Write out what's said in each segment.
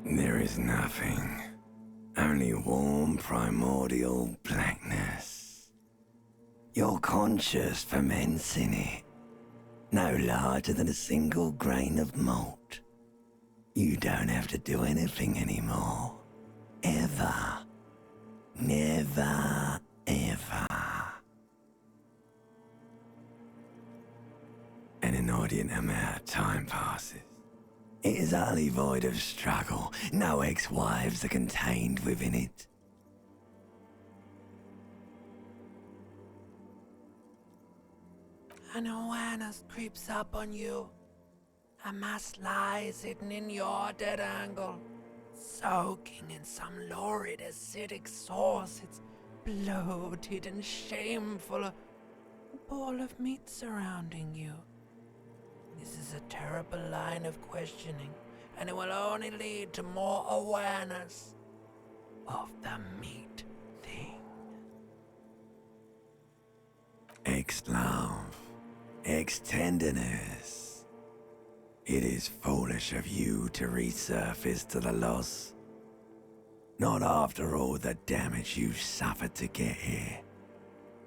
There is nothing. Only warm primordial blackness. Your conscious ferments in it. No larger than a single grain of malt. You don't have to do anything anymore. Ever. Never, ever. An inordinate amount of time passes. It is utterly void of struggle. No ex-wives are contained within it. An awareness creeps up on you. A mass lies hidden in your dead angle, soaking in some lurid acidic sauce. It's bloated and shameful, a ball of meat surrounding you. This is a terrible line of questioning, and it will only lead to more awareness of the meat thing. Ex-love, ex-tenderness. It is foolish of you to resurface to the loss. Not after all the damage you've suffered to get here.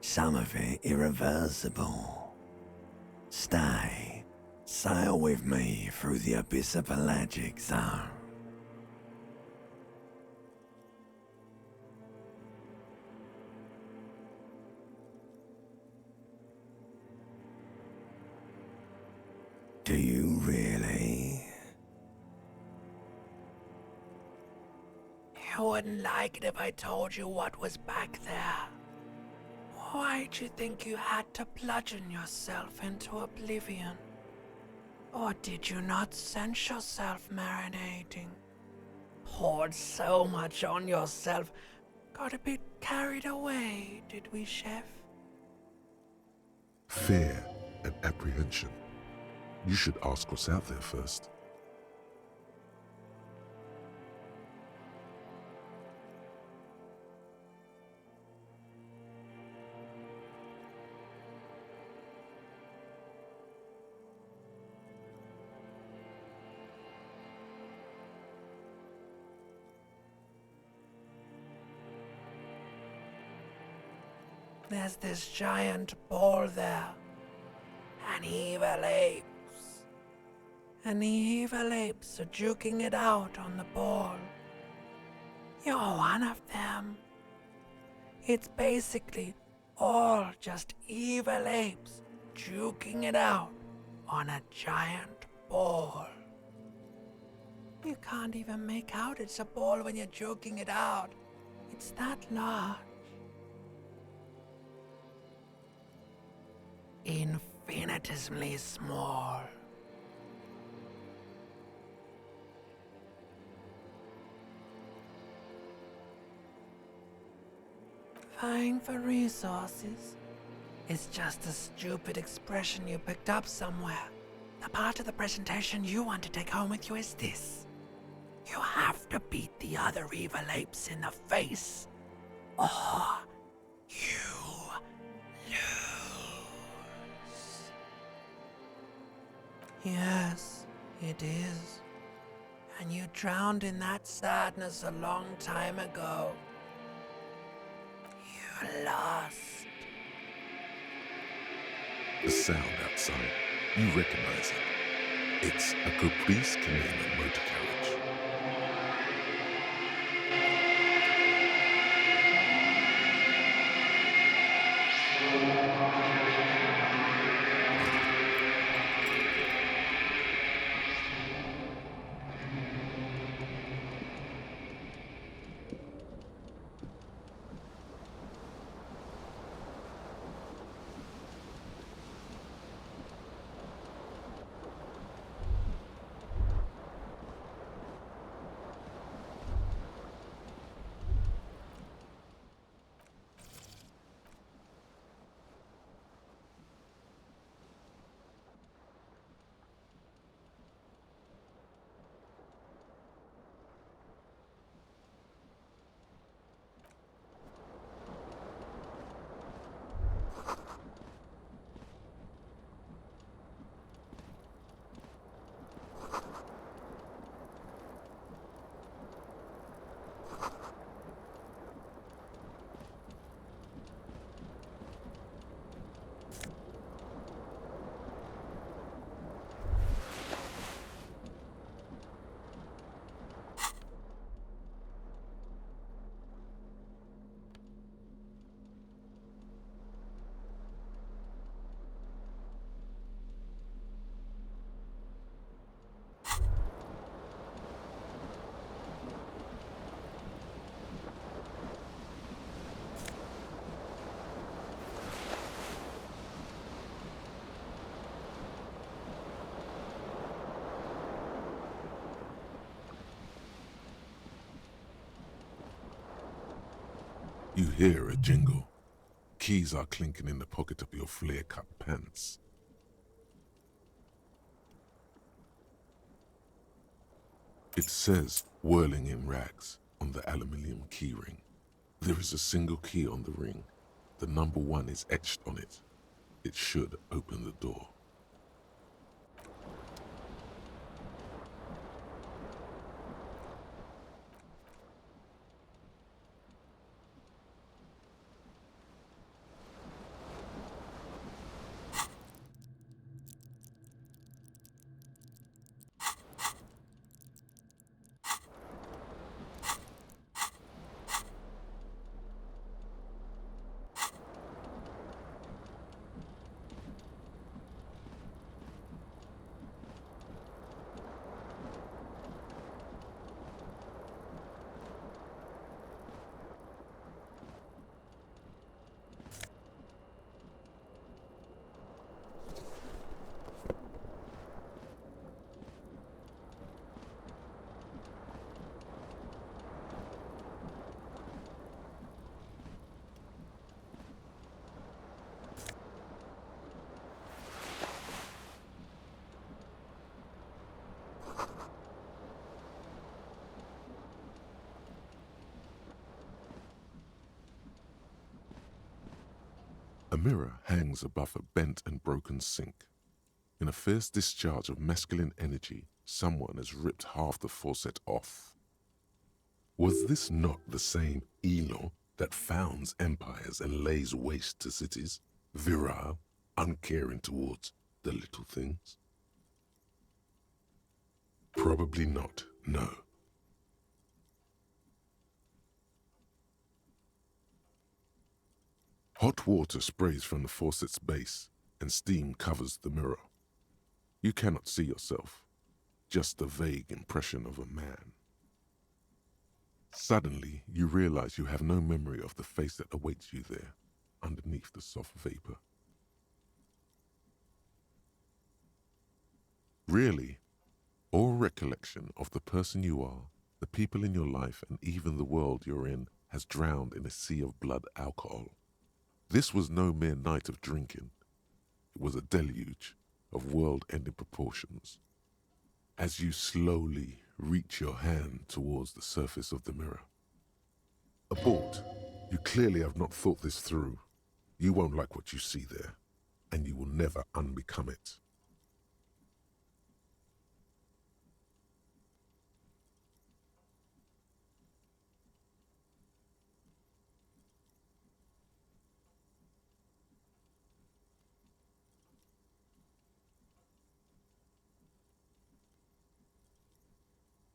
Some of it irreversible. Stay. Sail with me through the abyss of pelagic zone. Do you really? You wouldn't like it if I told you what was back there. Why'd you think you had to bludgeon yourself into oblivion? Or did you not sense yourself marinating? Poured so much on yourself, got a bit carried away, did we, Chef? Fear and apprehension. You should ask what's out there first. There's this giant ball there. An evil apes. And the evil apes are juking it out on the ball. You're one of them. It's basically all just evil apes juking it out on a giant ball. You can't even make out it's a ball when you're juking it out. It's that large. Infinitesimally small. Vying for resources is just a stupid expression you picked up somewhere. The part of the presentation you want to take home with you is this. You have to beat the other evil apes in the face, or you lose. Yes, it is. And you drowned in that sadness a long time ago. You lost. The sound outside, you recognize it. It's a Caprice Canadian motor carriage. You hear a jingle. Keys are clinking in the pocket of your flare-cut pants. It says whirling in rags on the aluminium keyring. There is a single key on the ring. The number 1 is etched on it. It should open the door. A mirror hangs above a bent and broken sink. In a fierce discharge of masculine energy, someone has ripped half the faucet off. Was this not the same Elo that founds empires and lays waste to cities, virile, uncaring towards the little things? Probably not, no. Hot water sprays from the faucet's base, and steam covers the mirror. You cannot see yourself, just the vague impression of a man. Suddenly, you realize you have no memory of the face that awaits you there, underneath the soft vapor. Really, all recollection of the person you are, the people in your life, and even the world you're in has drowned in a sea of blood alcohol. This was no mere night of drinking. It was a deluge of world-ending proportions. As you slowly reach your hand towards the surface of the mirror. Abort. You clearly have not thought this through. You won't like what you see there, and you will never unbecome it.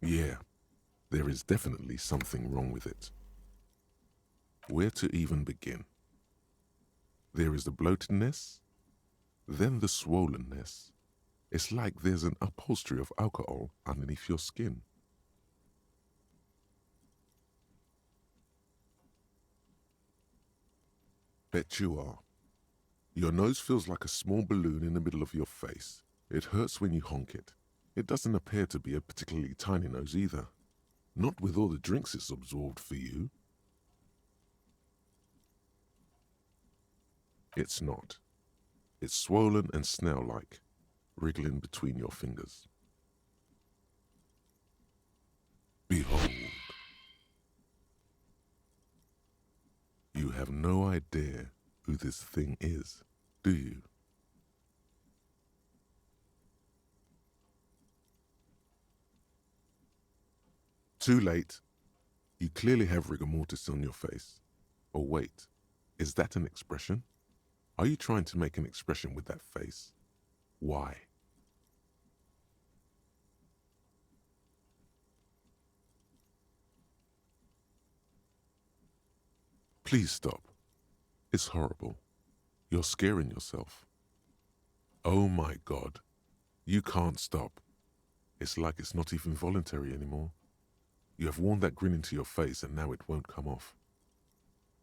Yeah, there is definitely something wrong with it. Where to even begin? There is the bloatedness, then the swollenness. It's like there's an upholstery of alcohol underneath your skin. Bet you are. Your nose feels like a small balloon in the middle of your face. It hurts when you honk it. It doesn't appear to be a particularly tiny nose either. Not with all the drinks it's absorbed for you. It's not. It's swollen and snail-like, wriggling between your fingers. Behold. You have no idea who this thing is, do you? Too late. You clearly have rigor mortis on your face. Or wait, is that an expression? Are you trying to make an expression with that face? Why? Please stop. It's horrible. You're scaring yourself. Oh my God. You can't stop. It's like it's not even voluntary anymore. You have worn that grin into your face and now it won't come off.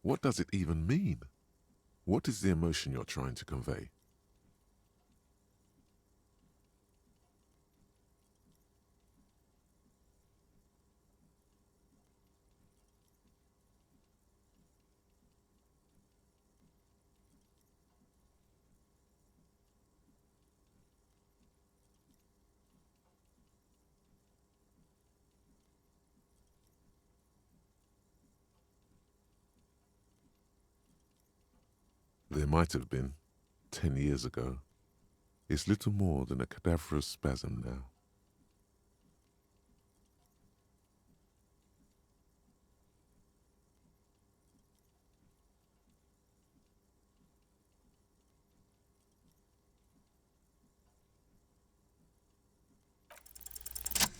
What does it even mean? What is the emotion you're trying to convey? There might have been, 10 years ago. It's little more than a cadaverous spasm now.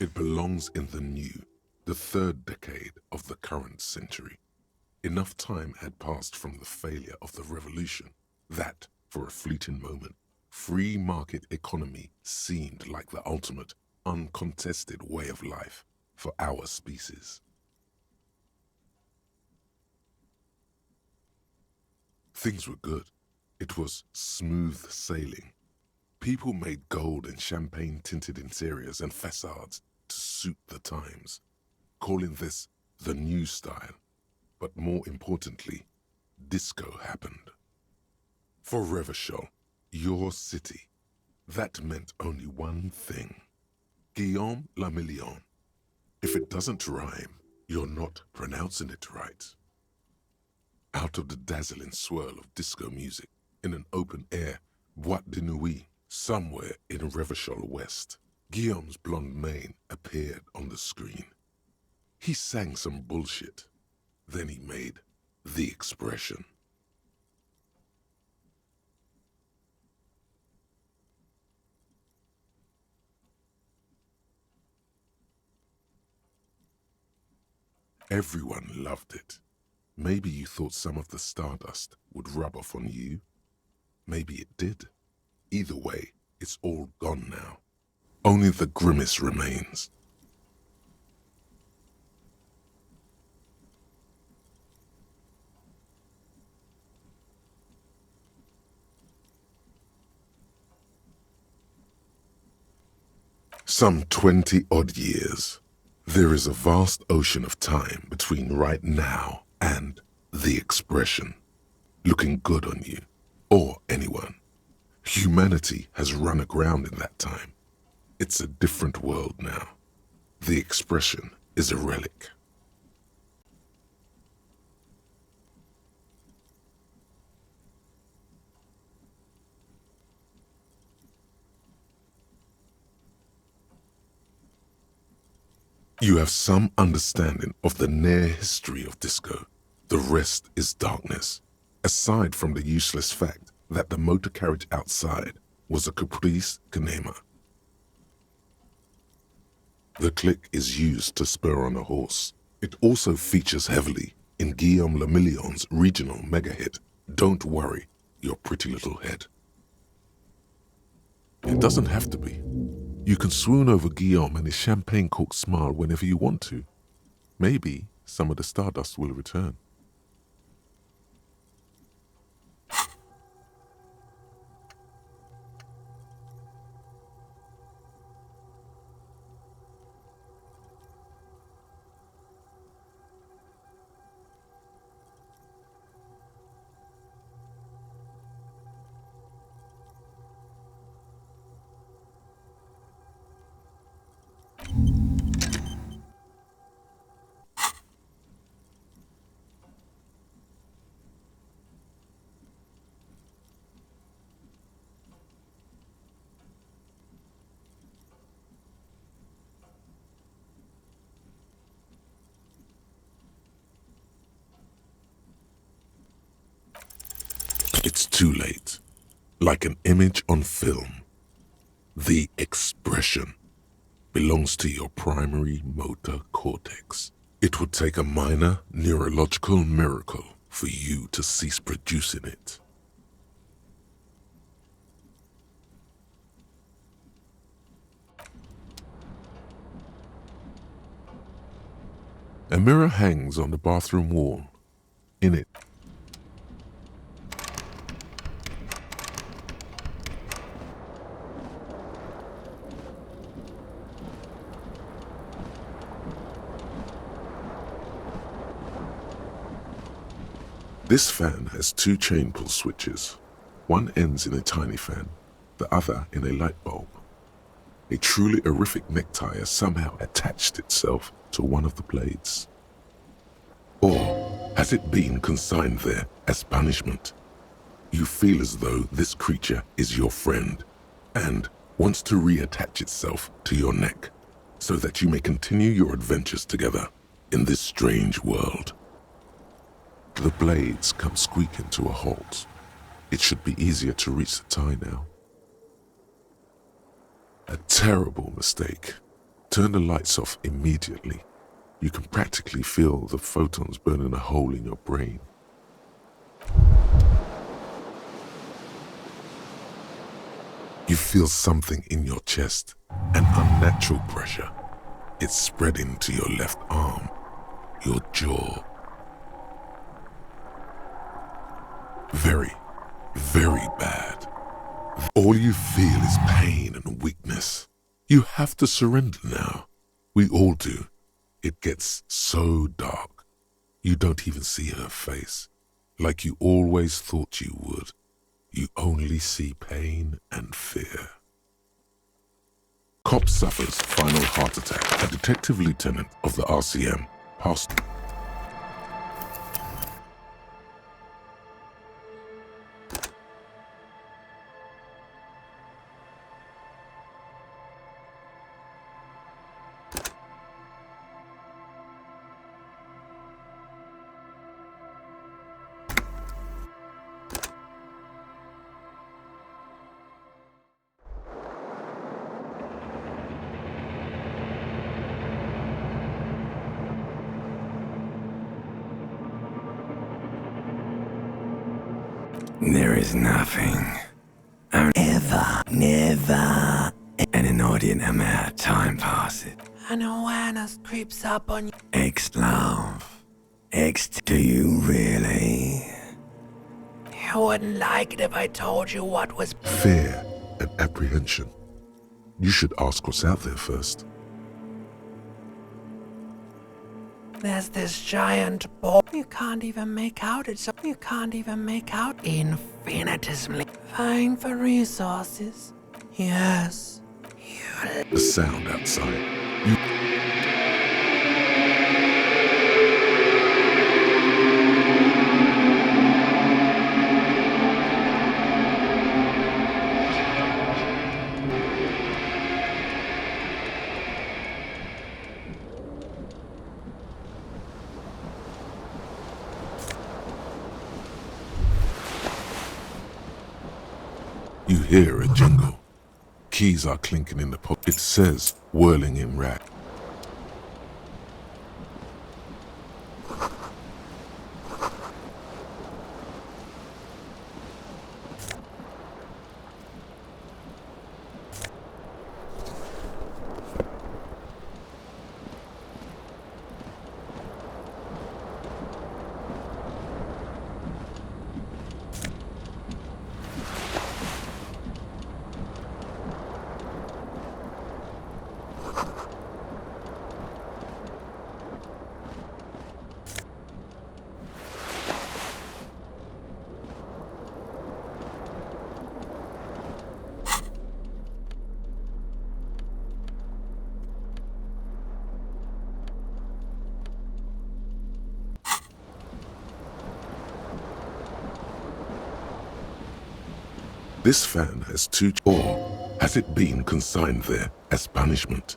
It belongs in the new, the third decade of the current century. Enough time had passed from the failure of the revolution that, for a fleeting moment, free market economy seemed like the ultimate, uncontested way of life for our species. Things were good. It was smooth sailing. People made gold and champagne-tinted interiors and facades to suit the times, calling this the new style. But more importantly, disco happened. For Revachol, your city, that meant only one thing. Guillaume le Million. If it doesn't rhyme, you're not pronouncing it right. Out of the dazzling swirl of disco music, in an open-air boîte de nuit, somewhere in Revachol West, Guillaume's blonde mane appeared on the screen. He sang some bullshit. Then he made the expression. Everyone loved it. Maybe you thought some of the stardust would rub off on you. Maybe it did. Either way, it's all gone now. Only the grimace remains. Some 20-odd years. There is a vast ocean of time between right now and the expression. Looking good on you, or anyone. Humanity has run aground in that time. It's a different world now. The expression is a relic. You have some understanding of the near history of disco. The rest is darkness, aside from the useless fact that the motor carriage outside was a caprice canema. The click is used to spur on a horse. It also features heavily in Guillaume le Million's regional mega hit, Don't Worry, Your Pretty Little Head. It doesn't have to be. You can swoon over Guillaume and his champagne-corked smile whenever you want to. Maybe some of the stardust will return. It's too late. Like an image on film. The expression belongs to your primary motor cortex. It would take a minor neurological miracle for you to cease producing it. A mirror hangs on the bathroom wall. In it, this fan has two chain pull switches. One ends in a tiny fan, the other in a light bulb. A truly horrific necktie has somehow attached itself to one of the blades. Or has it been consigned there as punishment? You feel as though this creature is your friend and wants to reattach itself to your neck so that you may continue your adventures together in this strange world. The blades come squeaking to a halt. It should be easier to reach the tie now. A terrible mistake. Turn the lights off immediately. You can practically feel the photons burning a hole in your brain. You feel something in your chest, an unnatural pressure. It's spreading to your left arm, your jaw. Very, very bad. All you feel is pain and weakness. You have to surrender now. We all do. It gets so dark. You don't even see her face, like you always thought you would. You only see pain and fear. Cop suffers final heart attack. A detective lieutenant of the RCM passed. There is nothing. Ever, never. An inordinate amount of time passes. An awareness creeps up on you. Ex-love. Do you really? You wouldn't like it if I told you what was... Fear and apprehension. You should ask what's out there first. There's this giant ball. You can't even make out it. You can't even make out infinitesimally. Vying for resources. Yes. The sound outside. You hear a jingle. Keys are clinking in the pocket. It says, whirling in rack. This fan has two, or has it been consigned there as punishment?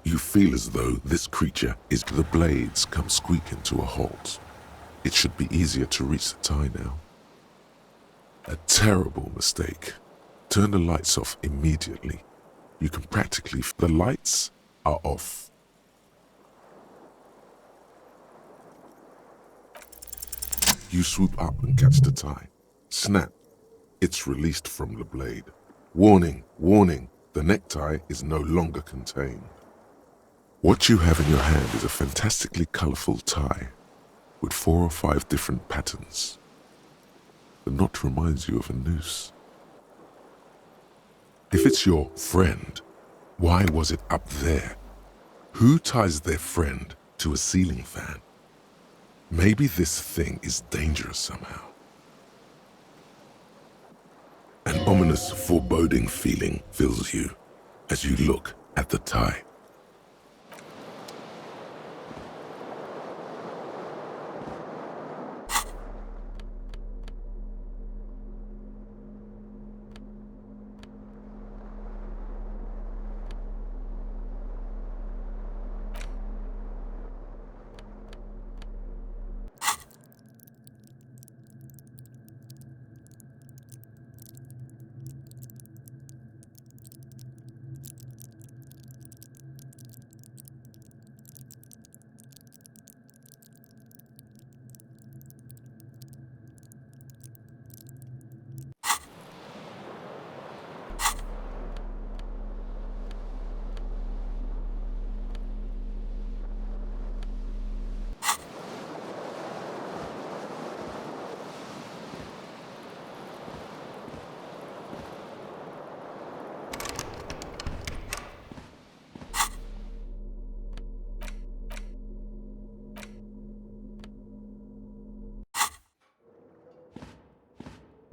You feel as though this creature is. The blades come squeaking to a halt. It should be easier to reach the tie now. A terrible mistake. Turn the lights off immediately. You can practically. The lights are off. You swoop up and catch the tie. Snap. It's released from the blade. Warning, warning, the necktie is no longer contained. What you have in your hand is a fantastically colorful tie with 4 or 5 different patterns. The knot reminds you of a noose. If it's your friend, why was it up there? Who ties their friend to a ceiling fan? Maybe this thing is dangerous somehow. An ominous, foreboding feeling fills you as you look at the tie.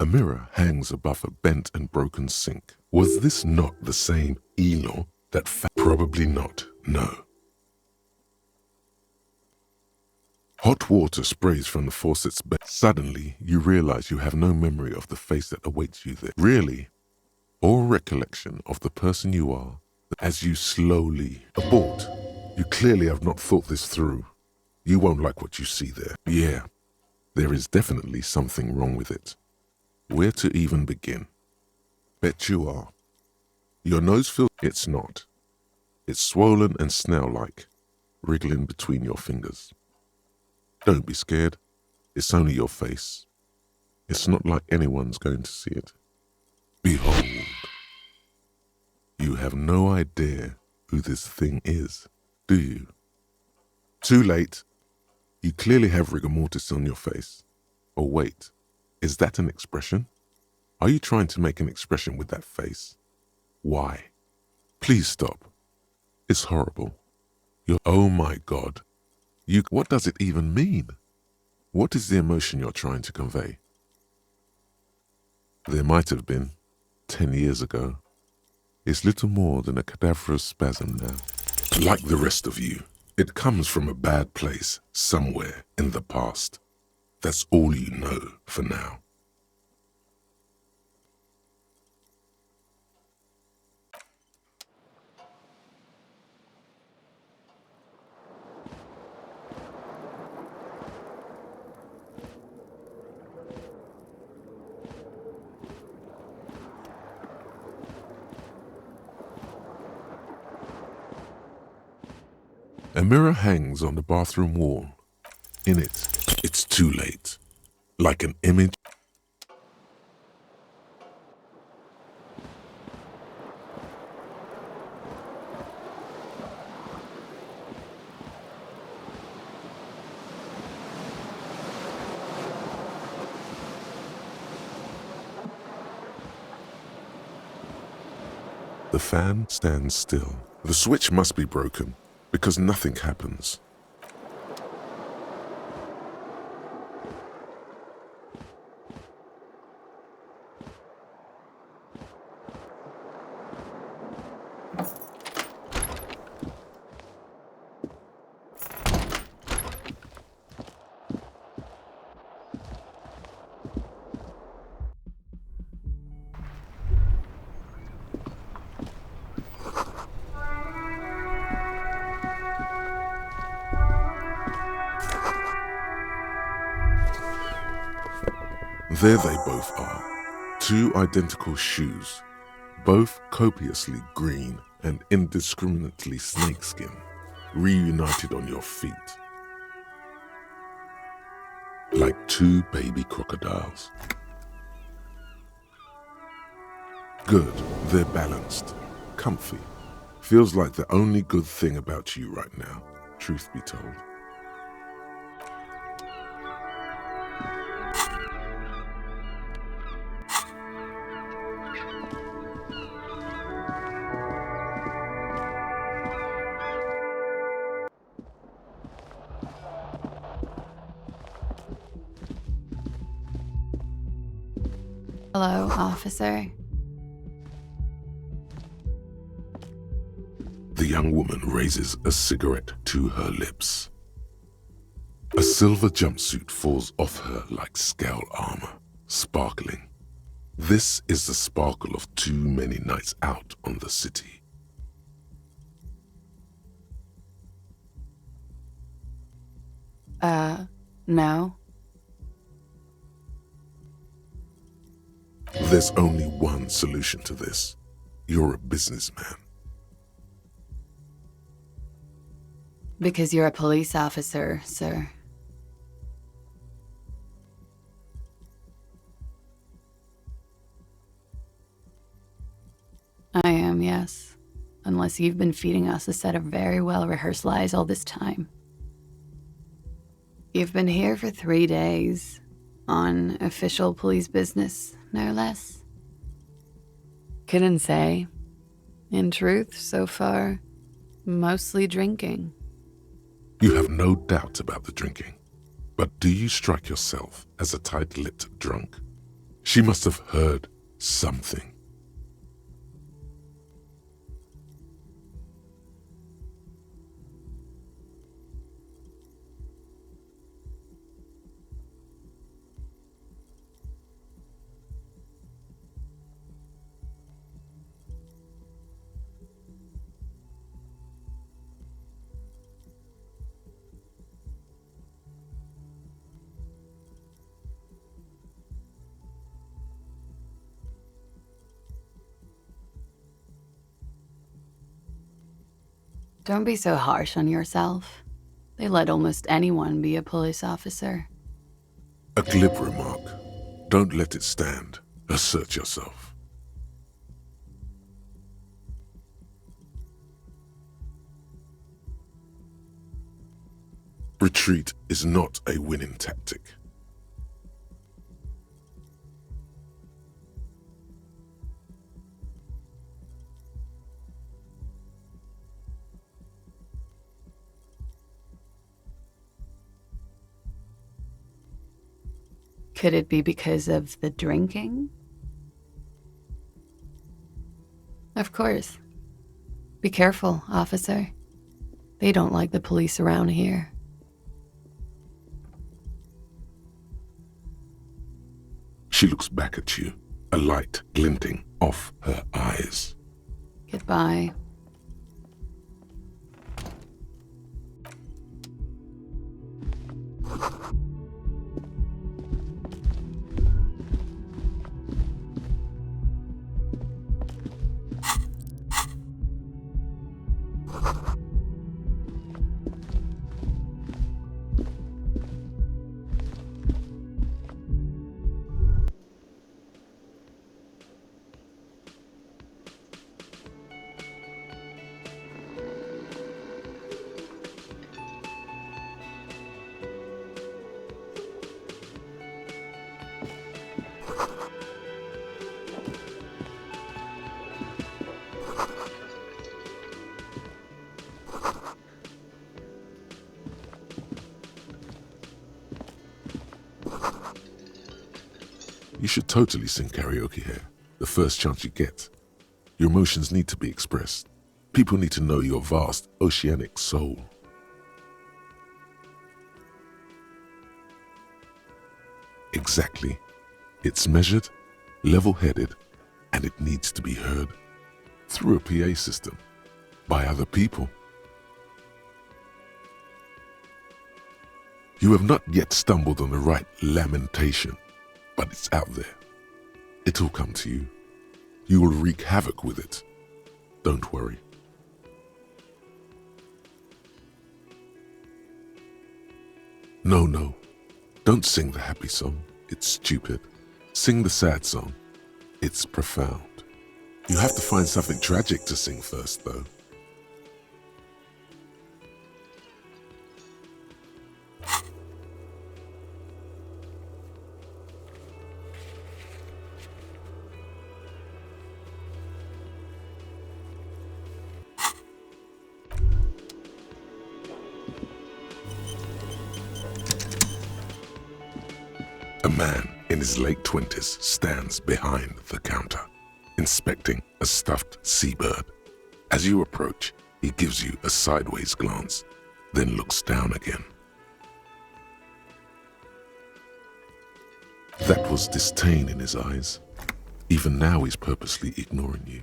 A mirror hangs above a bent and broken sink. Was this not the same Elo that Probably not, no. Hot water sprays from the faucet's bed. Suddenly, you realize you have no memory of the face that awaits you there. Really, or recollection of the person you are as you slowly abort. You clearly have not thought this through. You won't like what you see there. Yeah, there is definitely something wrong with it. Where to even begin? Bet you are. Your nose feels... It's not. It's swollen and snail-like, wriggling between your fingers. Don't be scared. It's only your face. It's not like anyone's going to see it. Behold. You have no idea who this thing is, do you? Too late. You clearly have rigor mortis on your face. Or wait, is that an expression? Are you trying to make an expression with that face? Why? Please stop. It's horrible. Oh my God. What does it even mean? What is the emotion you're trying to convey? There might have been, 10 years ago. It's little more than a cadaverous spasm now. Like the rest of you, it comes from a bad place somewhere in the past. That's all you know for now. A mirror hangs on the bathroom wall. In it, it's too late. Like an image. The fan stands still. The switch must be broken, because nothing happens. There they both are, two identical shoes, both copiously green and indiscriminately snakeskin, reunited on your feet. Like two baby crocodiles. Good, they're balanced, comfy. Feels like the only good thing about you right now, truth be told. Hello, officer. The young woman raises a cigarette to her lips. A silver jumpsuit falls off her like scale armor, sparkling. This is the sparkle of too many nights out on the city. No. There's only one solution to this. You're a businessman. Because you're a police officer, sir. I am, yes. Unless you've been feeding us a set of very well-rehearsed lies all this time. You've been here for 3 days, on official police business, no less. Couldn't say. In truth, so far, mostly drinking. You have no doubt about the drinking. But do you strike yourself as a tight-lipped drunk? She must have heard something. Don't be so harsh on yourself. They let almost anyone be a police officer. A glib remark. Don't let it stand. Assert yourself. Retreat is not a winning tactic. Could it be because of the drinking? Of course. Be careful, officer. They don't like the police around here. She looks back at you, a light glinting off her eyes. Goodbye. You should totally sing karaoke here, the first chance you get. Your emotions need to be expressed. People need to know your vast, oceanic soul. Exactly. It's measured, level-headed, and it needs to be heard through a PA system, by other people. You have not yet stumbled on the right lamentation, but it's out there. It'll come to you. You will wreak havoc with it. Don't worry. No. Don't sing the happy song. It's stupid. Sing the sad song. It's profound. You have to find something tragic to sing first, though. A man in his late 20s stands behind the counter, inspecting a stuffed seabird. As you approach, he gives you a sideways glance, then looks down again. That was disdain in his eyes. Even now he's purposely ignoring you.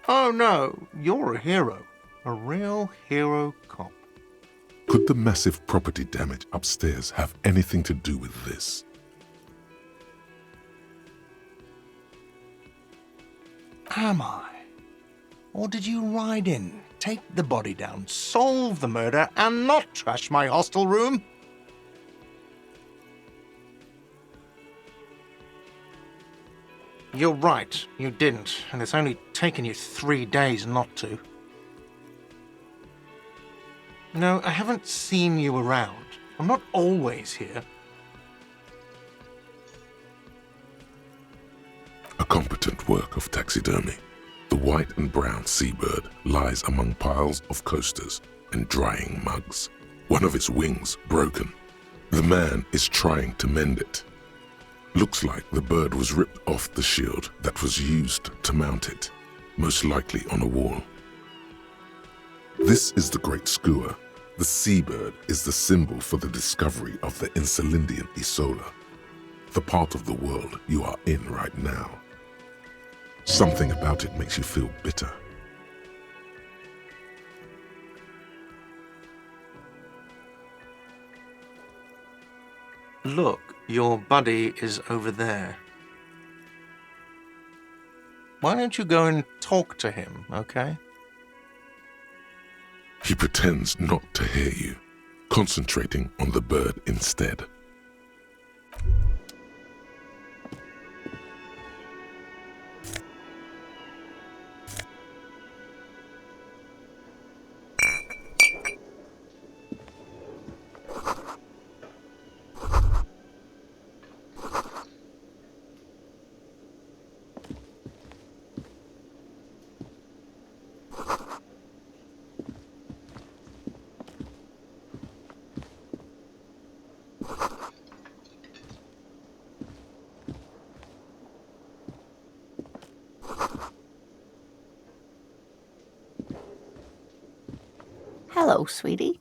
Oh no, you're a hero. A real hero cop. Could the massive property damage upstairs have anything to do with this? Am I? Or did you ride in, take the body down, solve the murder, and not trash my hostel room? You're right, you didn't, and it's only taken you 3 days not to. No, I haven't seen you around. I'm not always here. A competent work of taxidermy. The white and brown seabird lies among piles of coasters and drying mugs. One of its wings broken. The man is trying to mend it. Looks like the bird was ripped off the shield that was used to mount it, most likely on a wall. This is the Great Skua. The seabird is the symbol for the discovery of the Insulindian Isola, the part of the world you are in right now. Something about it makes you feel bitter. Look, your buddy is over there. Why don't you go and talk to him, okay? He pretends not to hear you, concentrating on the bird instead. Hello, sweetie.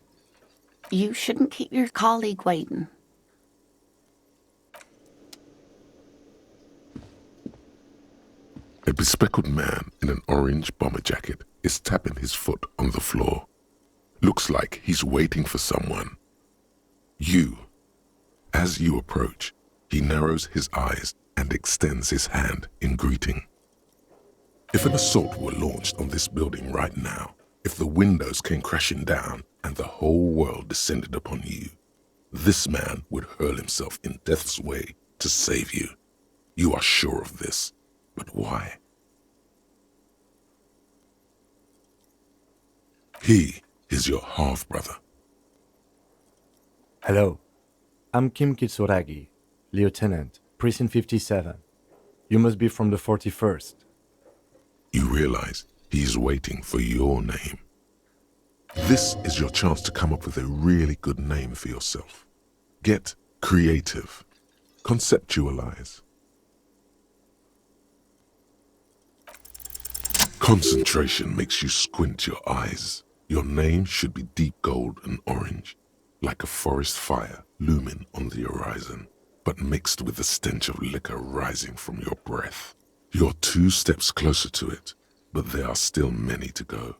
You shouldn't keep your colleague waiting. A bespectacled man in an orange bomber jacket is tapping his foot on the floor. Looks like he's waiting for someone. You. As you approach, he narrows his eyes and extends his hand in greeting. If an assault were launched on this building right now, if the windows came crashing down and the whole world descended upon you, this man would hurl himself in death's way to save you. You are sure of this, but why? He is your half-brother. Hello, I'm Kim Kitsuragi, Lieutenant, Precinct 57. You must be from the 41st. You realize he is waiting for your name. This is your chance to come up with a really good name for yourself. Get creative. Conceptualize. Concentration makes you squint your eyes. Your name should be deep gold and orange, like a forest fire looming on the horizon, but mixed with the stench of liquor rising from your breath. You're 2 steps closer to it, but there are still many to go.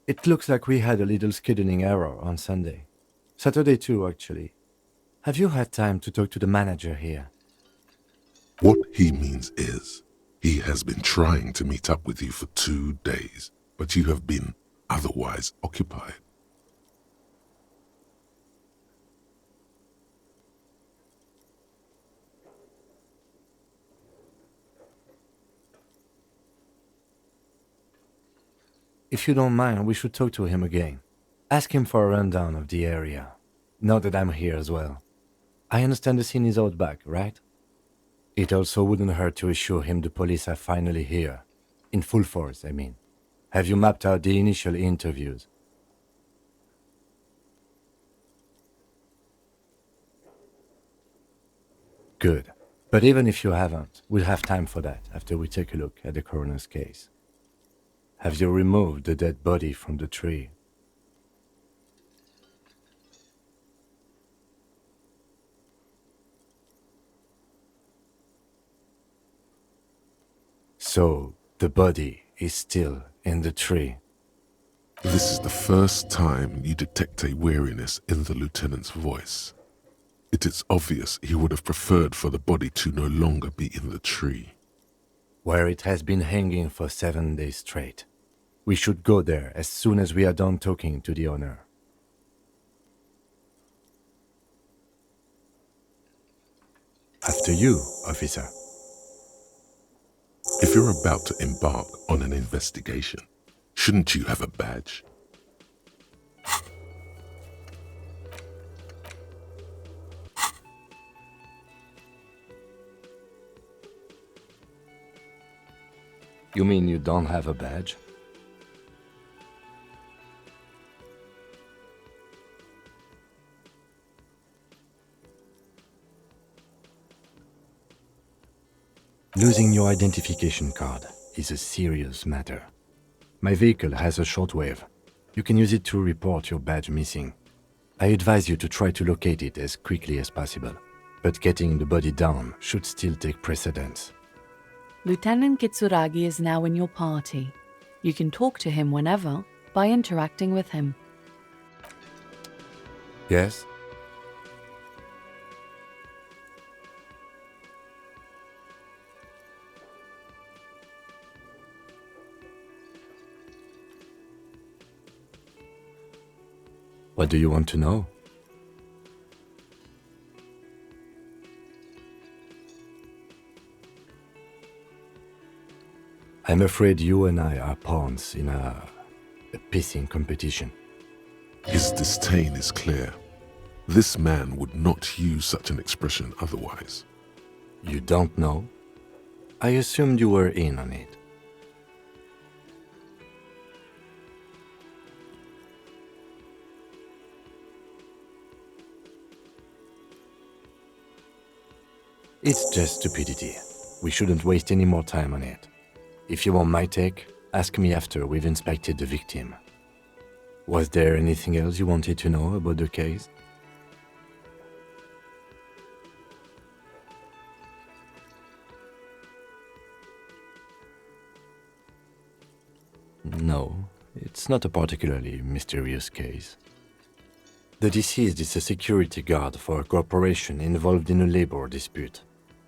It looks like we had a little scheduling error on Sunday. Saturday too, actually. Have you had time to talk to the manager here? What he means is, he has been trying to meet up with you for 2 days, but you have been otherwise occupied. If you don't mind, we should talk to him again. Ask him for a rundown of the area. Now that I'm here as well. I understand the scene is out back, right? It also wouldn't hurt to assure him the police are finally here. In full force, I mean. Have you mapped out the initial interviews? Good. But even if you haven't, we'll have time for that after we take a look at the coroner's case. Have you removed the dead body from the tree? So, the body is still in the tree. This is the first time you detect a weariness in the lieutenant's voice. It is obvious he would have preferred for the body to no longer be in the tree. Where it has been hanging for 7 days straight. We should go there as soon as we are done talking to the owner. After you, officer. If you're about to embark on an investigation, shouldn't you have a badge? You mean you don't have a badge? Losing your identification card is a serious matter. My vehicle has a shortwave. You can use it to report your badge missing. I advise you to try to locate it as quickly as possible, but getting the body down should still take precedence. Lieutenant Kitsuragi is now in your party. You can talk to him whenever by interacting with him. Yes? What do you want to know? I'm afraid you and I are pawns in a pissing competition. His disdain is clear. This man would not use such an expression otherwise. You don't know? I assumed you were in on it. It's just stupidity. We shouldn't waste any more time on it. If you want my take, ask me after we've inspected the victim. Was there anything else you wanted to know about the case? No, it's not a particularly mysterious case. The deceased is a security guard for a corporation involved in a labor dispute.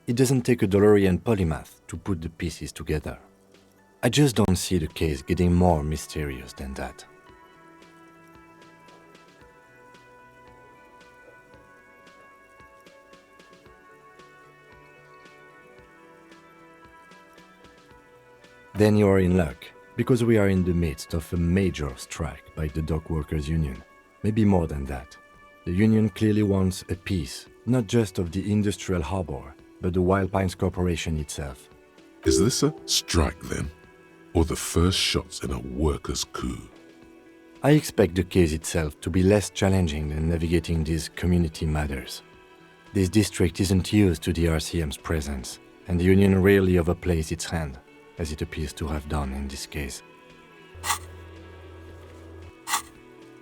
It doesn't take a DeLorean polymath to put the pieces together. I just don't see the case getting more mysterious than that. Then you are in luck, because we are in the midst of a major strike by the dock workers union. Maybe more than that. The union clearly wants a piece, not just of the industrial harbor, but the Wild Pines Corporation itself. Is this a strike then? Or the first shots in a workers' coup? I expect the case itself to be less challenging than navigating these community matters. This district isn't used to the RCM's presence, and the union rarely overplays its hand, as it appears to have done in this case.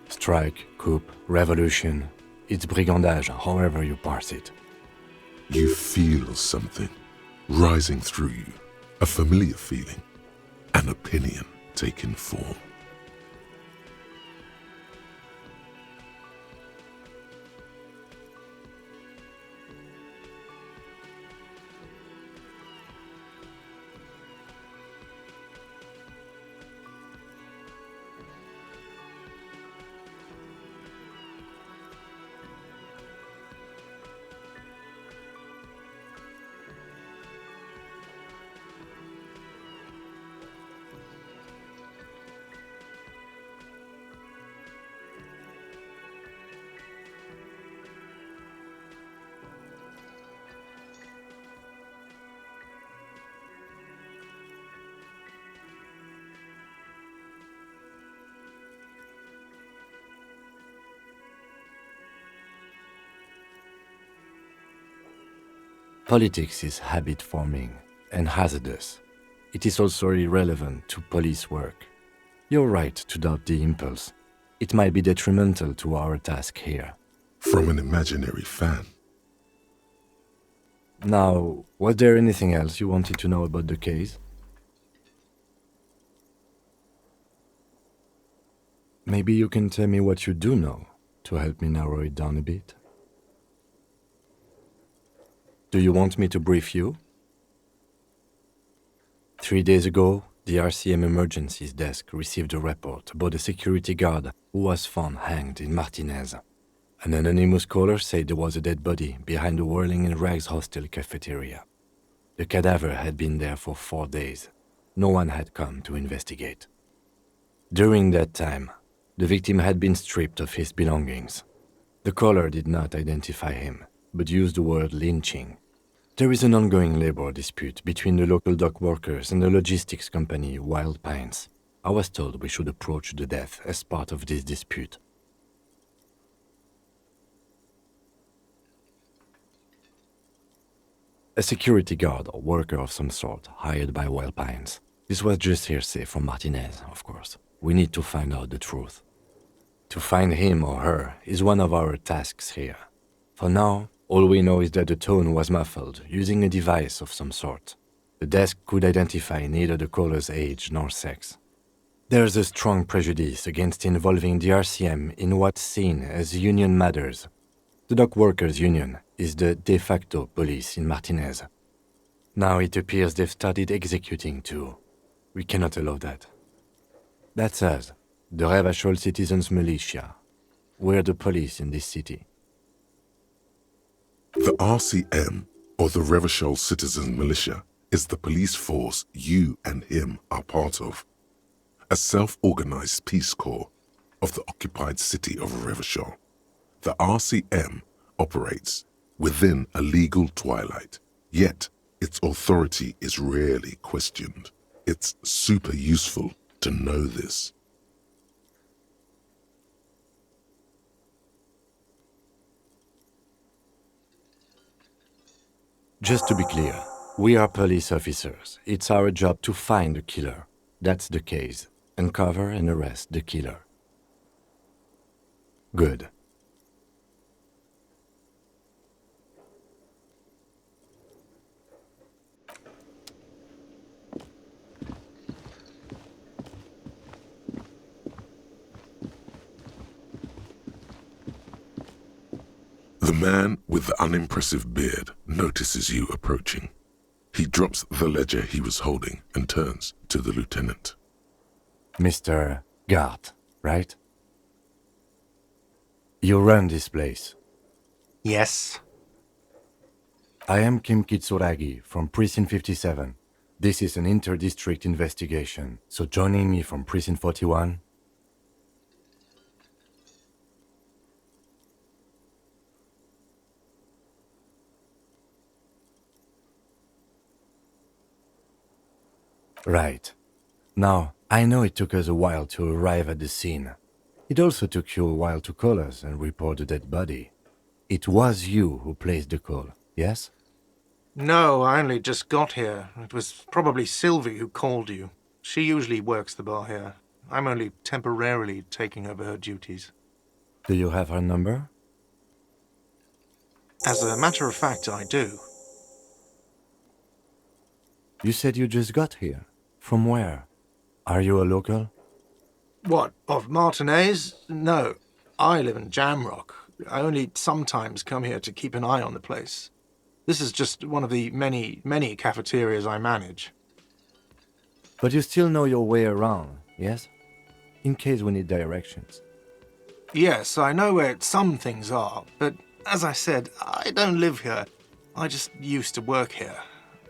Strike, coup, revolution, it's brigandage, however you parse it. You feel something rising through you, a familiar feeling, an opinion taking form. Politics is habit-forming and hazardous. It is also irrelevant to police work. You're right to doubt the impulse. It might be detrimental to our task here. From an imaginary fan. Now, was there anything else you wanted to know about the case? Maybe you can tell me what you do know to help me narrow it down a bit. Do you want me to brief you? 3 days ago, the RCM Emergencies Desk received a report about a security guard who was found hanged in Martinez. An anonymous caller said there was a dead body behind the Whirling in Rags hostel cafeteria. The cadaver had been there for 4 days. No one had come to investigate. During that time, the victim had been stripped of his belongings. The caller did not identify him, but used the word lynching. There is an ongoing labor dispute between the local dock workers and the logistics company Wild Pines. I was told we should approach the death as part of this dispute. A security guard or worker of some sort hired by Wild Pines. This was just hearsay from Martinez, of course. We need to find out the truth. To find him or her is one of our tasks here. For now, all we know is that the tone was muffled using a device of some sort. The desk could identify neither the caller's age nor sex. There's a strong prejudice against involving the RCM in what's seen as union matters. The dock workers' union is the de facto police in Martinez. Now it appears they've started executing too. We cannot allow that. That's us, the Revachol Citizens Militia. We're the police in this city. The RCM, or the Revachol Citizen Militia, is the police force you and him are part of. A self-organized peace corps of the occupied city of Revachol. The RCM operates within a legal twilight, yet its authority is rarely questioned. It's super useful to know this. Just to be clear, we are police officers. It's our job to find the killer. That's the case. Uncover and arrest the killer. Good. The man with the unimpressive beard notices you approaching. He drops the ledger he was holding and turns to the lieutenant. Mr. Gart, right? You run this place. Yes. I am Kim Kitsuragi from Precinct 57. This is an inter-district investigation, so joining me from Precinct 41... Right. Now, I know it took us a while to arrive at the scene. It also took you a while to call us and report the dead body. It was you who placed the call, yes? No, I only just got here. It was probably Sylvie who called you. She usually works the bar here. I'm only temporarily taking over her duties. Do you have her number? As a matter of fact, I do. You said you just got here. From where? Are you a local? What, of Martinez? No. I live in Jamrock. I only sometimes come here to keep an eye on the place. This is just one of the many cafeterias I manage. But you still know your way around, yes? In case we need directions. Yes, I know where some things are, but as I said, I don't live here. I just used to work here.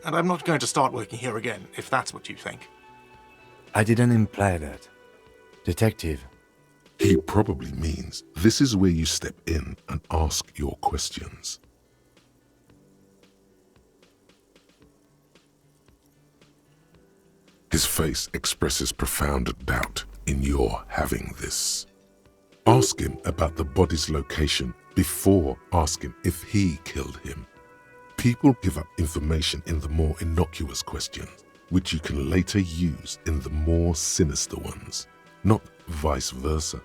And I'm not going to start working here again, if that's what you think. I didn't imply that. Detective. He probably means this is where you step in and ask your questions. His face expresses profound doubt in your having this. Ask him about the body's location before asking if he killed him. People give up information in the more innocuous questions, which you can later use in the more sinister ones, not vice versa.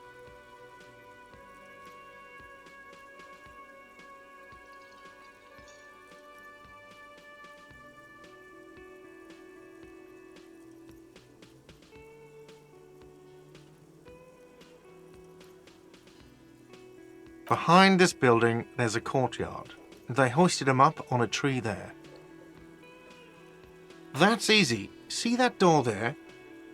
Behind this building, there's a courtyard. They hoisted him up on a tree there. That's easy. See that door there?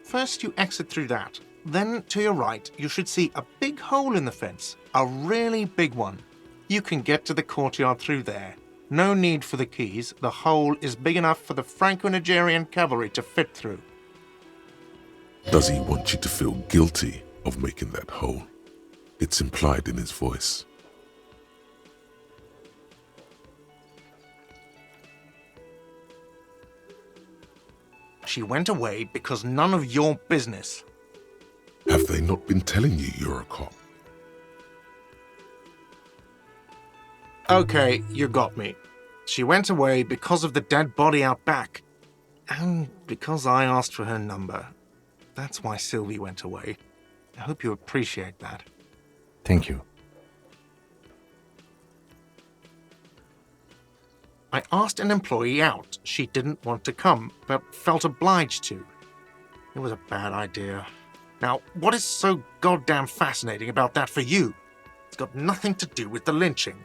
First you exit through that. Then to your right, you should see a big hole in the fence. A really big one. You can get to the courtyard through there. No need for the keys. The hole is big enough for the Franco-Nigerian cavalry to fit through. Does he want you to feel guilty of making that hole? It's implied in his voice. She went away because none of your business. Have they not been telling you you're a cop? Okay, you got me. She went away because of the dead body out back. And because I asked for her number. That's why Sylvie went away. I hope you appreciate that. Thank you. I asked an employee out. She didn't want to come, but felt obliged to. It was a bad idea. Now, what is so goddamn fascinating about that for you? It's got nothing to do with the lynching.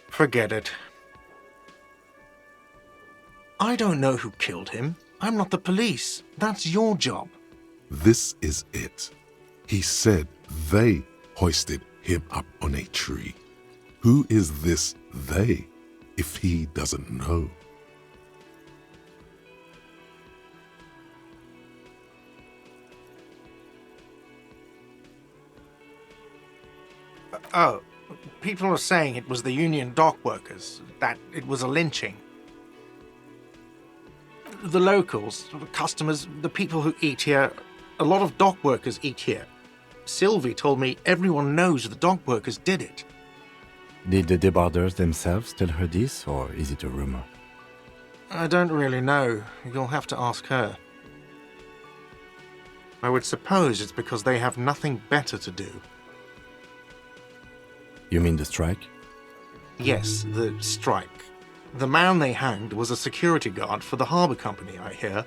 Forget it. I don't know who killed him. I'm not the police. That's your job. This is it. He said they hoisted him up on a tree. Who is this they, if he doesn't know? Oh, people are saying it was the union dock workers, that it was a lynching. The locals, the customers, the people who eat here, a lot of dock workers eat here. Sylvie told me everyone knows the dock workers did it. Did the deboarders themselves tell her this, or is it a rumor? I don't really know. You'll have to ask her. I would suppose it's because they have nothing better to do. You mean the strike? Yes, the strike. The man they hanged was a security guard for the harbour company, I hear.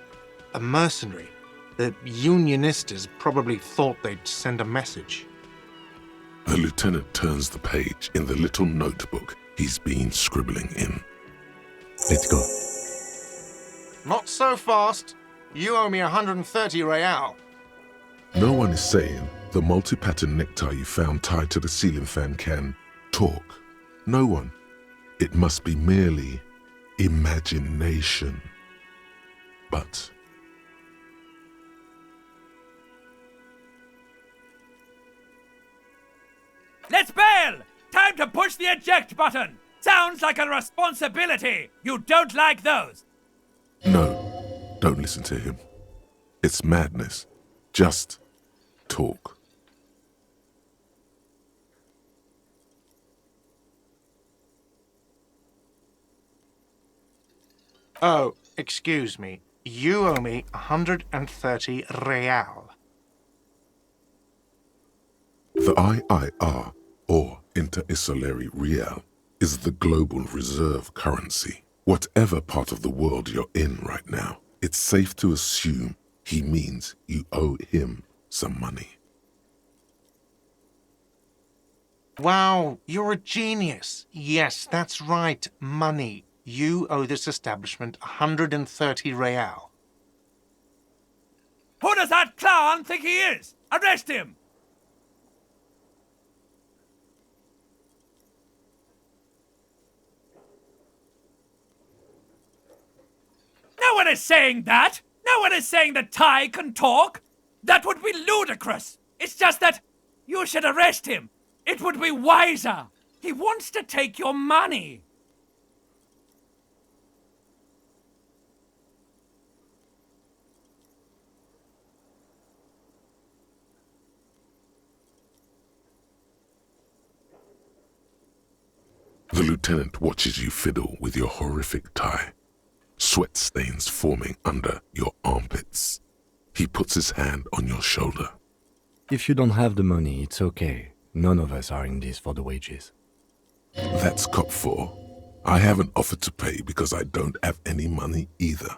A mercenary. The unionistas probably thought they'd send a message. The lieutenant turns the page in the little notebook he's been scribbling in. Let's go. Not so fast. You owe me 130 real. No one is saying the multi-pattern necktie you found tied to the ceiling fan can talk. No one. It must be merely imagination. But Let's bail! Time to push the eject button! Sounds like a responsibility! You don't like those! no, don't listen to him. It's madness. Just talk. Oh, excuse me. You owe me 130 real. The IIR, or Inter-Isolary Real, is the global reserve currency. Whatever part of the world you're in right now, it's safe to assume he means you owe him some money. Wow, you're a genius. Yes, that's right, money. You owe this establishment 130 real. Who does that clown think he is? Arrest him! No one is saying that! No one is saying that Ty can talk! That would be ludicrous! It's just that you should arrest him! It would be wiser! He wants to take your money! The lieutenant watches you fiddle with your horrific tie, sweat stains forming under your armpits. He puts his hand on your shoulder. If you don't have the money, it's okay. None of us are in this for the wages. That's cop 4. I haven't offered to pay because I don't have any money either.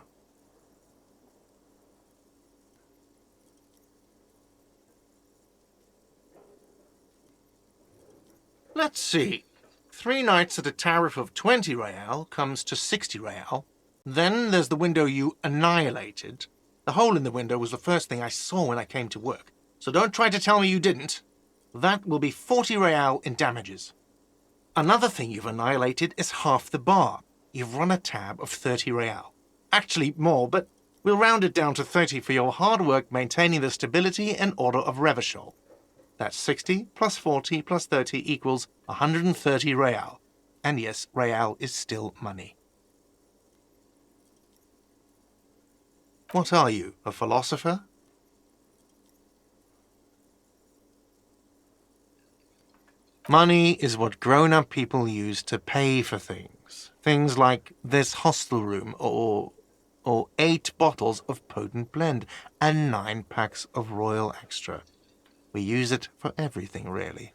Let's see. 3 nights at a tariff of 20 real comes to 60 real. Then there's the window you annihilated. The hole in the window was the first thing I saw when I came to work. So don't try to tell me you didn't. That will be 40 real in damages. Another thing you've annihilated is half the bar. You've run a tab of 30 real. Actually more, but we'll round it down to 30 for your hard work maintaining the stability and order of Revachol. That's 60 plus 40 plus 30 equals 130 real. And yes, real is still money. What are you, a philosopher? Money is what grown-up people use to pay for things. Things like this hostel room or 8 bottles of potent blend and 9 packs of Royal Extra. We use it for everything, really.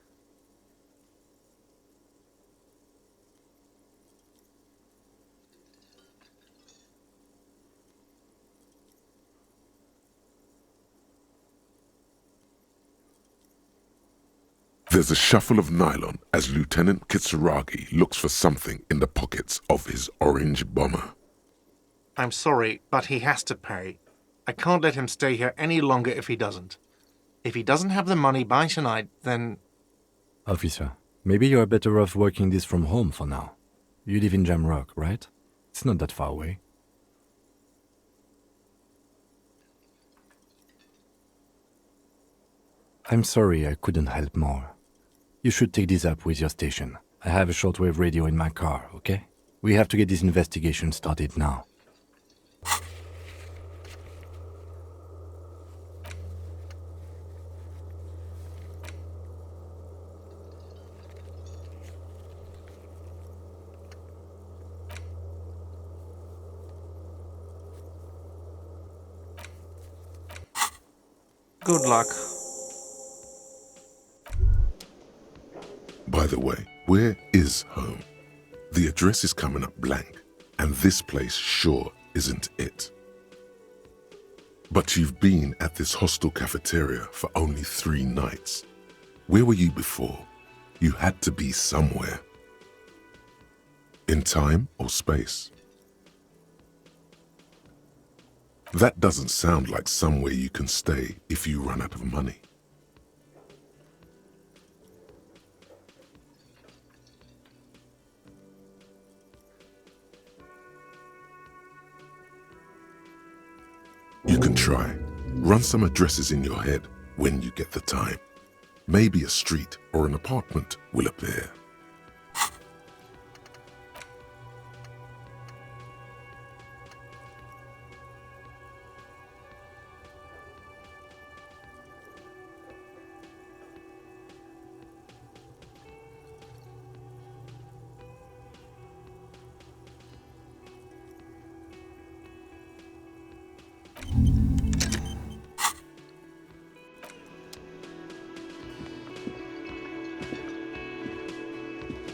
There's a shuffle of nylon as Lieutenant Kitsuragi looks for something in the pockets of his orange bomber. I'm sorry, but he has to pay. I can't let him stay here any longer if he doesn't. If he doesn't have the money by tonight, then... Officer, maybe you're better off working this from home for now. You live in Jamrock, right? It's not that far away. I'm sorry I couldn't help more. You should take this up with your station. I have a shortwave radio in my car, okay? We have to get this investigation started now. Good luck. By the way, where is home? The address is coming up blank, and this place sure isn't it. But you've been at this hostel cafeteria for only 3 nights. Where were you before? You had to be somewhere. In time or space? That doesn't sound like somewhere you can stay if you run out of money. You can try. Run some addresses in your head when you get the time. Maybe a street or an apartment will appear.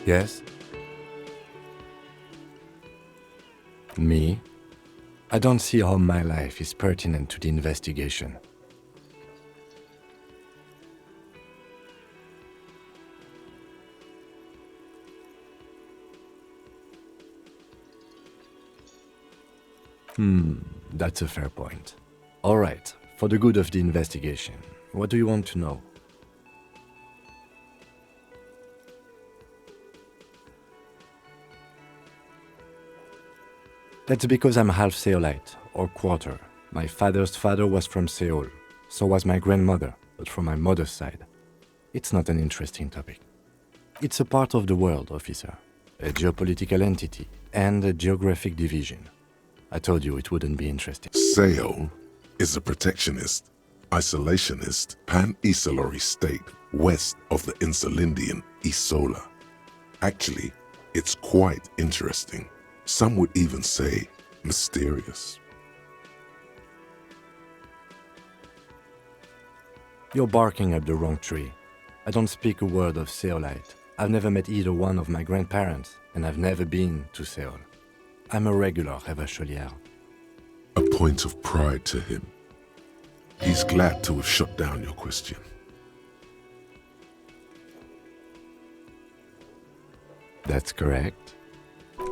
Yes? Me? I don't see how my life is pertinent to the investigation. That's a fair point. All right, for the good of the investigation, what do you want to know? That's because I'm half Seolite, or quarter. My father's father was from Seoul, so was my grandmother, but from my mother's side. It's not an interesting topic. It's a part of the world, officer. A geopolitical entity and a geographic division. I told you it wouldn't be interesting. Seoul is a protectionist, isolationist, pan-Isolari state west of the Insulindian Isola. Actually, it's quite interesting. Some would even say mysterious. You're barking up the wrong tree. I don't speak a word of Seolite. I've never met either one of my grandparents, and I've never been to Seoul. I'm a regular Revacholier. A point of pride to him. He's glad to have shut down your question. That's correct.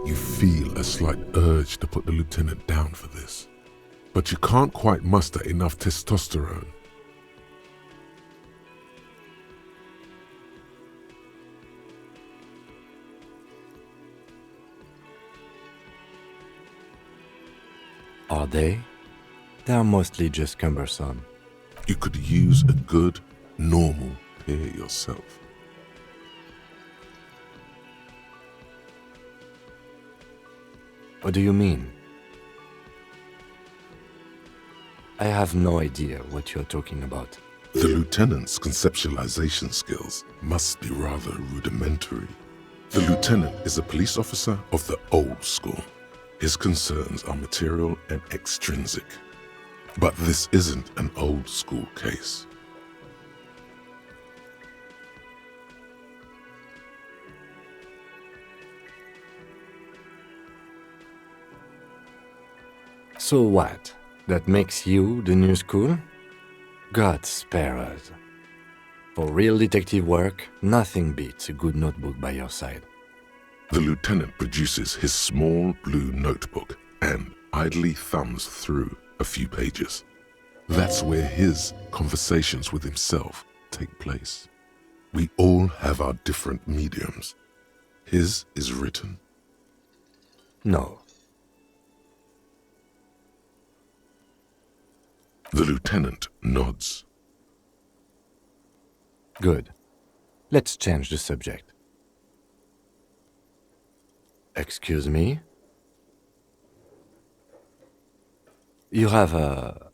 You feel a slight urge to put the lieutenant down for this, but you can't quite muster enough testosterone. Are they? They are mostly just cumbersome. You could use a good, normal peer yourself. What do you mean? I have no idea what you're talking about. The lieutenant's conceptualization skills must be rather rudimentary. The lieutenant is a police officer of the old school. His concerns are material and extrinsic. But this isn't an old school case. So what? That makes you the new school? God spare us. For real detective work, nothing beats a good notebook by your side. The lieutenant produces his small blue notebook and idly thumbs through a few pages. That's where his conversations with himself take place. We all have our different mediums. His is written. No. The lieutenant nods. Good. Let's change the subject. Excuse me? You have a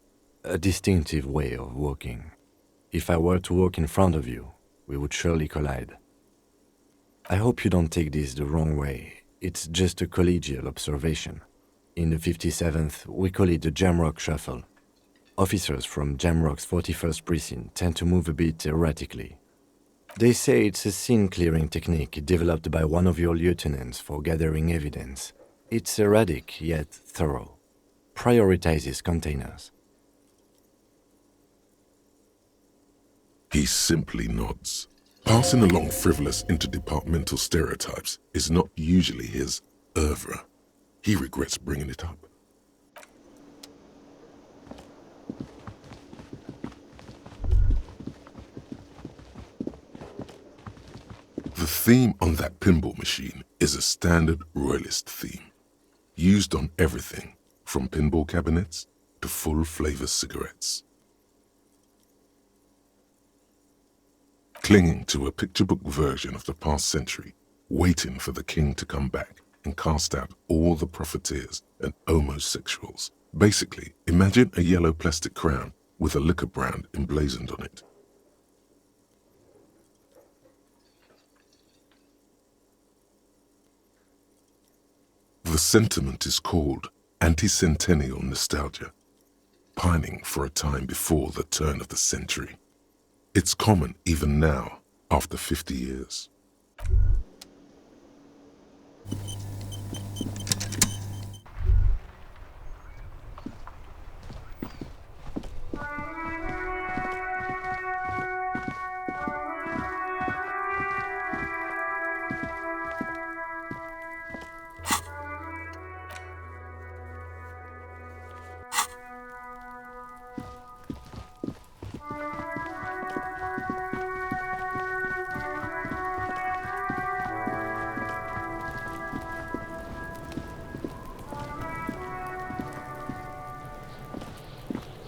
distinctive way of walking. If I were to walk in front of you, we would surely collide. I hope you don't take this the wrong way. It's just a collegial observation. In the 57th, we call it the Jamrock Shuffle. Officers from Jamrock's 41st Precinct tend to move a bit erratically. They say it's a scene-clearing technique developed by one of your lieutenants for gathering evidence. It's erratic, yet thorough. Prioritizes containers. He simply nods. Passing along frivolous interdepartmental stereotypes is not usually his oeuvre. He regrets bringing it up. The theme on that pinball machine is a standard royalist theme, used on everything from pinball cabinets to full-flavor cigarettes. Clinging to a picture book version of the past century, waiting for the king to come back and cast out all the profiteers and homosexuals. Basically, imagine a yellow plastic crown with a liquor brand emblazoned on it. The sentiment is called anti-centennial nostalgia, pining for a time before the turn of the century. It's common even now, after 50 years.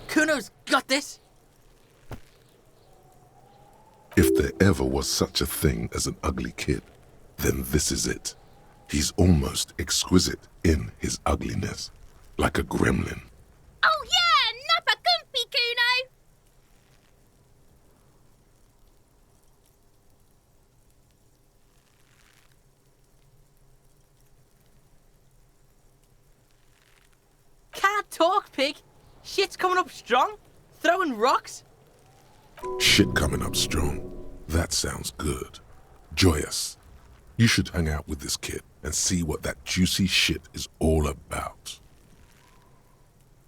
Kuno's got this! If there ever was such a thing as an ugly kid, then this is it. He's almost exquisite in his ugliness, like a gremlin. Oh yeah, nappa gumpy, Kuno! Can't talk, pig! Shit's coming up strong! Throwing rocks! Shit coming up strong. That sounds good. Joyous. You should hang out with this kid and see what that juicy shit is all about.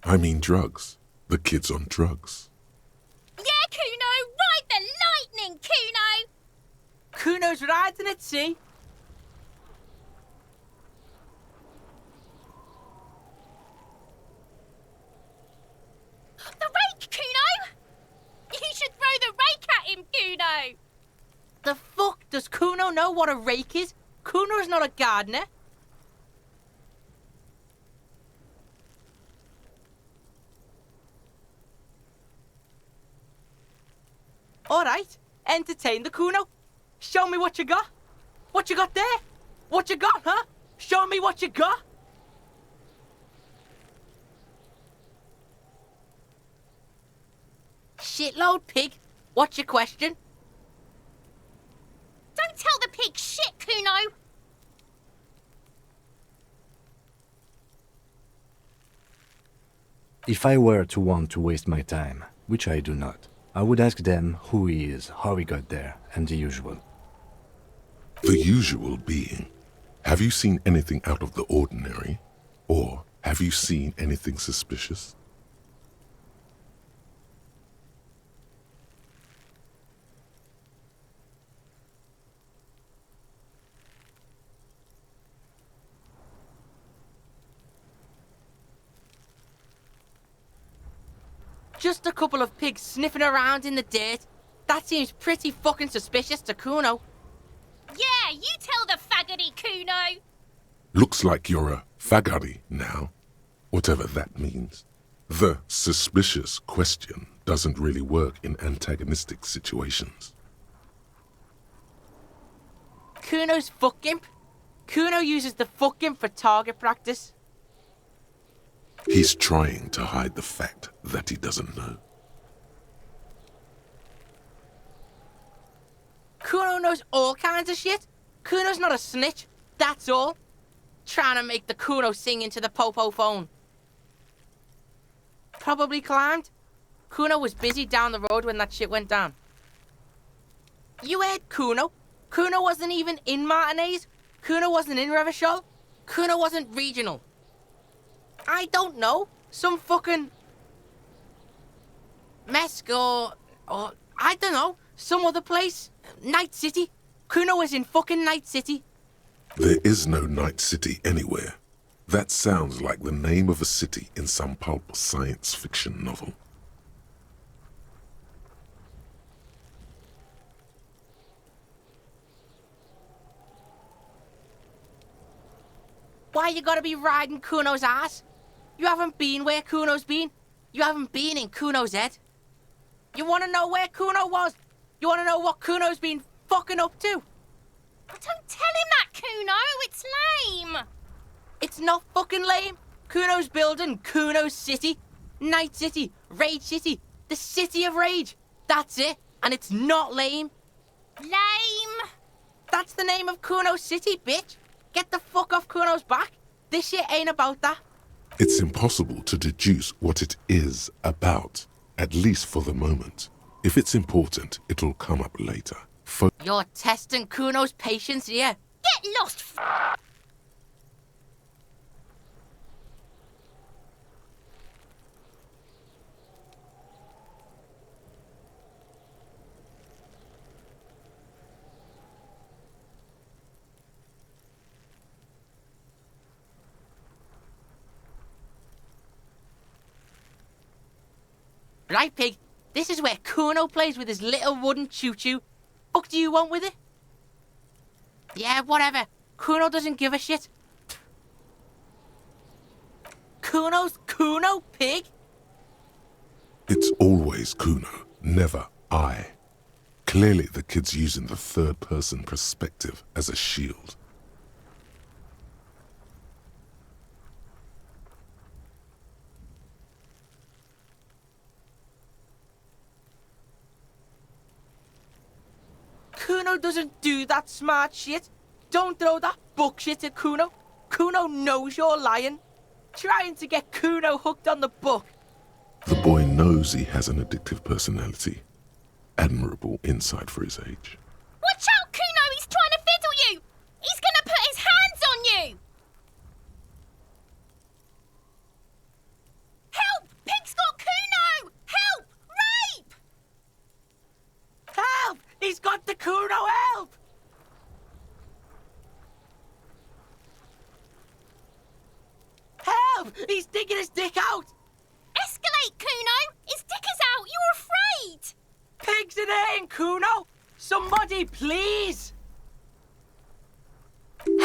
I mean drugs. The kid's on drugs. Yeah, Kuno! Ride the lightning, Kuno! Kuno's riding it, see? Does Kuno know what a rake is? Kuno is not a gardener. Alright, entertain the Kuno. Show me what you got. What you got there? What you got, huh? Show me what you got. Shitload, pig. What's your question? Don't tell the pig shit, Kuno. If I were to want to waste my time, which I do not, I would ask them who he is, how he got there, and the usual. The usual being, have you seen anything out of the ordinary? Or have you seen anything suspicious? Just a couple of pigs sniffing around in the dirt. That seems pretty fucking suspicious to Kuno. Yeah, you tell the faggoty, Kuno. Looks like you're a faggoty now, whatever that means. The suspicious question doesn't really work in antagonistic situations. Kuno's fuck gimp. Kuno uses the fuck gimp for target practice. He's trying to hide the fact that he doesn't know. Kuno knows all kinds of shit. Kuno's not a snitch, that's all. Trying to make the Kuno sing into the popo phone. Probably climbed. Kuno was busy down the road when that shit went down. You heard Kuno. Kuno wasn't even in Martinez. Kuno wasn't in Revachol. Kuno wasn't regional. I don't know. Some fucking... Mesk or I don't know. Some other place. Night City. Kuno was in fucking Night City. There is no Night City anywhere. That sounds like the name of a city in some pulp science fiction novel. Why you gotta be riding Kuno's ass? You haven't been where Kuno's been. You haven't been in Kuno's head. You wanna know where Kuno was? You wanna know what Kuno's been fucking up to? Don't tell him that, Kuno. It's lame. It's not fucking lame. Kuno's building Kuno's city. Night City. Rage City. The City of Rage. That's it. And it's not lame. Lame. That's the name of Kuno's city, bitch. Get the fuck off Kuno's back. This shit ain't about that. It's impossible to deduce what it is about, at least for the moment. If it's important, it'll come up later. You're testing Kuno's patience here. Get lost, Right, pig. This is where Kuno plays with his little wooden choo-choo. Fuck do you want with it? Yeah, whatever. Kuno doesn't give a shit. Kuno's Kuno, pig? It's always Kuno, never I. Clearly the kid's using the third-person perspective as a shield. Kuno doesn't do that smart shit. Don't throw that book shit at Kuno. Kuno knows you're lying. Trying to get Kuno hooked on the book. The boy knows he has an addictive personality. Admirable insight for his age. Watch out, Kuno! He's trying to fiddle you! He's gonna put his hands on you! Help! Pig's got Kuno! Help! Rape! Help! He's got the Kuno, help! Help! He's digging his dick out! Escalate, Kuno! His dick is out! You're afraid! Pigs in here, Kuno! Somebody, please!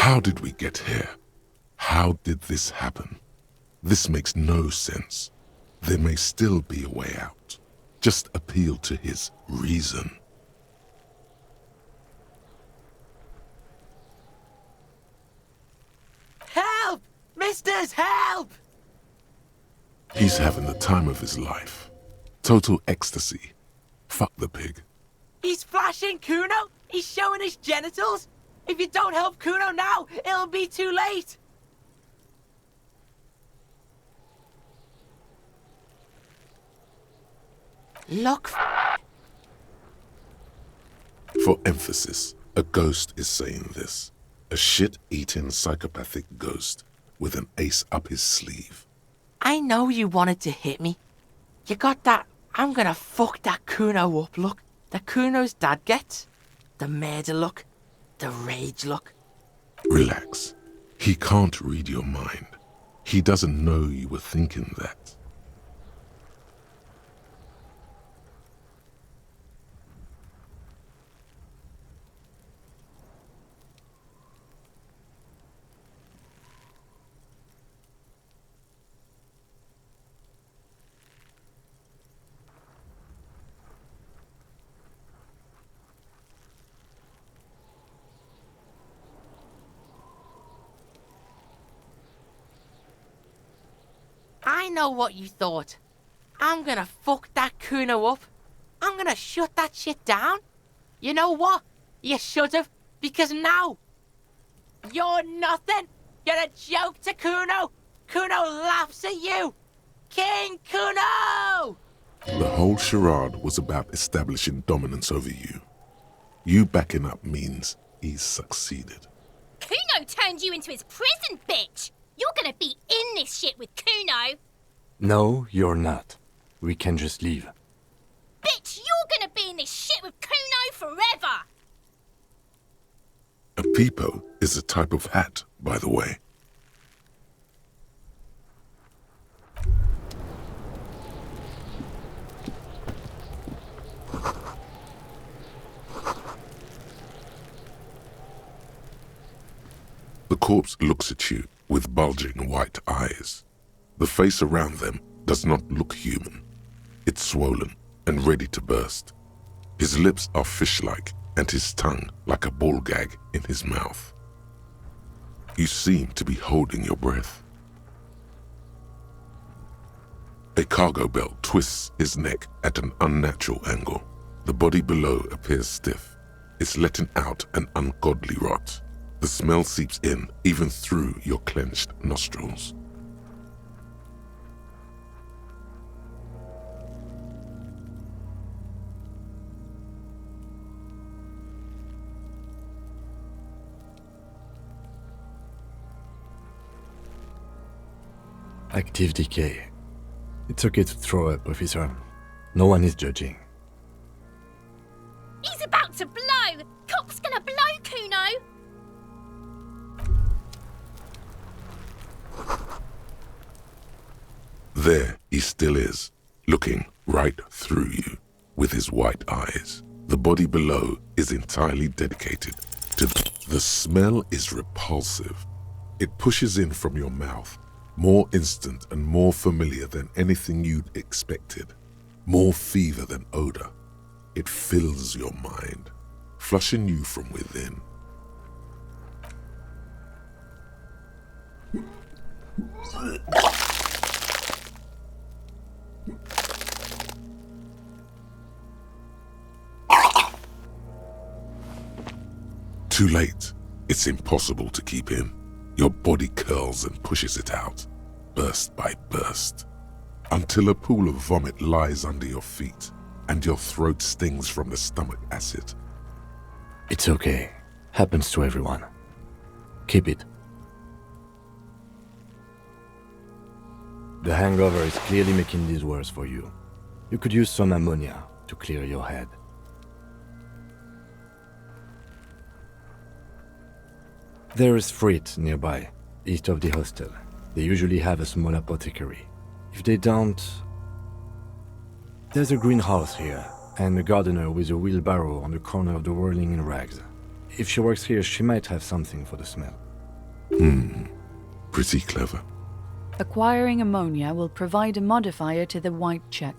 How did we get here? How did this happen? This makes no sense. There may still be a way out. Just appeal to his reason. Help! Misters, help! He's having the time of his life. Total ecstasy. Fuck the pig. He's flashing Kuno! He's showing his genitals! If you don't help Kuno now, it'll be too late! Look. For emphasis, a ghost is saying this. A shit-eating psychopathic ghost with an ace up his sleeve. I know you wanted to hit me. You got that I'm gonna fuck that Kuno up look that Kuno's dad gets. The murder look. The rage look. Relax. He can't read your mind. He doesn't know you were thinking that. I know what you thought. I'm gonna fuck that Kuno up. I'm gonna shut that shit down. You know what? You should've, because now you're nothing. You're a joke to Kuno. Kuno laughs at you. King Kuno! The whole charade was about establishing dominance over you. You backing up means he's succeeded. Kuno turned you into his prison, bitch! You're gonna be in this shit with Kuno! No, you're not. We can just leave. Bitch, you're gonna be in this shit with Kuno forever! A peepo is a type of hat, by the way. The corpse looks at you with bulging white eyes. The face around them does not look human. It's swollen and ready to burst. His lips are fish-like and his tongue like a ball gag in his mouth. You seem to be holding your breath. A cargo belt twists his neck at an unnatural angle. The body below appears stiff. It's letting out an ungodly rot. The smell seeps in even through your clenched nostrils. Active decay. It's okay to throw up, officer. No one is judging. He's about to blow! Cop's gonna blow, Kuno! There he still is, looking right through you with his white eyes. The body below is entirely dedicated to the smell is repulsive. It pushes in from your mouth, more instant and more familiar than anything you'd expected, more fever than odor. It fills your mind, flushing you from within. Too late. It's impossible to keep in. Your body curls and pushes it out, burst by burst, until a pool of vomit lies under your feet and your throat stings from the stomach acid. It's okay. Happens to everyone. Keep it. The hangover is clearly making this worse for you. You could use some ammonia to clear your head. There is Frit nearby, east of the hostel. They usually have a small apothecary. If they don't... There's a greenhouse here, and a gardener with a wheelbarrow on the corner of the whirling in rags. If she works here, she might have something for the smell. Pretty clever. Acquiring ammonia will provide a modifier to the white check.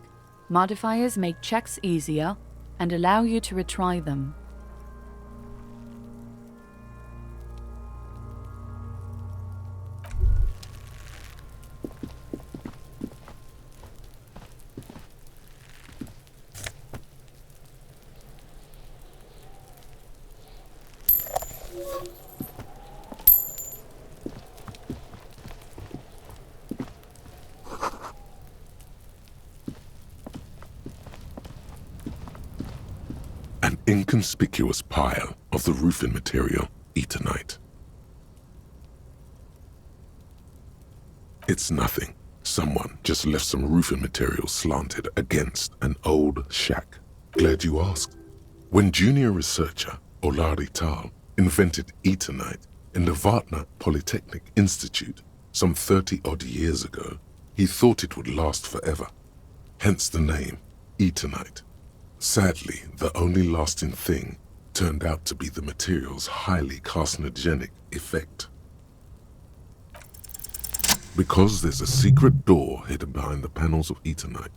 Modifiers make checks easier and allow you to retry them. An inconspicuous pile of the roofing material, Eternite. It's nothing. Someone just left some roofing material slanted against an old shack. Glad you asked. When junior researcher Olari Tal invented Eternite in the Vartna Polytechnic Institute some 30-odd years ago, he thought it would last forever. Hence the name, Eternite. Sadly, the only lasting thing turned out to be the material's highly carcinogenic effect. Because there's a secret door hidden behind the panels of Eternite,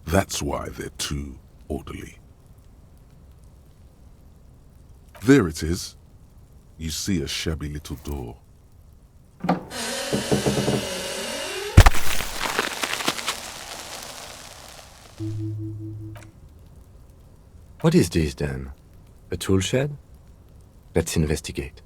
that's why they're too orderly. There it is. You see a shabby little door. What is this then? A tool shed? Let's investigate.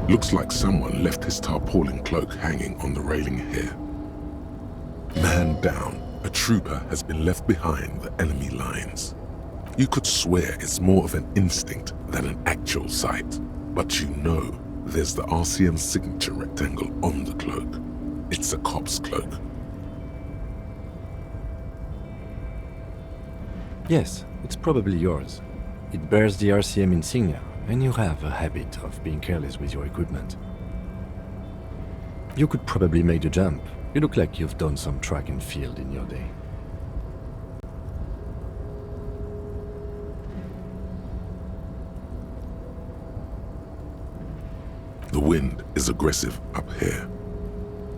Looks like someone left his tarpaulin cloak hanging on the railing here. Man down, a trooper has been left behind the enemy lines. You could swear it's more of an instinct than an actual sight, but you know there's the RCM signature rectangle on the cloak. It's a cop's cloak. Yes, it's probably yours. It bears the RCM insignia, and you have a habit of being careless with your equipment. You could probably make the jump. You look like you've done some track and field in your day. The wind is aggressive up here.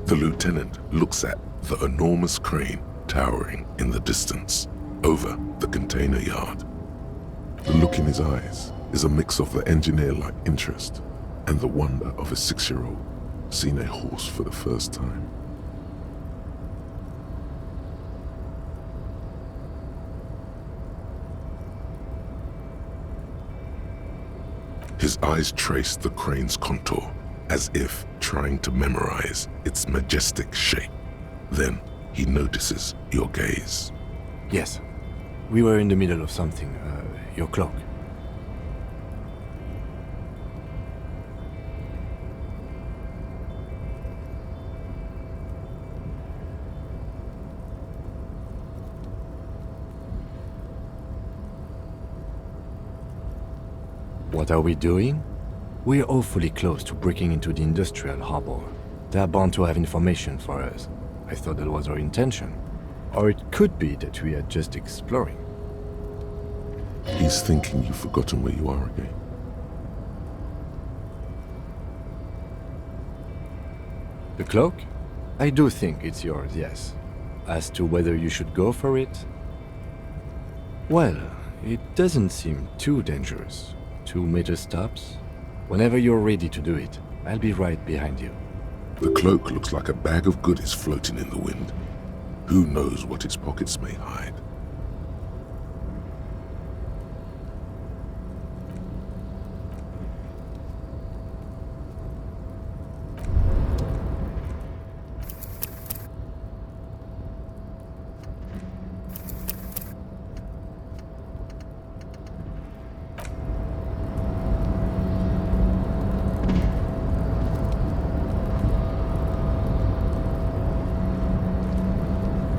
The lieutenant looks at the enormous crane towering in the distance over the container yard. The look in his eyes is a mix of the engineer-like interest and the wonder of a 6-year-old seeing a horse for the first time. His eyes trace the crane's contour, as if trying to memorize its majestic shape. Then he notices your gaze. Yes, we were in the middle of something. Your clock. What are we doing? We're awfully close to breaking into the industrial harbor. They're bound to have information for us. I thought that was our intention. Or it could be that we are just exploring. He's thinking you've forgotten where you are again. The cloak? I do think it's yours, yes. As to whether you should go for it? Well, it doesn't seem too dangerous. 2 meter stops. Whenever you're ready to do it, I'll be right behind you. The cloak looks like a bag of goodies floating in the wind. Who knows what its pockets may hide?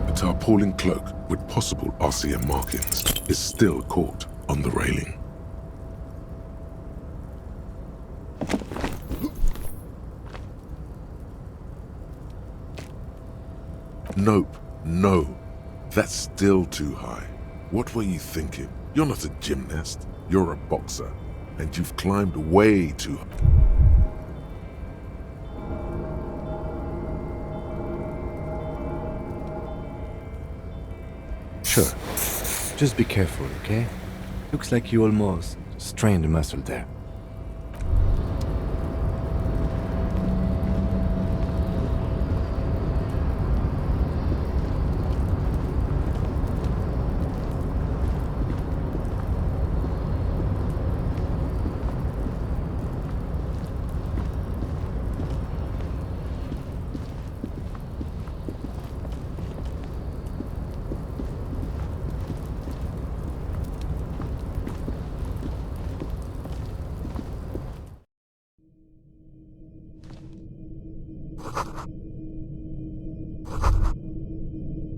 The tarpaulin cloak with possible RCM markings is still caught on the railing. Nope, no. That's still too high. What were you thinking? You're not a gymnast, you're a boxer, and you've climbed way too high. Sure. Just be careful, okay? Looks like you almost strained a muscle there.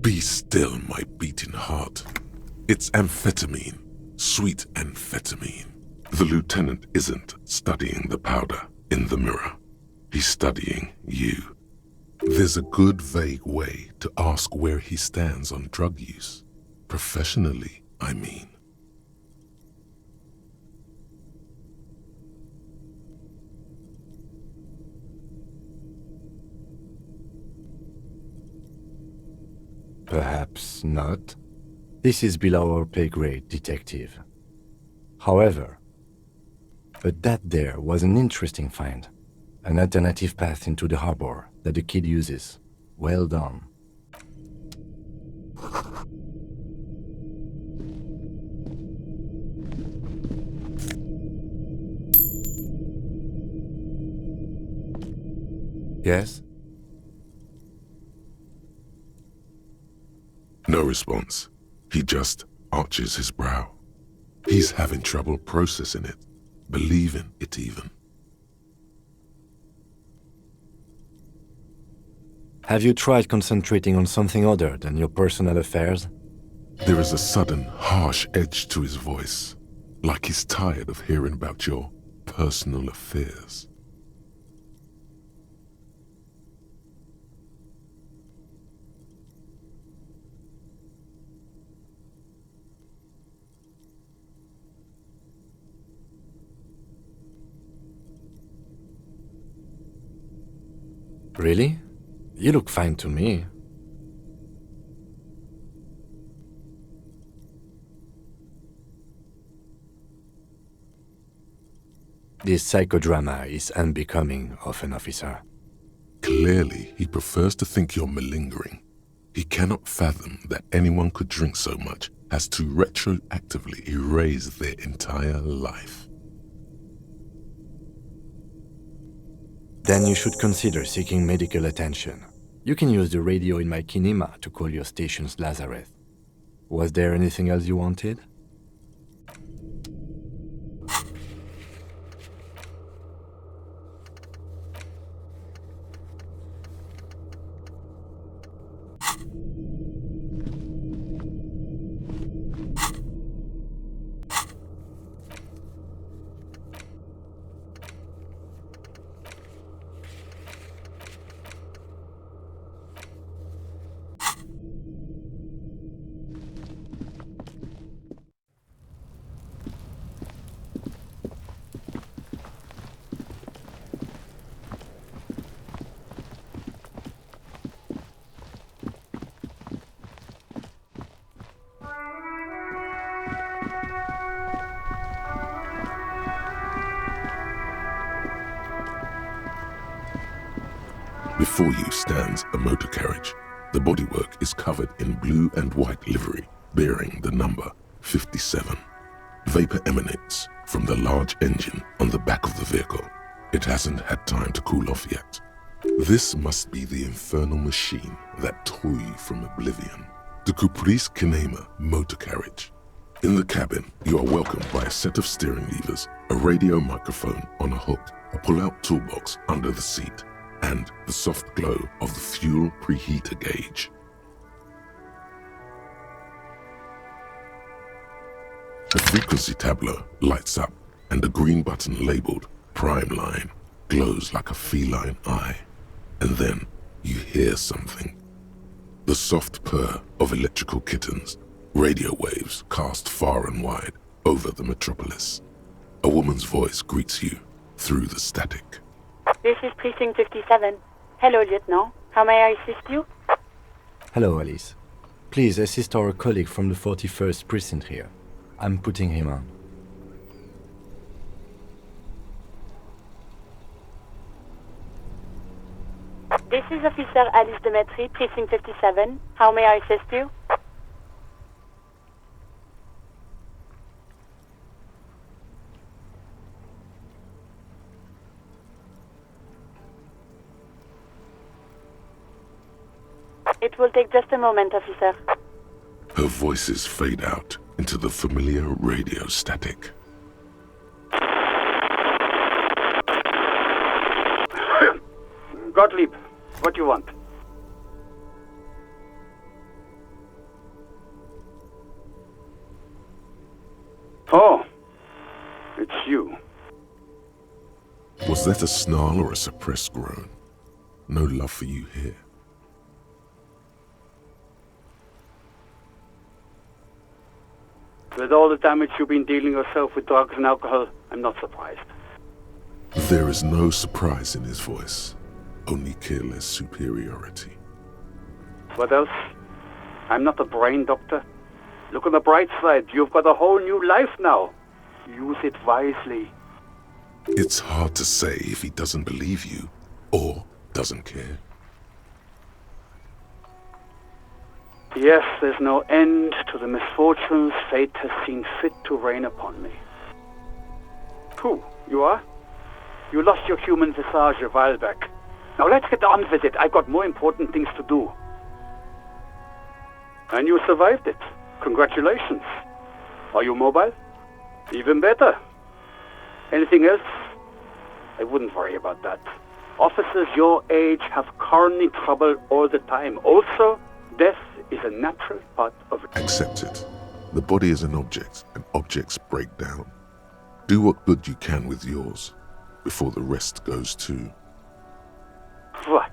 Be still, my beating heart. It's amphetamine, sweet amphetamine. The lieutenant isn't studying the powder in the mirror. He's studying you. There's a good vague way to ask where he stands on drug use. Professionally, I mean. Perhaps not. This is below our pay grade, detective. However, but that there was an interesting find. An alternative path into the harbor that the kid uses. Well done. Yes? No response. He just arches his brow. He's having trouble processing it, believing it even. Have you tried concentrating on something other than your personal affairs? There is a sudden, harsh edge to his voice, like he's tired of hearing about your personal affairs. Really? You look fine to me. This psychodrama is unbecoming of an officer. Clearly, he prefers to think you're malingering. He cannot fathom that anyone could drink so much as to retroactively erase their entire life. Then you should consider seeking medical attention. You can use the radio in my kinema to call your station's Lazareth. Was there anything else you wanted? Before you stands a motor carriage. The bodywork is covered in blue and white livery, bearing the number 57. Vapor emanates from the large engine on the back of the vehicle. It hasn't had time to cool off yet. This must be the infernal machine that tore you from oblivion. The Caprice Kinema motor carriage. In the cabin, you are welcomed by a set of steering levers, a radio microphone on a hook, a pull-out toolbox under the seat, and the soft glow of the fuel preheater gauge. The frequency tableau lights up, and the green button labeled Prime Line glows like a feline eye. And then you hear something. The soft purr of electrical kittens, radio waves cast far and wide over the metropolis. A woman's voice greets you through the static. This is Precinct 57. Hello, Lieutenant. How may I assist you? Hello, Alice. Please assist our colleague from the 41st Precinct here. I'm putting him on. This is Officer Alice Demetri, Precinct 57. How may I assist you? It will take just a moment, officer. Her voices fade out into the familiar radio static. Gottlieb, what do you want? Oh, it's you. Was that a snarl or a suppressed groan? No love for you here. With all the damage you've been dealing yourself with drugs and alcohol, I'm not surprised. There is no surprise in his voice, only careless superiority. What else? I'm not a brain doctor. Look on the bright side, you've got a whole new life now. Use it wisely. It's hard to say if he doesn't believe you, or doesn't care. Yes, there's no end to the misfortunes fate has seen fit to rain upon me. Who, you are? You lost your human visage a while back. Now let's get on with it. I've got more important things to do. And you survived it. Congratulations. Are you mobile? Even better. Anything else? I wouldn't worry about that. Officers your age have coronary trouble all the time. Also, death is a natural part of it. Accept it. The body is an object, and objects break down. Do what good you can with yours, before the rest goes too. What?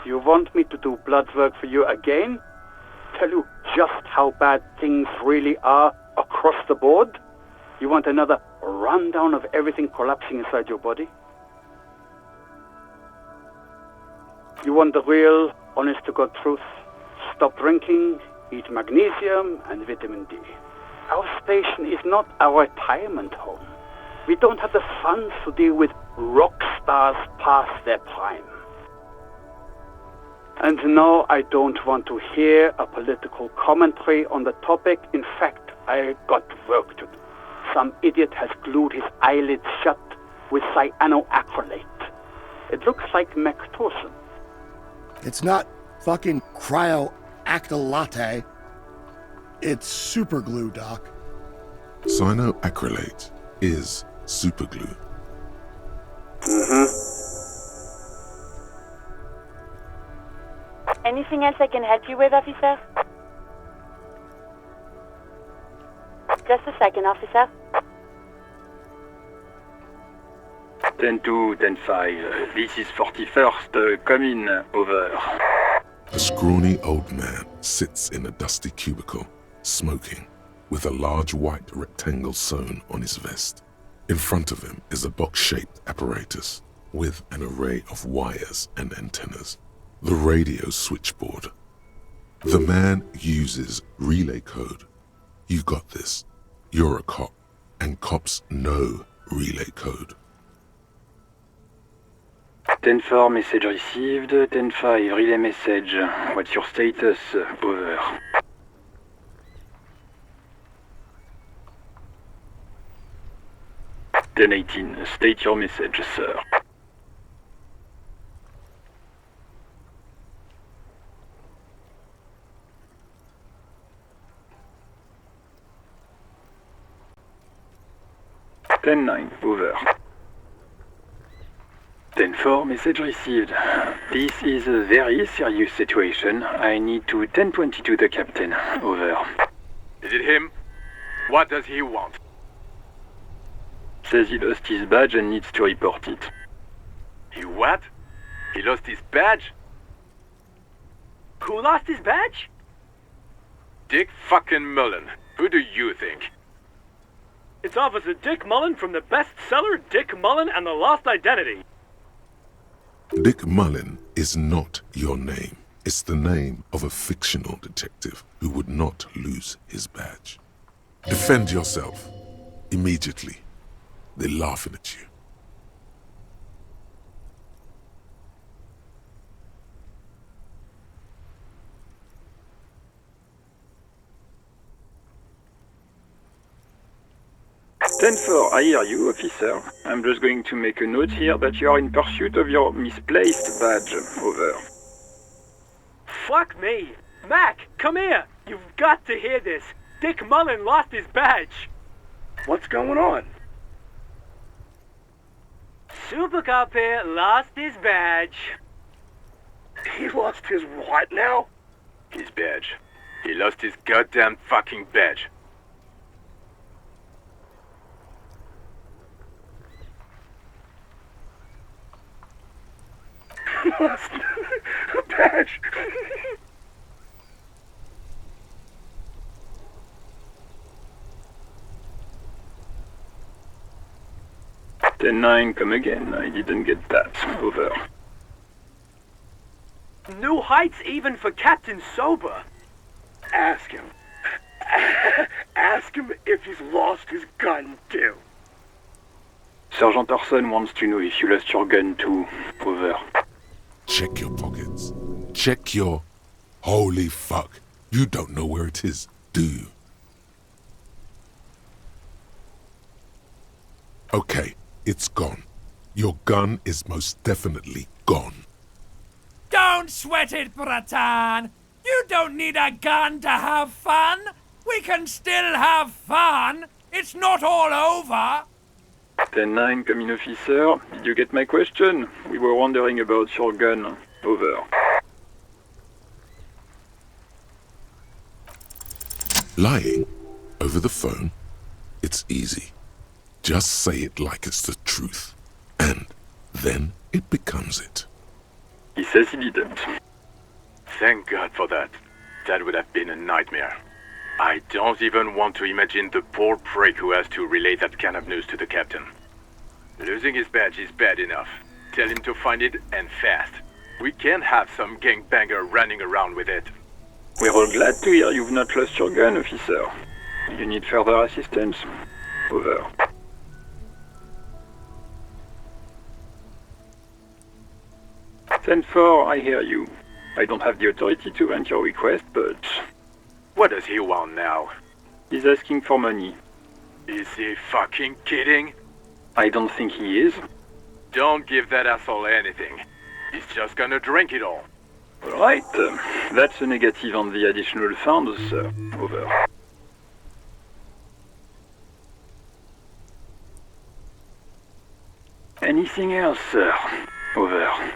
You want me to do blood work for you again? Tell you just how bad things really are across the board? You want another rundown of everything collapsing inside your body? You want the real, honest-to-God truth? Stop drinking, eat magnesium and vitamin D. Our station is not a retirement home. We don't have the funds to deal with rock stars past their prime. And no, I don't want to hear a political commentary on the topic. In fact, I got work to do. Some idiot has glued his eyelids shut with cyanoacrylate. It looks like Mactorson. It's not fucking cryoacrylate. It's super glue, Doc. Cyanoacrylate is superglue. Anything else I can help you with, officer? Just a second, officer. 10-2, 10-5. This is 41st. Come in. Over. A scrawny old man sits in a dusty cubicle, smoking, with a large white rectangle sewn on his vest. In front of him is a box-shaped apparatus with an array of wires and antennas. The radio switchboard. The man uses relay code. You got this. You're a cop, and cops know relay code. 10-4, message received. 10-5, relay message. What's your status? Over. 10-18, state your message, sir. Ten-9, over. 10-4, message received. This is a very serious situation. I need to 10-22 the captain. Over. Is it him? What does he want? Says he lost his badge and needs to report it. He what? He lost his badge? Who lost his badge? Dick fucking Mullen. Who do you think? It's Officer Dick Mullen from the bestseller Dick Mullen and the Lost Identity. Dick Mullen is not your name. It's the name of a fictional detective who would not lose his badge. Defend yourself. Immediately. They're laughing at you. Ten-4, I hear you, officer. I'm just going to make a note here that you are in pursuit of your misplaced badge. Over. Fuck me. Mac, come here. You've got to hear this. Dick Mullen lost his badge. What's going on? Super Cop here lost his badge. He lost his what now? His badge. He lost his goddamn fucking badge. Lost a badge. 10-9, come again. I didn't get that. Over. New heights even for Captain Sober. Ask him. Ask him if he's lost his gun too. Sergeant Orson wants to know if you lost your gun too. Over. Check your pockets. Check your... Holy fuck. You don't know where it is, do you? Okay, it's gone. Your gun is most definitely gone. Don't sweat it, Bratan. You don't need a gun to have fun. We can still have fun. It's not all over. 10-9, come in, officer. Did you get my question? We were wondering about your gun. Over. Lying over the phone? It's easy. Just say it like it's the truth. And then it becomes it. He says he didn't. Thank God for that. That would have been a nightmare. I don't even want to imagine the poor prick who has to relay that kind of news to the captain. Losing his badge is bad enough. Tell him to find it, and fast. We can't have some gangbanger running around with it. We're all glad to hear you've not lost your gun, officer. You need further assistance? Over. Ten-4, I hear you. I don't have the authority to grant your request, but... What does he want now? He's asking for money. Is he fucking kidding? I don't think he is. Don't give that asshole anything. He's just gonna drink it all. Alright, that's a negative on the additional funds, sir. Over. Anything else, sir? Over.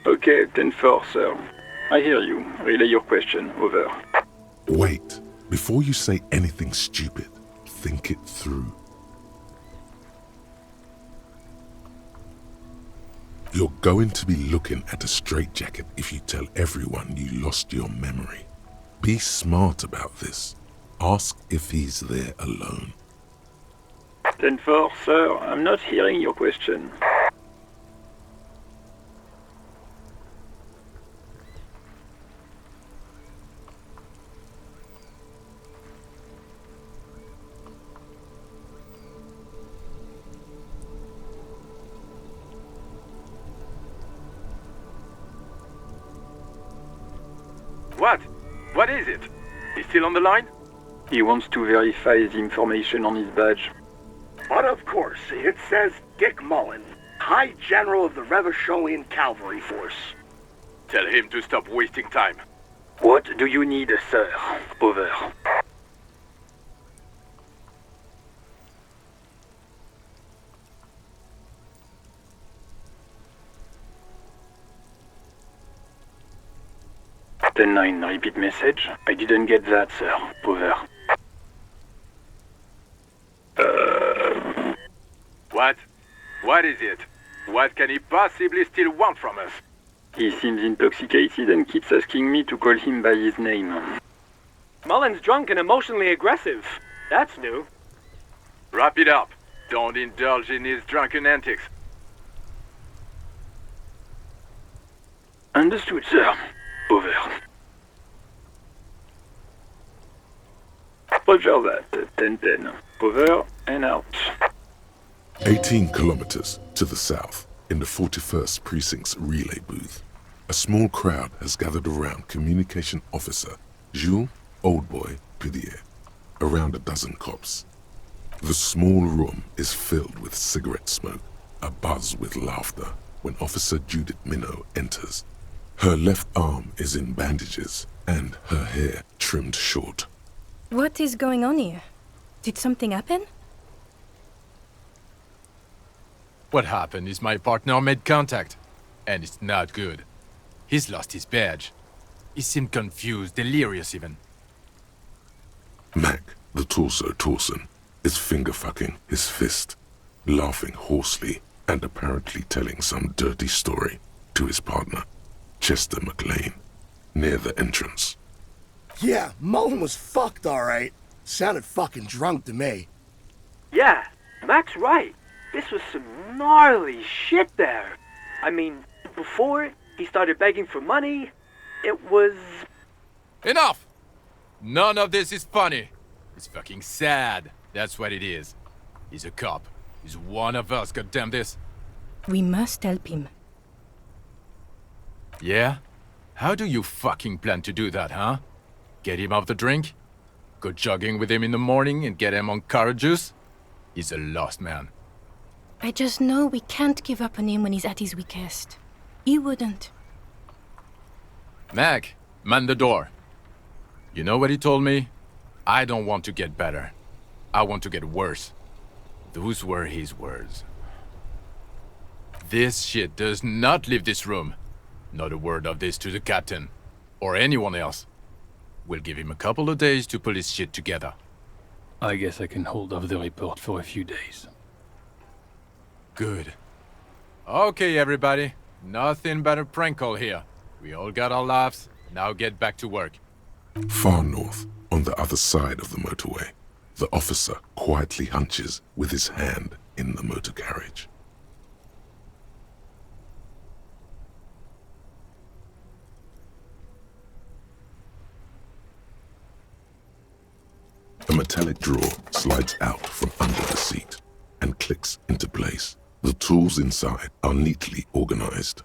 Okay, 10-4, sir. I hear you. Relay your question. Over. Wait. Before you say anything stupid, think it through. You're going to be looking at a straitjacket if you tell everyone you lost your memory. Be smart about this. Ask if he's there alone. 10-4, sir. I'm not hearing your question. What? What is it? He's still on the line? He wants to verify the information on his badge. But of course, it says Dick Mullen, High General of the Revacholian Cavalry Force. Tell him to stop wasting time. What do you need, sir? Over. "10-9, repeat message. I didn't get that, sir. Over." What? What is it? What can he possibly still want from us? He seems intoxicated and keeps asking me to call him by his name. Mullen's drunk and emotionally aggressive. That's new. Wrap it up. Don't indulge in his drunken antics. Understood, sir. Over. Roger that. 10-10. Over and out. 18 kilometers to the south, in the 41st Precinct's relay booth, a small crowd has gathered around Communication Officer Jules Oldboy Pidier, around a dozen cops. The small room is filled with cigarette smoke, abuzz with laughter, when Officer Judith Minot enters. Her left arm is in bandages, and her hair trimmed short. What is going on here? Did something happen? What happened is my partner made contact, and it's not good. He's lost his badge. He seemed confused, delirious even. Mac, the torso Torson, is finger-fucking his fist, laughing hoarsely and apparently telling some dirty story to his partner, Chester McLean, near the entrance. Yeah, Mullen was fucked, alright. Sounded fucking drunk to me. Yeah, Mac's right. This was some gnarly shit there. I mean, before he started begging for money, it was... Enough! None of this is funny. It's fucking sad. That's what it is. He's a cop. He's one of us, goddamn this. We must help him. Yeah? How do you fucking plan to do that, huh? Get him off the drink? Go jogging with him in the morning and get him on carrot juice? He's a lost man. I just know we can't give up on him when he's at his weakest. He wouldn't. Mac, man the door. You know what he told me? I don't want to get better. I want to get worse. Those were his words. This shit does not leave this room. Not a word of this to the captain. Or anyone else. We'll give him a couple of days to pull his shit together. I guess I can hold off the report for a few days. Good. Okay, everybody. Nothing but a prank call here. We all got our laughs. Now get back to work. Far north, on the other side of the motorway, the officer quietly hunches with his hand in the motor carriage. A metallic drawer slides out from under the seat and clicks into place. The tools inside are neatly organized.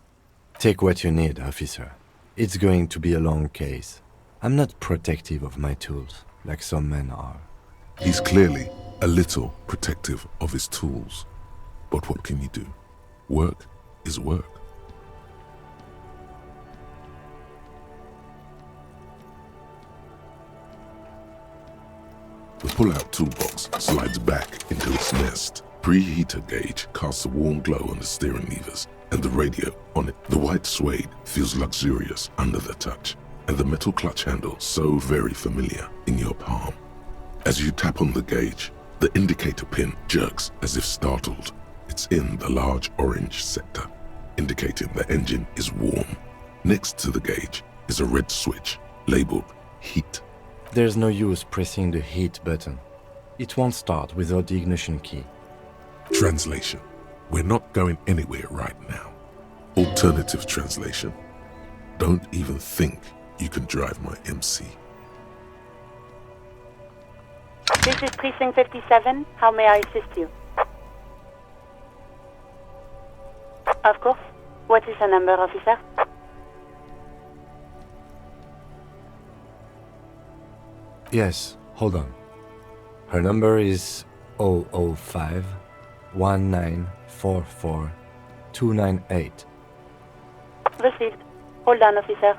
Take what you need, officer. It's going to be a long case. I'm not protective of my tools, like some men are. He's clearly a little protective of his tools. But what can you do? Work is work. The pull-out toolbox slides back into its nest. Preheater gauge casts a warm glow on the steering levers and the radio on it. The white suede feels luxurious under the touch, and the metal clutch handle so very familiar in your palm. As you tap on the gauge, the indicator pin jerks as if startled. It's in the large orange sector, indicating the engine is warm. Next to the gauge is a red switch labeled heat. There's no use pressing the heat button. It won't start without the ignition key. Translation: we're not going anywhere right now. Alternative translation: don't even think you can drive my MC. This is Precinct 57. How may I assist you? Of course. What is the number, officer? Yes, hold on. Her number is 005 1944 298. Received. Hold on, officer.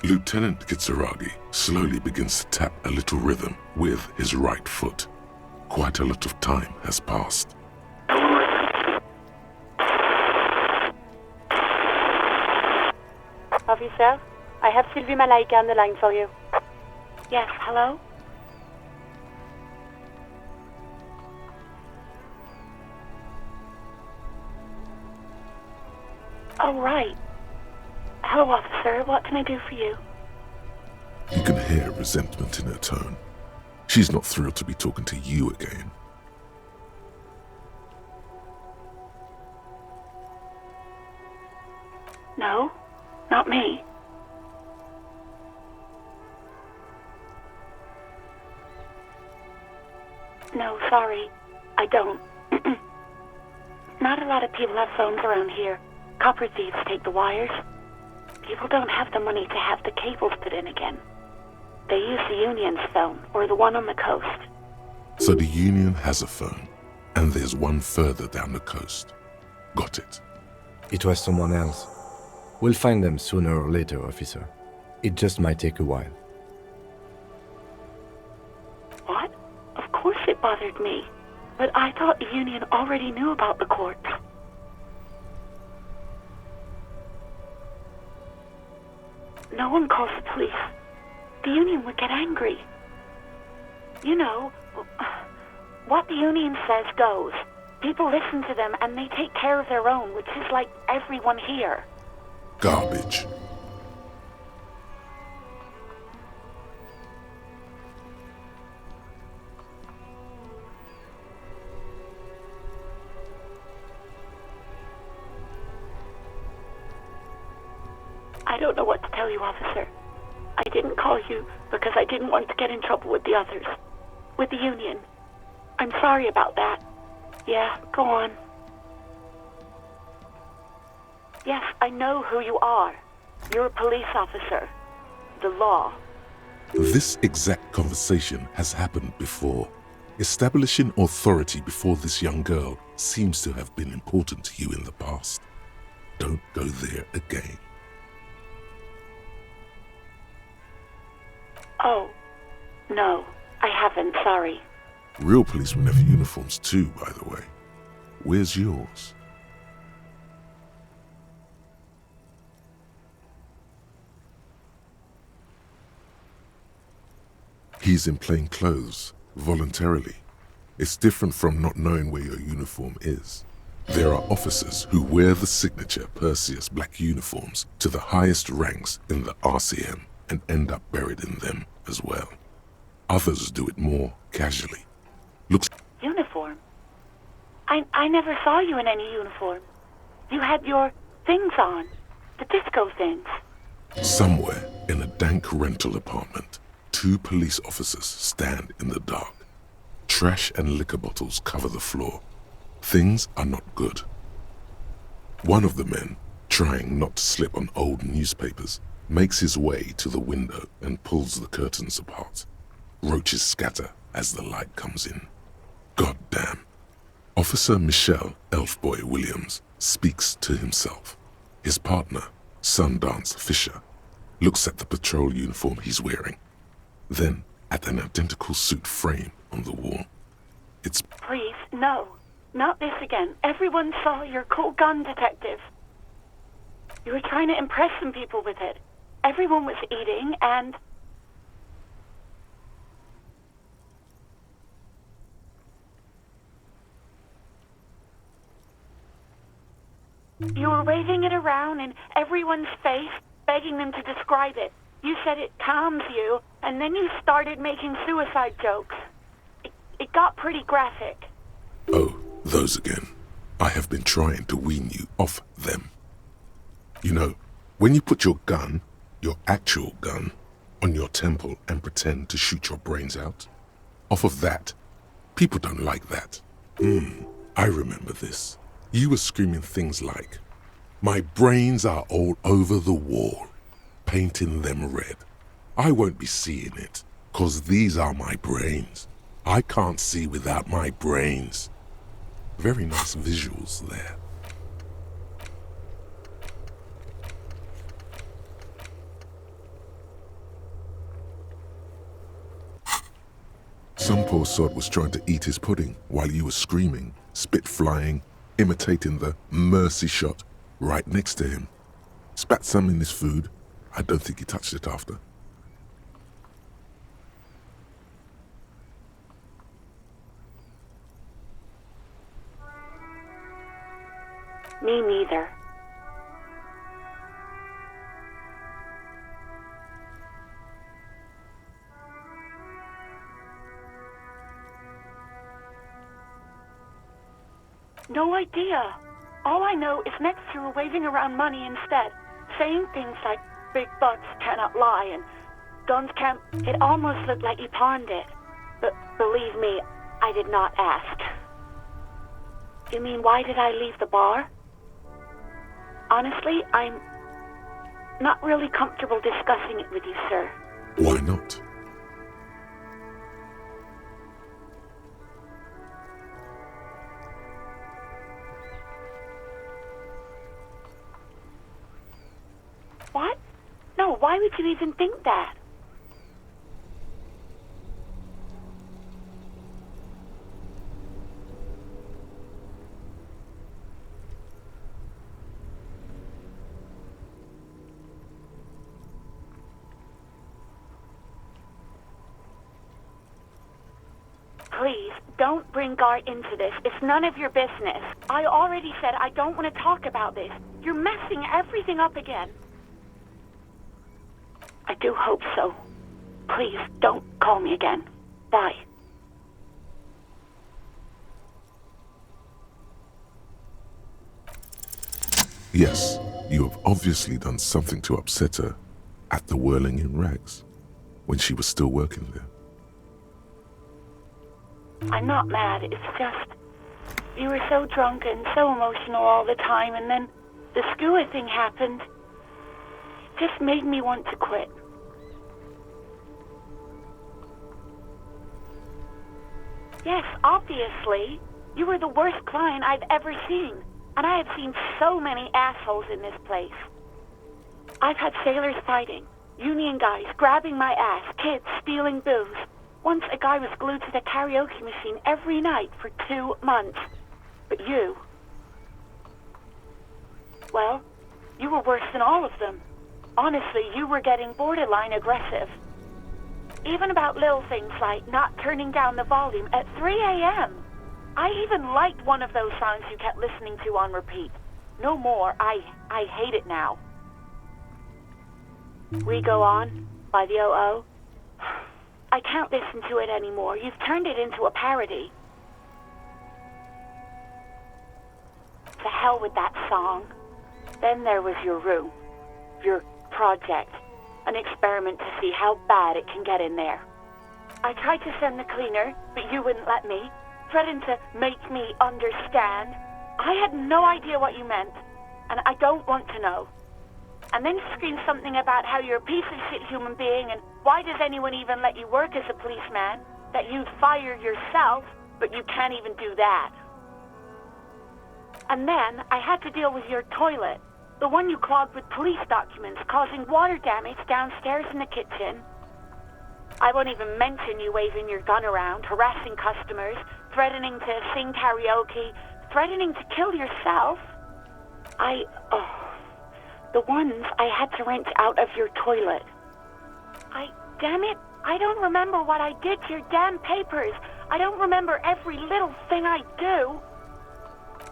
Lieutenant Kitsuragi slowly begins to tap a little rhythm with his right foot. Quite a lot of time has passed. Officer, I have Sylvie Malaika on the line for you. Yes, hello? Oh, right. Hello, officer. What can I do for you? You can hear resentment in her tone. She's not thrilled to be talking to you again. No, not me. No, sorry. I don't. Not a lot of people have phones around here. Copper thieves take the wires. People don't have the money to have the cables put in again. They use the Union's phone, or the one on the coast. So the Union has a phone, and there's one further down the coast. Got it. It was someone else. We'll find them sooner or later, officer. It just might take a while. What? Of course it bothered me. But I thought the Union already knew about the court. No one calls the police. The Union would get angry. You know, what the Union says goes. People listen to them and they take care of their own, which is like everyone here. Garbage. I don't know what to tell you, officer. I didn't call you because I didn't want to get in trouble with the others. With the Union. I'm sorry about that. Yeah, go on. Yes, I know who you are. You're a police officer. The law. This exact conversation has happened before. Establishing authority before this young girl seems to have been important to you in the past. Don't go there again. Oh, no, I haven't, sorry. Real policemen have uniforms too, by the way. Where's yours? He's in plain clothes, voluntarily. It's different from not knowing where your uniform is. There are officers who wear the signature Perseus black uniforms to the highest ranks in the RCM and end up buried in them as well. Others do it more casually. Looks Uniform? I never saw you in any uniform. You had your things on. The disco things. somewhere in a dank rental apartment. 2 police officers stand in the dark. Trash and liquor bottles cover the floor. Things are not good. One of the men, trying not to slip on old newspapers, makes his way to the window and pulls the curtains apart. Roaches scatter as the light comes in. God damn. Officer Michelle Elfboy Williams speaks to himself. His partner, Sundance Fisher, looks at the patrol uniform he's wearing, then at an identical suit frame on the wall. It's... Please, no. Not this again. Everyone saw your cool gun, detective. You were trying to impress some people with it. Everyone was eating, and... You were waving it around in everyone's face, begging them to describe it. You said it calms you, and then you started making suicide jokes. It got pretty graphic. Oh, those again. I have been trying to wean you off them. You know, when you put your gun, your actual gun, on your temple and pretend to shoot your brains out, off of that, people don't like that. I remember this. You were screaming things like, "My brains are all over the wall, painting them red. I won't be seeing it, 'cause these are my brains. I can't see without my brains." Very nice visuals there. Some poor sod was trying to eat his pudding while you were screaming, spit flying, imitating the mercy shot right next to him. Spat some in his food. I don't think he touched it after. Me neither. No idea. All I know is next you were waving around money instead, saying things like big bucks cannot lie and guns can't... It almost looked like you pawned it. But believe me, I did not ask. You mean why did I leave the bar? Honestly, I'm not really comfortable discussing it with you, sir. Why not? What? No, why would you even think that? Please, don't bring Gart into this. It's none of your business. I already said I don't want to talk about this. You're messing everything up again. I do hope so. Please, don't call me again. Bye. Yes, you have obviously done something to upset her at the Whirling in Rags when she was still working there. I'm not mad, it's just... You were so drunk and so emotional all the time, and then the skua thing happened. It just made me want to quit. Yes, obviously. You were the worst client I've ever seen. And I have seen so many assholes in this place. I've had sailors fighting, union guys grabbing my ass, kids stealing booze. Once a guy was glued to the karaoke machine every night for 2 months. But you... Well, you were worse than all of them. Honestly, you were getting borderline aggressive. Even about little things like not turning down the volume at 3 a.m. I even liked one of those songs you kept listening to on repeat. No more. I hate it now. We Go On by the O.O. I can't listen to it anymore. You've turned it into a parody. To hell with that song. Then there was your room. Your project. An experiment to see how bad it can get in there. I tried to send the cleaner, but you wouldn't let me. Threatened to make me understand. I had no idea what you meant, and I don't want to know. And then screamed something about how you're a piece of shit human being, and why does anyone even let you work as a policeman? That you'd fire yourself, but you can't even do that. And then I had to deal with your toilet, the one you clogged with police documents, causing water damage downstairs in the kitchen. I won't even mention you waving your gun around, harassing customers, threatening to sing karaoke, threatening to kill yourself. The ones I had to wrench out of your toilet. Damn it, I don't remember what I did to your damn papers. I don't remember every little thing I do.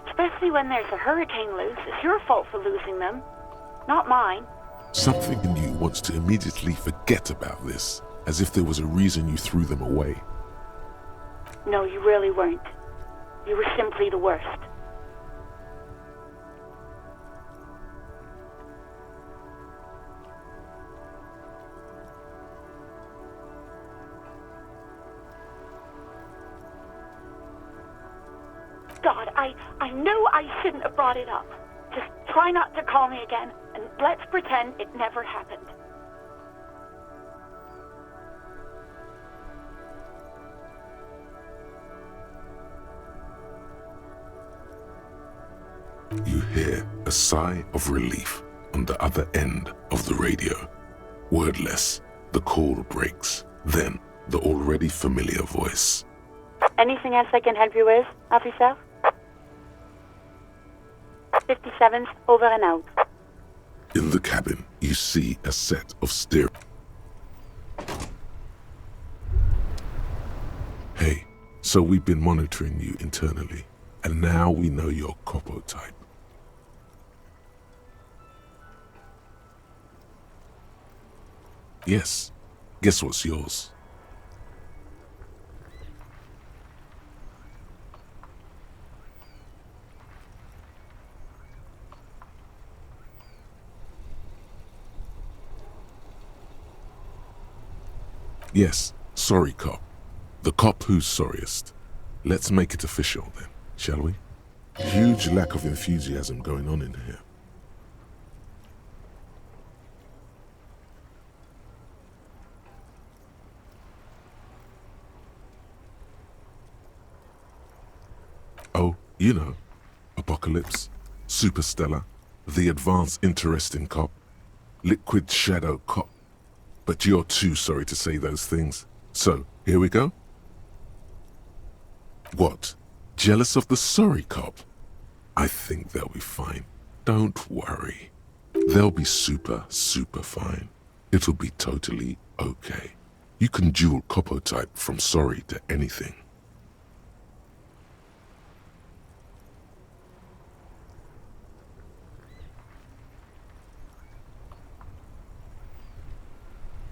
Especially when there's a hurricane loose. It's your fault for losing them, not mine. Something in you wants to immediately forget about this, as if there was a reason you threw them away. No, you really weren't. You were simply the worst. God, I know I shouldn't have brought it up. Just try not to call me again, and let's pretend it never happened. You hear a sigh of relief on the other end of the radio. Wordless, the call breaks. Then, the already familiar voice. Anything else I can help you with, officer? 57's over and out. In the cabin, you see a set of steering. Hey, so we've been monitoring you internally, and now we know your Copo type. Yes, guess what's yours? Yes, sorry cop. The cop who's sorriest. Let's make it official then, shall we? Huge lack of enthusiasm going on in here. Oh, you know, Apocalypse, Superstellar, the advanced interesting cop, liquid shadow cop. But you're too sorry to say those things. So, here we go. What? Jealous of the sorry cop? I think they'll be fine. Don't worry. They'll be super fine. It'll be totally okay. You can dual Copo type from sorry to anything.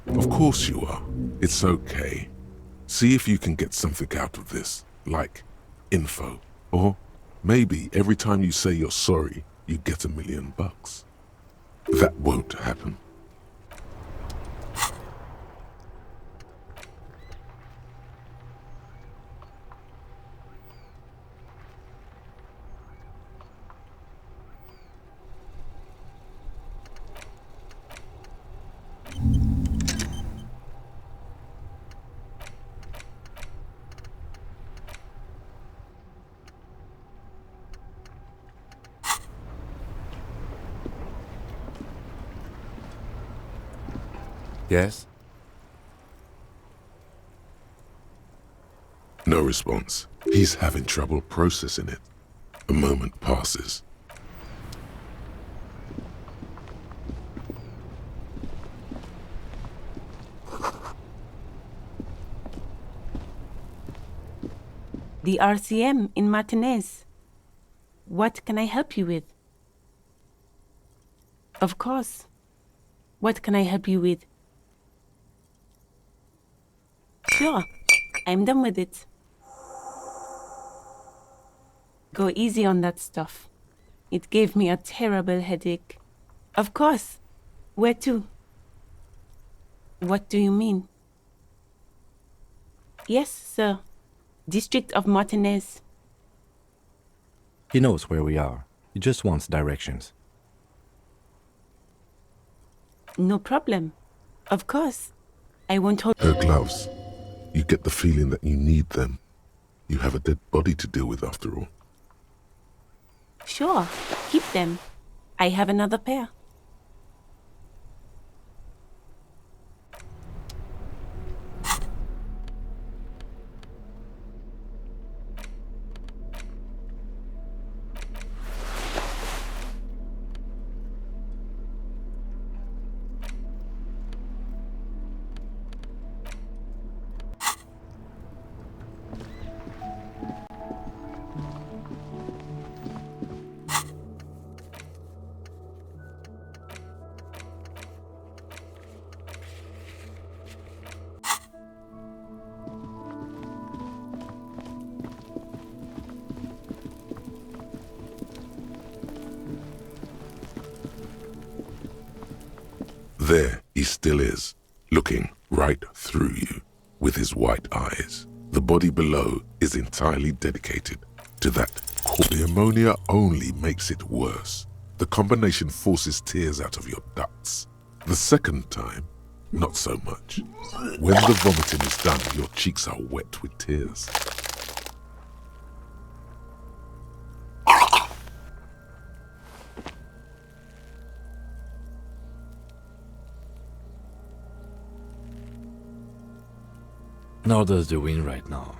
Of course you are. It's okay. See if you can get something out of this, like info. Or maybe every time you say you're sorry, you get $1 million. That won't happen. Yes? No response. He's having trouble processing it. A moment passes. The RCM in Martinez. What can I help you with? Of course. What can I help you with? Sure, I'm done with it. Go easy on that stuff. It gave me a terrible headache. Of course. Where to? What do you mean? Yes, sir. District of Martinez. He knows where we are. He just wants directions. No problem. Of course. I won't hold... Her gloves. You get the feeling that you need them. You have a dead body to deal with after all. Sure. Keep them. I have another pair. There he still is, looking right through you with his white eyes. The body below is entirely dedicated to that The ammonia only makes it worse. The combination forces tears out of your ducts. The second time, not so much. When the vomiting is done, your cheeks are wet with tears. Nor does the wind right now.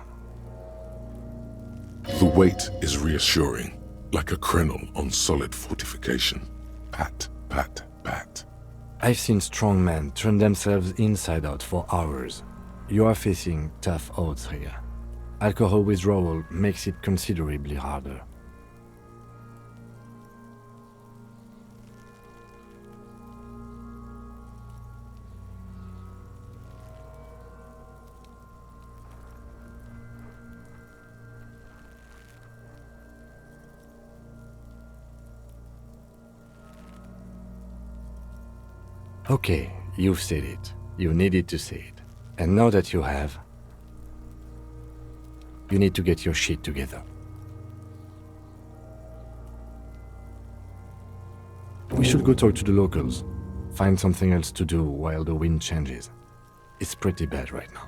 The weight is reassuring, like a crenel on solid fortification. Pat, pat, pat. I've seen strong men turn themselves inside out for hours. You are facing tough odds here. Alcohol withdrawal makes it considerably harder. Okay, you've said it. You needed to say it. And now that you have, you need to get your shit together. We should go talk to the locals. Find something else to do while the wind changes. It's pretty bad right now.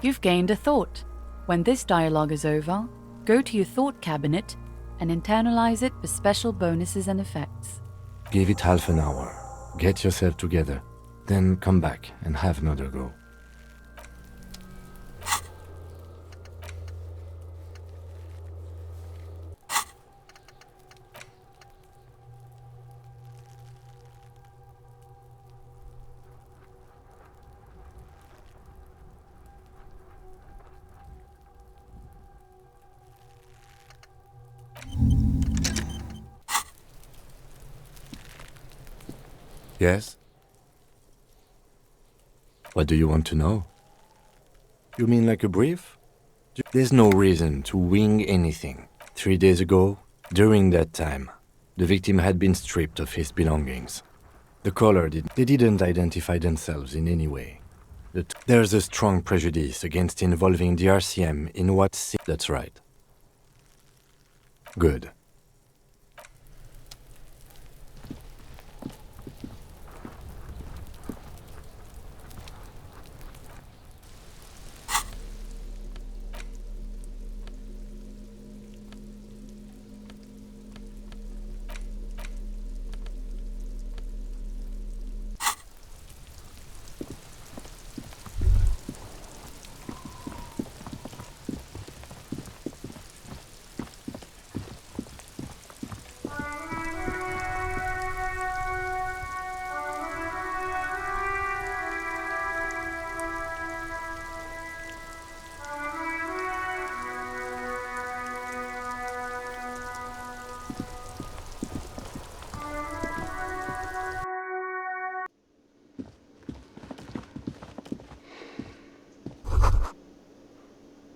You've gained a thought. When this dialogue is over, go to your thought cabinet and internalize it for special bonuses and effects. Give it half an hour. Get yourself together. Then come back and have another go. Yes? What do you want to know? You mean like a brief? There's no reason to wing anything. 3 days ago, during that time, the victim had been stripped of his belongings. The caller didn't identify themselves in any way. There's a strong prejudice against involving the RCM in what's... That's right. Good.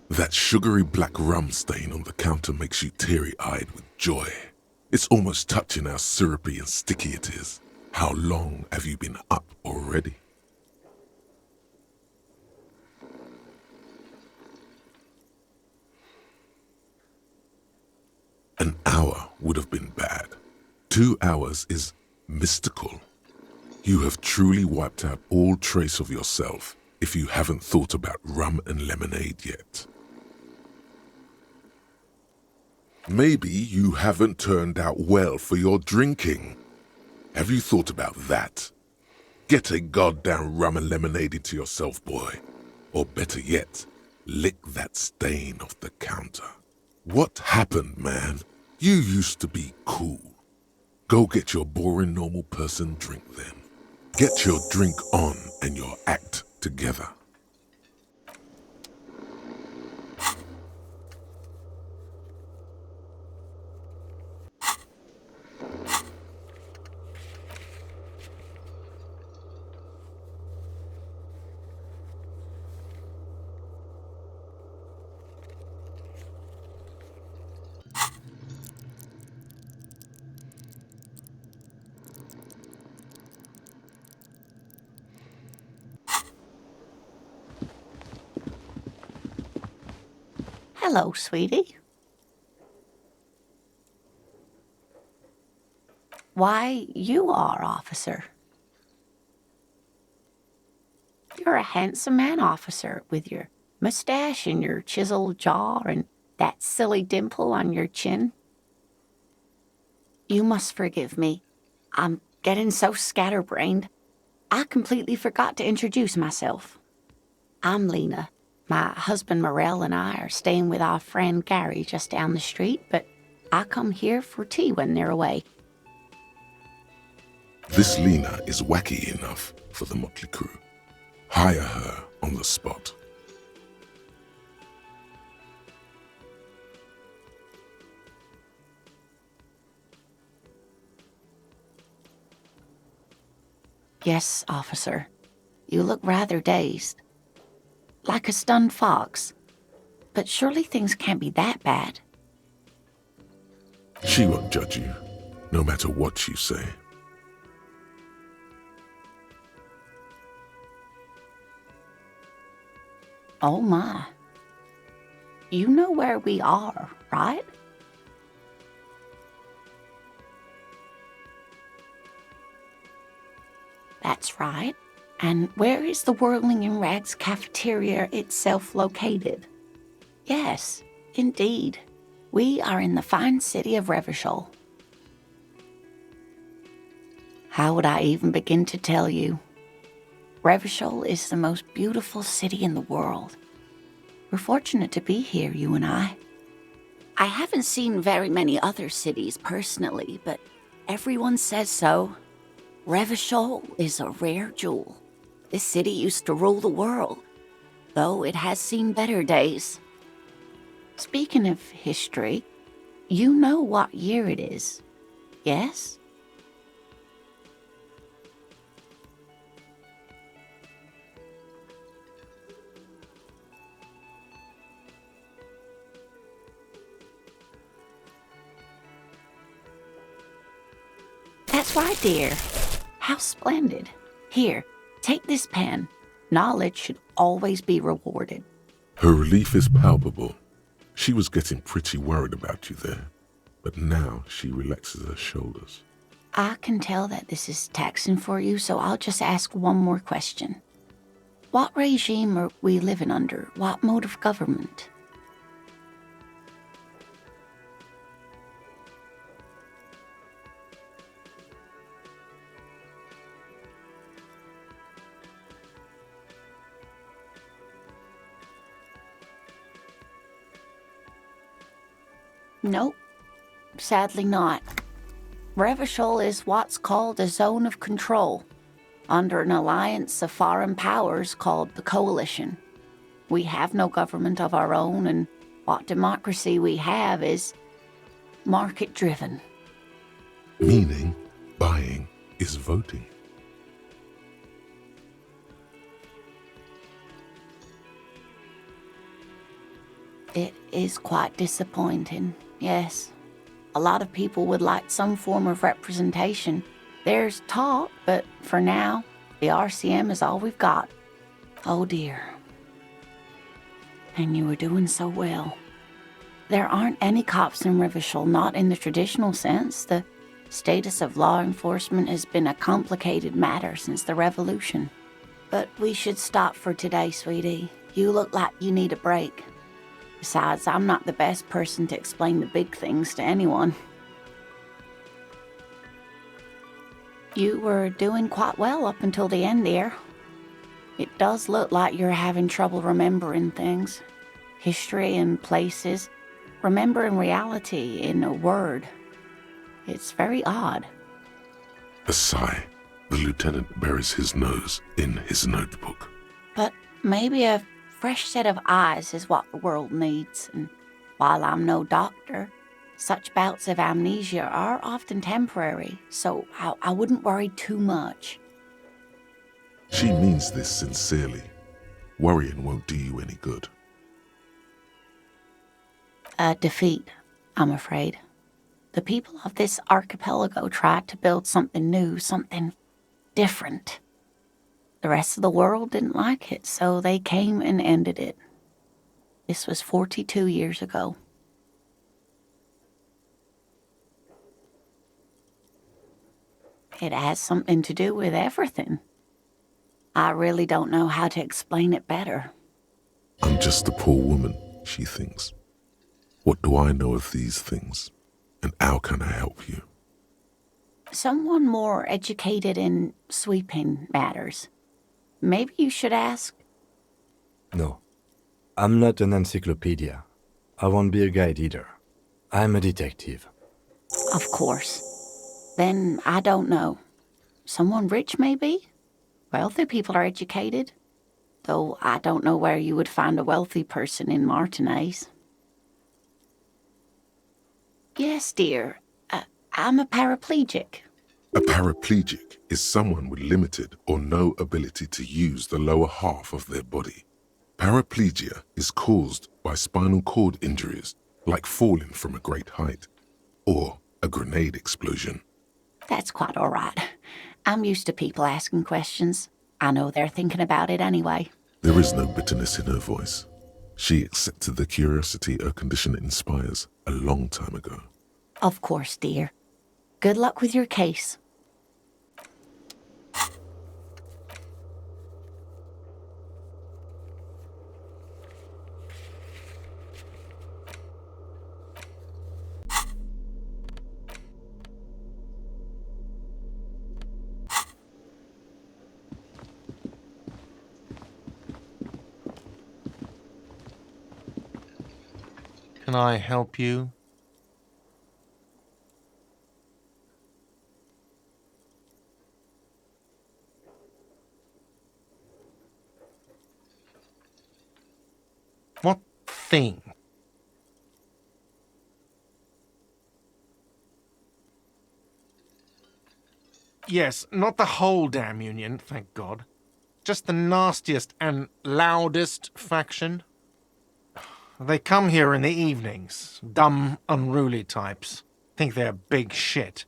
That sugary black rum stain on the counter makes you teary-eyed with joy. It's almost touching how syrupy and sticky it is. How long have you been up already? An hour would have been bad. 2 hours is mystical. You have truly wiped out all trace of yourself if you haven't thought about rum and lemonade yet. Maybe you haven't turned out well for your drinking. Have you thought about that? Get a goddamn rum and lemonade into yourself, boy. Or better yet, lick that stain off the counter. What happened, man? You used to be cool. Go get your boring normal person drink then. Get your drink on and your act together. Hello, sweetie. Why, you are, officer. You're a handsome man, officer, with your mustache and your chiseled jaw and that silly dimple on your chin. You must forgive me. I'm getting so scatterbrained. I completely forgot to introduce myself. I'm Lena. My husband Morel and I are staying with our friend Gary just down the street, but I come here for tea when they're away. This Lena is wacky enough for the motley crew. Hire her on the spot. Yes, officer. You look rather dazed. Like a stunned fox. But surely things can't be that bad. She won't judge you, no matter what you say. Oh my. You know where we are, right? That's right. And where is the Whirling in Rags cafeteria itself located? Yes, indeed. We are in the fine city of Revachol. How would I even begin to tell you? Revachol is the most beautiful city in the world. We're fortunate to be here, you and I. I haven't seen very many other cities personally, but everyone says so. Revachol is a rare jewel. This city used to rule the world, though it has seen better days. Speaking of history, you know what year it is, yes? That's right, dear. How splendid. Here, take this pen. Knowledge should always be rewarded. Her relief is palpable. She was getting pretty worried about you there, but now she relaxes her shoulders. I can tell that this is taxing for you, so I'll just ask one more question. What regime are we living under? What mode of government? Nope, sadly not. Revachol is what's called a zone of control, under an alliance of foreign powers called the Coalition. We have no government of our own, and what democracy we have is market-driven. Meaning, buying is voting. It is quite disappointing, yes. A lot of people would like some form of representation. There's talk, but for now, the RCM is all we've got. Oh dear. And you were doing so well. There aren't any cops in Revachol, not in the traditional sense. The status of law enforcement has been a complicated matter since the revolution. But we should stop for today, sweetie. You look like you need a break. Besides, I'm not the best person to explain the big things to anyone. You were doing quite well up until the end there. It does look like you're having trouble remembering things. History and places. Remembering reality in a word. It's very odd. A sigh. The lieutenant buries his nose in his notebook. But maybe a fresh set of eyes is what the world needs, and while I'm no doctor, such bouts of amnesia are often temporary, so I wouldn't worry too much. She means this sincerely. Worrying won't do you any good. A defeat, I'm afraid. The people of this archipelago tried to build something new, something different. The rest of the world didn't like it, so they came and ended it. This was 42 years ago. It has something to do with everything. I really don't know how to explain it better. I'm just a poor woman, she thinks. What do I know of these things? And how can I help you? Someone more educated in sweeping matters. Maybe you should ask. No, I'm not an encyclopedia. I won't be a guide either. I'm a detective. Of course. Then I don't know. Someone rich, maybe? Wealthy people are educated. Though I don't know where you would find a wealthy person in Martinez. Yes, dear. I'm a paraplegic. A paraplegic is someone with limited or no ability to use the lower half of their body. Paraplegia is caused by spinal cord injuries, like falling from a great height, or a grenade explosion. That's quite all right. I'm used to people asking questions. I know they're thinking about it anyway. There is no bitterness in her voice. She accepted the curiosity her condition inspires a long time ago. Of course, dear. Good luck with your case. Can I help you? What thing? Yes, not the whole damn union, thank God. Just the nastiest and loudest faction. They come here in the evenings. Dumb, unruly types. Think they're big shit.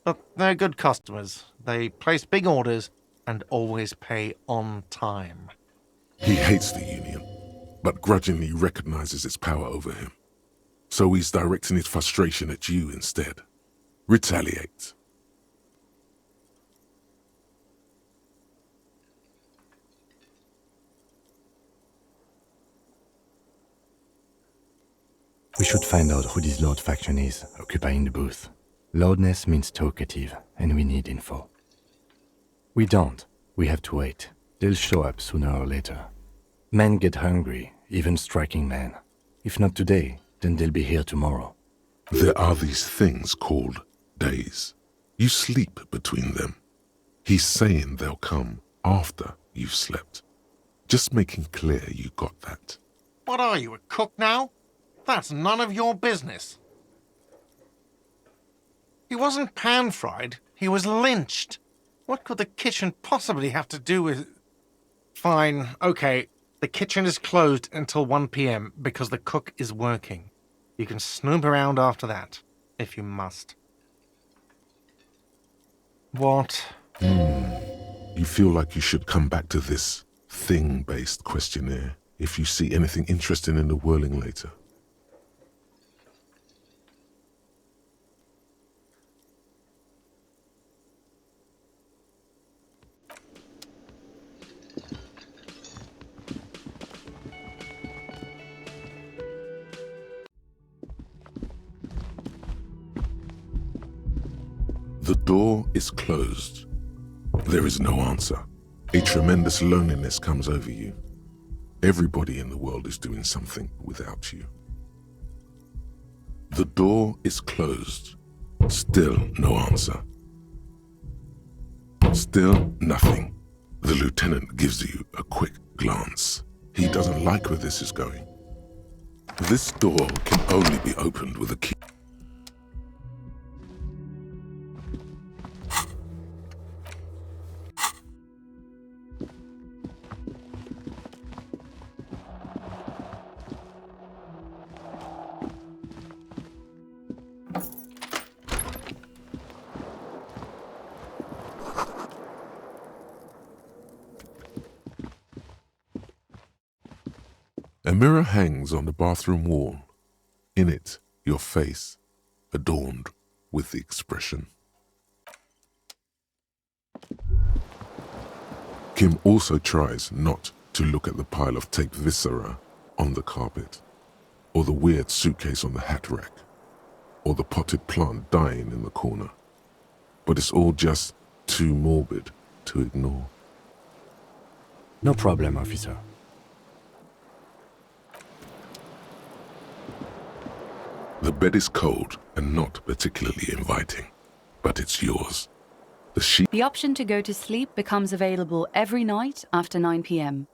But they're good customers. They place big orders and always pay on time. He hates the union, but grudgingly recognizes its power over him. So he's directing his frustration at you instead. Retaliate. We should find out who this Lord faction is, occupying the booth. Loudness means talkative, and we need info. We don't. We have to wait. They'll show up sooner or later. Men get hungry, even striking men. If not today, then they'll be here tomorrow. There are these things called days. You sleep between them. He's saying they'll come after you've slept. Just making clear you got that. What are you, a cook now? That's none of your business. He wasn't pan-fried, he was lynched. What could the kitchen possibly have to do with... Fine, okay. The kitchen is closed until 1 p.m. because the cook is working. You can snoop around after that, if you must. What? You feel like you should come back to this thing-based questionnaire if you see anything interesting in the whirling later. The door is closed. There is no answer. A tremendous loneliness comes over you. Everybody in the world is doing something without you. The door is closed. Still no answer. Still nothing. The lieutenant gives you a quick glance. He doesn't like where this is going. This door can only be opened with a key. A mirror hangs on the bathroom wall. In it, your face, adorned with the expression. Kim also tries not to look at the pile of taped viscera on the carpet, or the weird suitcase on the hat rack, or the potted plant dying in the corner. But it's all just too morbid to ignore. No problem, officer. The bed is cold and not particularly inviting, but it's yours. The option to go to sleep becomes available every night after 9 p.m.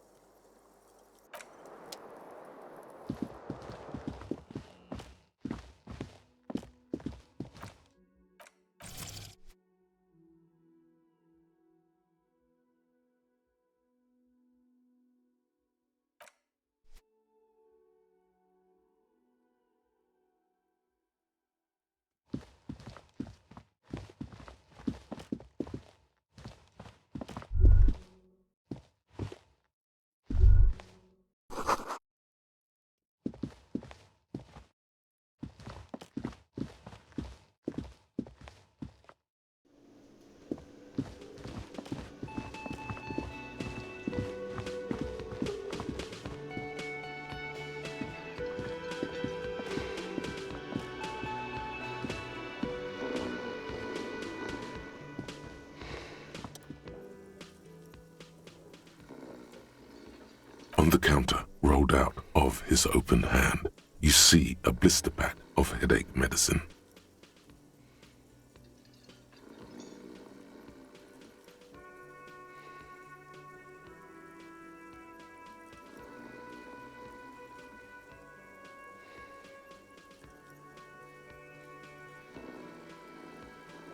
On the counter, rolled out of his open hand, you see a blister pack of headache medicine.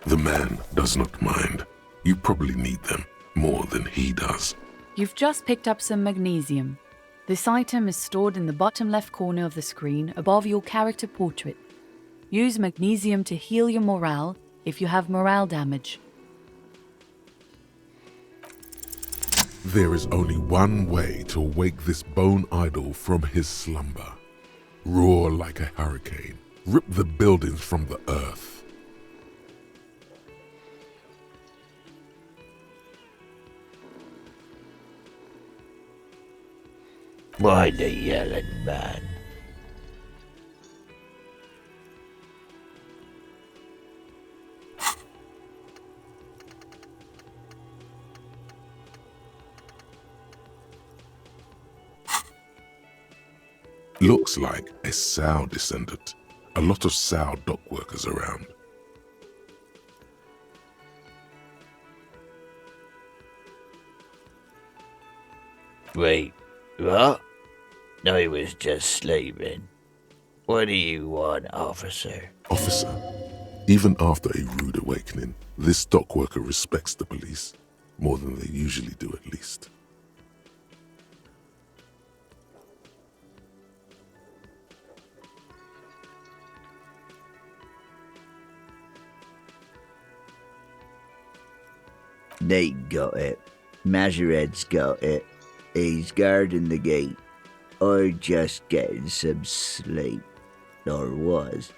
The man does not mind. You probably need them more than he does. You've just picked up some magnesium. This item is stored in the bottom left corner of the screen above your character portrait. Use magnesium to heal your morale if you have morale damage. There is only one way to wake this bone idol from his slumber. Roar like a hurricane. Rip the buildings from the earth. Why the yelling, man? Looks like a Sow descendant. A lot of Sow dock workers around. Wait, what? I was just sleeping. What do you want, officer? Officer, even after a rude awakening, this dock worker respects the police more than they usually do, at least. They got it. Majorette's got it. He's guarding the gate. Or just getting some sleep. Or was.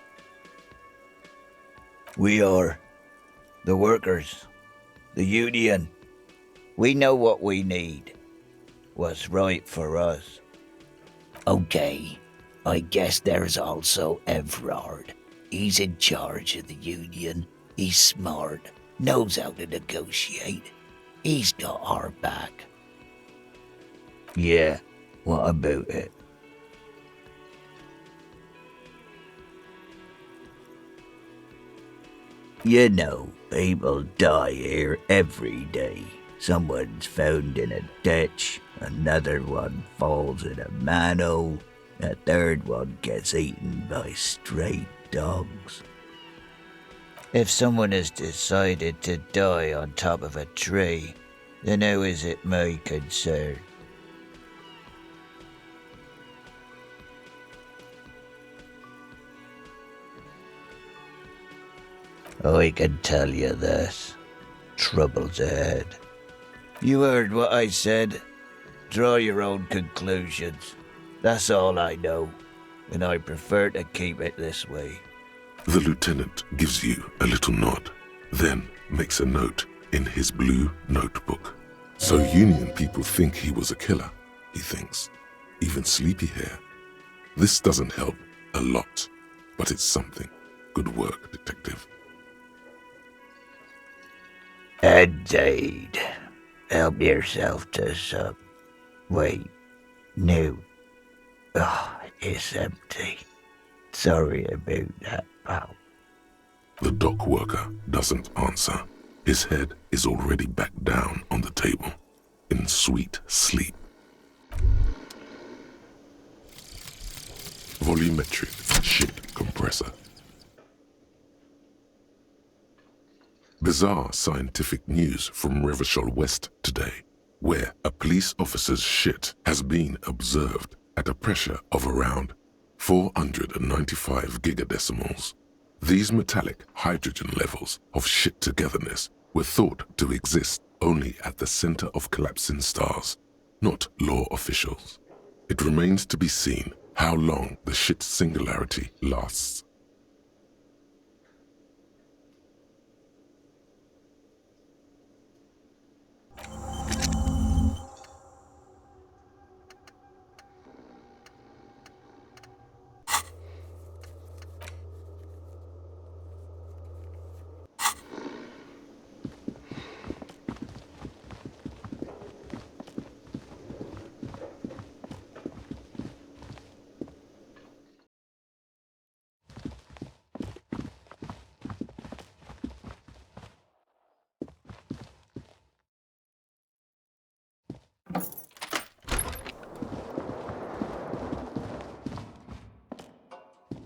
We are the workers, the union. We know what we need. What's right for us. Okay, I guess there's also Everard. He's in charge of the union. He's smart, knows how to negotiate. He's got our back. Yeah, what about it? You know, people die here every day. Someone's found in a ditch, another one falls in a manhole, a third one gets eaten by stray dogs. If someone has decided to die on top of a tree, then how is it my concern? I can tell you this. Trouble's ahead. You heard what I said. Draw your own conclusions. That's all I know, and I prefer to keep it this way. The lieutenant gives you a little nod, then makes a note in his blue notebook. So Union people think he was a killer, he thinks. Even Sleepyhair. This doesn't help a lot, but it's something. Good work, Detective. Indeed. Help yourself to some. Wait. No. Oh, it's empty. Sorry about that, pal. The dock worker doesn't answer. His head is already back down on the table, in sweet sleep. Volumetric shit compressor. Bizarre scientific news from Revachol West today, where a police officer's shit has been observed at a pressure of around 495 gigadecimals. These metallic hydrogen levels of shit togetherness were thought to exist only at the center of collapsing stars, not law officials. It remains to be seen how long the shit singularity lasts.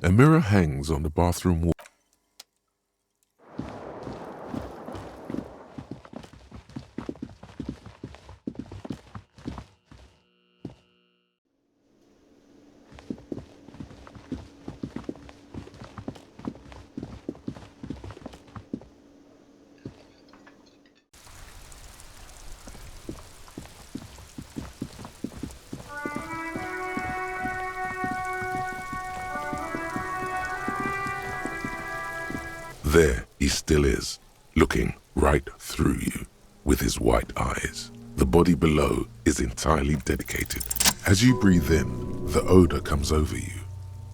A mirror hangs on the bathroom wall. There he still is, looking right through you with his white eyes. The body below is entirely dedicated. As you breathe in, the odor comes over you.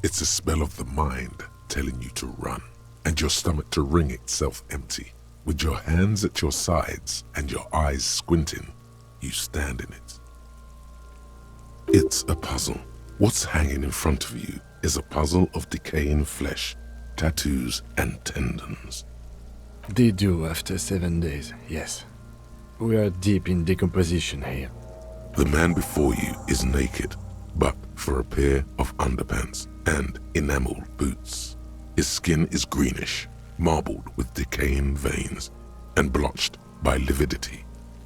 It's a smell of the mind telling you to run, and your stomach to wring itself empty. With your hands at your sides and your eyes squinting, you stand in it. It's a puzzle. What's hanging in front of you is a puzzle of decaying flesh, tattoos and tendons. They do after 7 days, yes. We are deep in decomposition here. The man before you is naked, but for a pair of underpants and enameled boots. His skin is greenish, marbled with decaying veins, and blotched by lividity.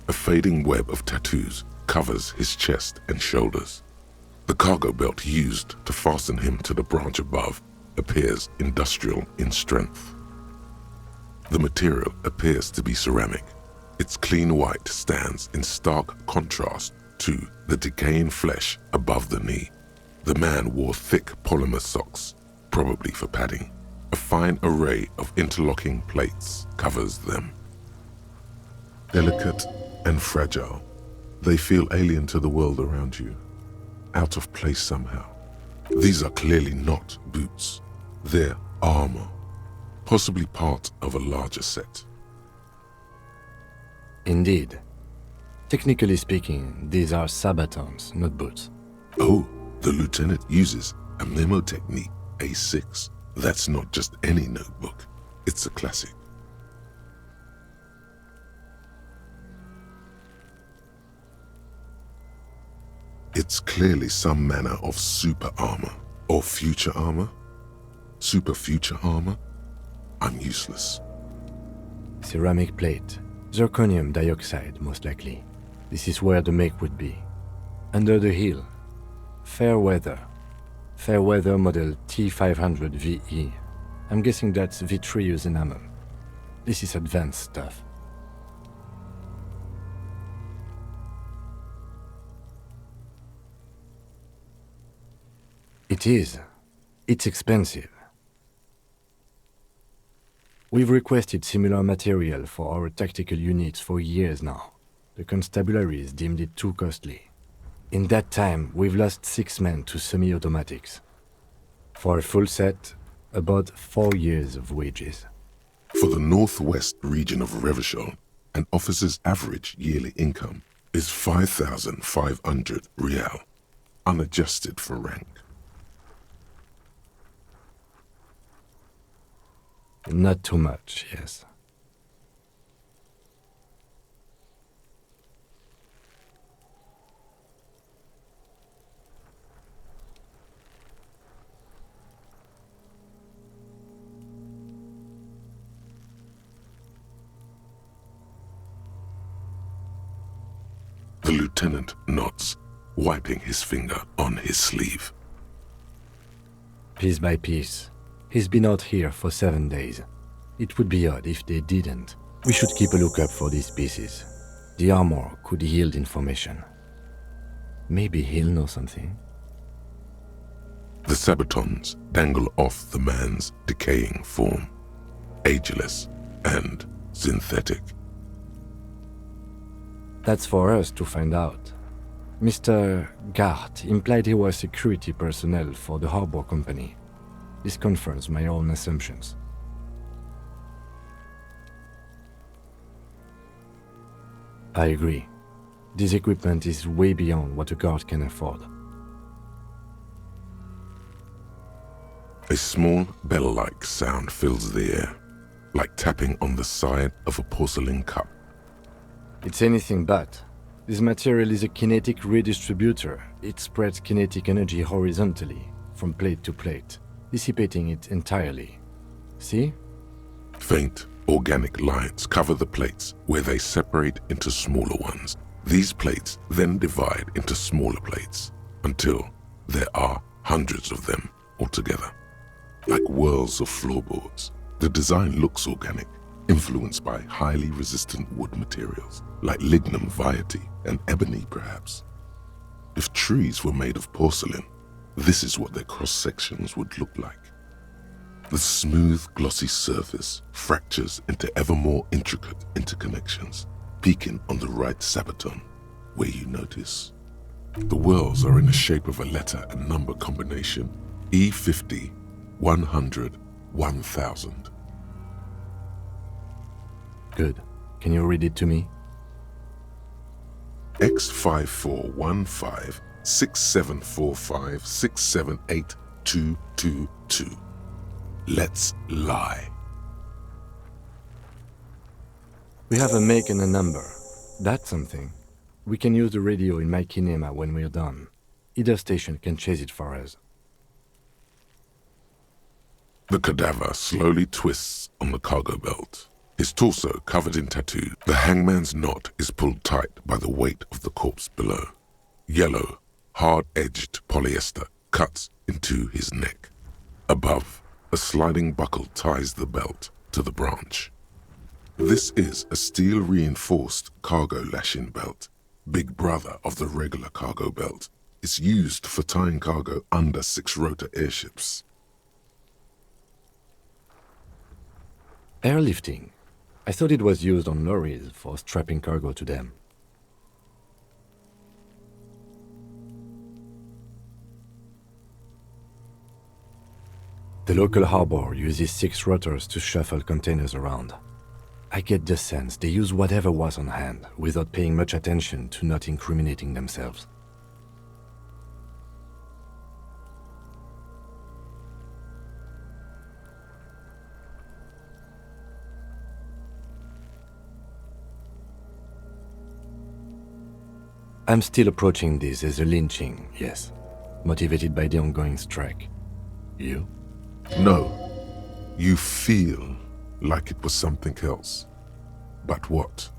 A fading web of tattoos covers his chest and shoulders. The cargo belt used to fasten him to the branch above appears industrial in strength. The material appears to be ceramic. Its clean white stands in stark contrast to the decaying flesh above the knee. The man wore thick polymer socks, probably for padding. A fine array of interlocking plates covers them. Delicate and fragile, they feel alien to the world around you, out of place somehow. These are clearly not boots. They're armor, possibly part of a larger set. Indeed. Technically speaking, these are sabatons, not boots. Oh, the lieutenant uses a memo technique A6. That's not just any notebook. It's a classic. It's clearly some manner of super armor, or future armor. Super future armor? I'm useless. Ceramic plate. Zirconium dioxide, most likely. This is where the make would be. Under the heel. Fair weather. Fair weather model T500 VE. I'm guessing that's vitreous enamel. This is advanced stuff. It is. It's expensive. We've requested similar material for our tactical units for years now. The constabularies deemed it too costly. In that time, we've lost 6 men to semi-automatics. For a full set, about 4 years of wages. For the northwest region of Revachol, an officer's average yearly income is 5,500 rial, unadjusted for rank. Not too much, yes. The lieutenant nods, wiping his finger on his sleeve. Piece by piece. He's been out here for 7 days. It would be odd if they didn't. We should keep a lookout for these pieces. The armor could yield information. Maybe he'll know something. The sabatons dangle off the man's decaying form, ageless and synthetic. That's for us to find out. Mr. Gart implied he was security personnel for the harbor company. This confirms my own assumptions. I agree. This equipment is way beyond what a guard can afford. A small bell-like sound fills the air, like tapping on the side of a porcelain cup. It's anything but. This material is a kinetic redistributor. It spreads kinetic energy horizontally, from plate to plate, dissipating it entirely. See? Faint, organic lines cover the plates where they separate into smaller ones. These plates then divide into smaller plates until there are hundreds of them altogether. Like whirls of floorboards, the design looks organic, influenced by highly resistant wood materials, like lignum vitae and ebony perhaps. If trees were made of porcelain, this is what their cross-sections would look like. The smooth, glossy surface fractures into ever more intricate interconnections, peaking on the right sabaton, where you notice. The whirls are in the shape of a letter and number combination, E50, 100, 1000. Good. Can you read it to me? X5415 6745 678222. Let's lie. We have a make and a number. That's something. We can use the radio in my kinema when we're done. Either station can chase it for us. The cadaver slowly twists on the cargo belt. His torso covered in tattoos. The hangman's knot is pulled tight by the weight of the corpse below. Yellow, hard-edged polyester cuts into his neck. Above, a sliding buckle ties the belt to the branch. This is a steel-reinforced cargo lashing belt, big brother of the regular cargo belt. It's used for tying cargo under 6-rotor airships. Airlifting. I thought it was used on lorries for strapping cargo to them. The local harbor uses 6 rotors to shuffle containers around. I get the sense they use whatever was on hand without paying much attention to not incriminating themselves. I'm still approaching this as a lynching, yes, motivated by the ongoing strike. You? No. You feel like it was something else. But what?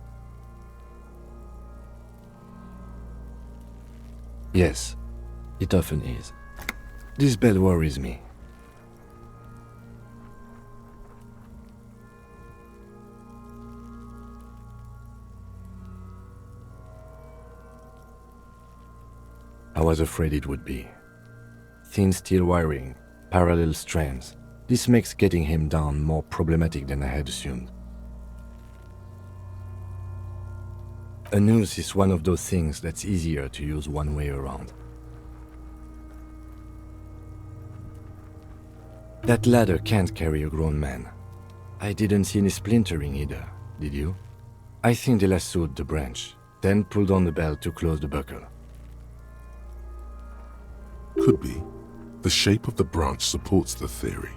Yes, it often is. This bell worries me. I was afraid it would be. Thin steel wiring, parallel strands. This makes getting him down more problematic than I had assumed. A noose is one of those things that's easier to use one way around. That ladder can't carry a grown man. I didn't see any splintering either, did you? I think they lassoed the branch, then pulled on the belt to close the buckle. Could be. The shape of the branch supports the theory.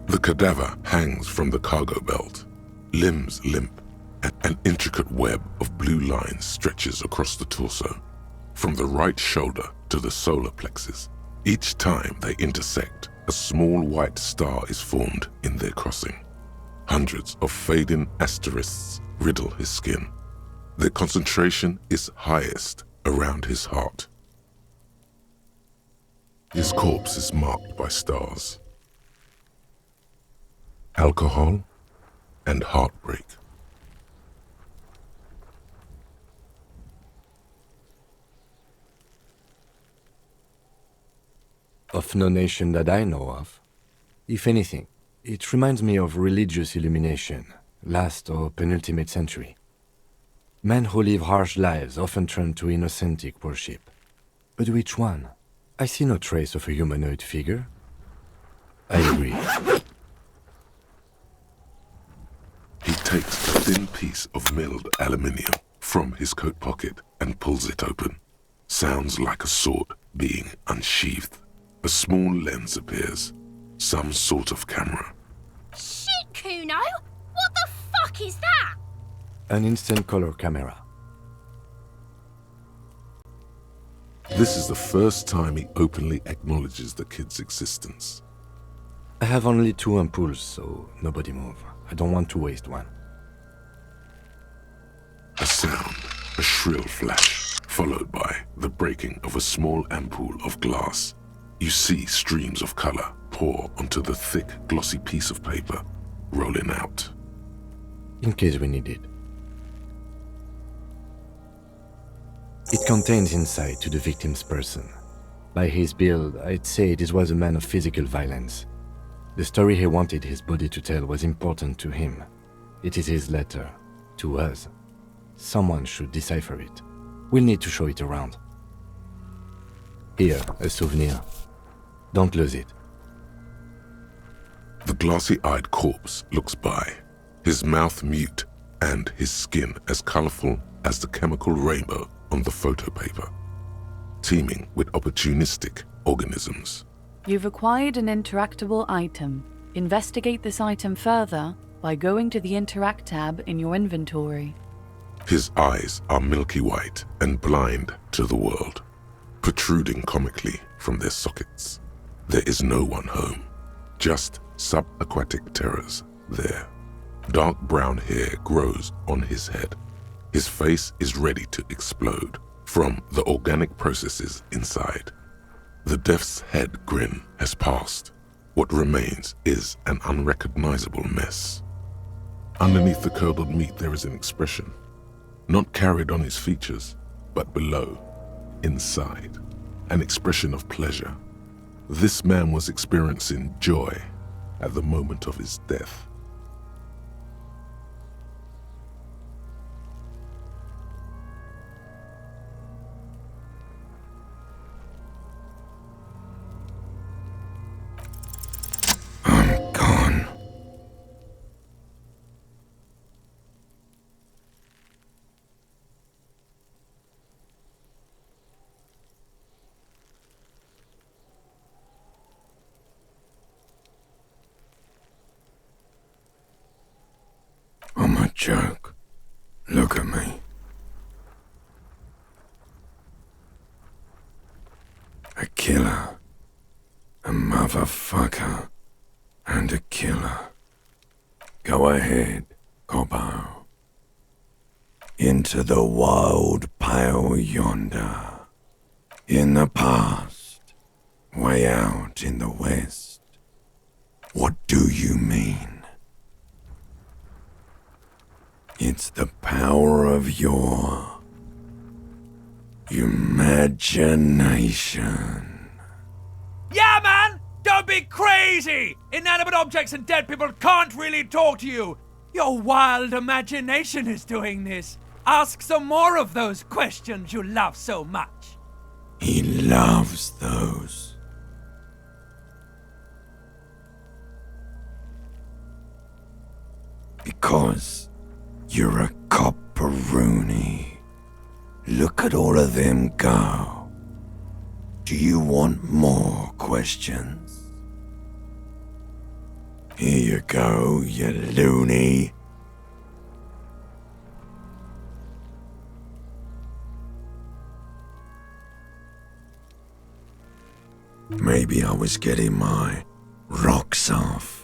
The cadaver hangs from the cargo belt, limbs limp. An intricate web of blue lines stretches across the torso, from the right shoulder to the solar plexus. Each time they intersect, a small white star is formed in their crossing. Hundreds of fading asterisks riddle his skin. Their concentration is highest around his heart. His corpse is marked by stars. Alcohol and heartbreak. Of no nation that I know of. If anything, it reminds me of religious illumination, last or penultimate century. Men who live harsh lives often turn to innocentic worship. But which one? I see no trace of a humanoid figure. I agree. He takes a thin piece of milled aluminium from his coat pocket and pulls it open. Sounds like a sword being unsheathed. A small lens appears. Some sort of camera. Shit, Kuno! What the fuck is that? An instant color camera. This is the first time he openly acknowledges the kid's existence. I have only 2 ampoules, so nobody move. I don't want to waste one. A sound, a shrill flash, followed by the breaking of a small ampoule of glass. You see streams of color pour onto the thick, glossy piece of paper, rolling out. In case we need it. It contains insight to the victim's person. By his build, I'd say this was a man of physical violence. The story he wanted his body to tell was important to him. It is his letter, to us. Someone should decipher it. We'll need to show it around. Here, a souvenir. Don't lose it. The glassy-eyed corpse looks by, his mouth mute and his skin as colorful as the chemical rainbow on the photo paper, teeming with opportunistic organisms. You've acquired an interactable item. Investigate this item further by going to the Interact tab in your inventory. His eyes are milky white and blind to the world, protruding comically from their sockets. There is no one home, just subaquatic terrors there. Dark brown hair grows on his head. His face is ready to explode from the organic processes inside. The death's head grin has passed. What remains is an unrecognizable mess. Underneath the curdled meat there is an expression, not carried on his features, but below, inside, an expression of pleasure. This man was experiencing joy at the moment of his death. I'm gone. I'm a joke. Look at me. A killer. A motherfucker. And a killer. Go ahead, Cobbo. Into the wild pale yonder. In the past. Way out in the west. What do you mean? It's the power of your imagination. Yeah, man! Don't be crazy! Inanimate objects and dead people can't really talk to you. Your wild imagination is doing this. Ask some more of those questions you love so much. He loves those. Because you're a copperoonie. Look at all of them go. Do you want more questions? Here you go, you loony. Maybe I was getting my rocks off.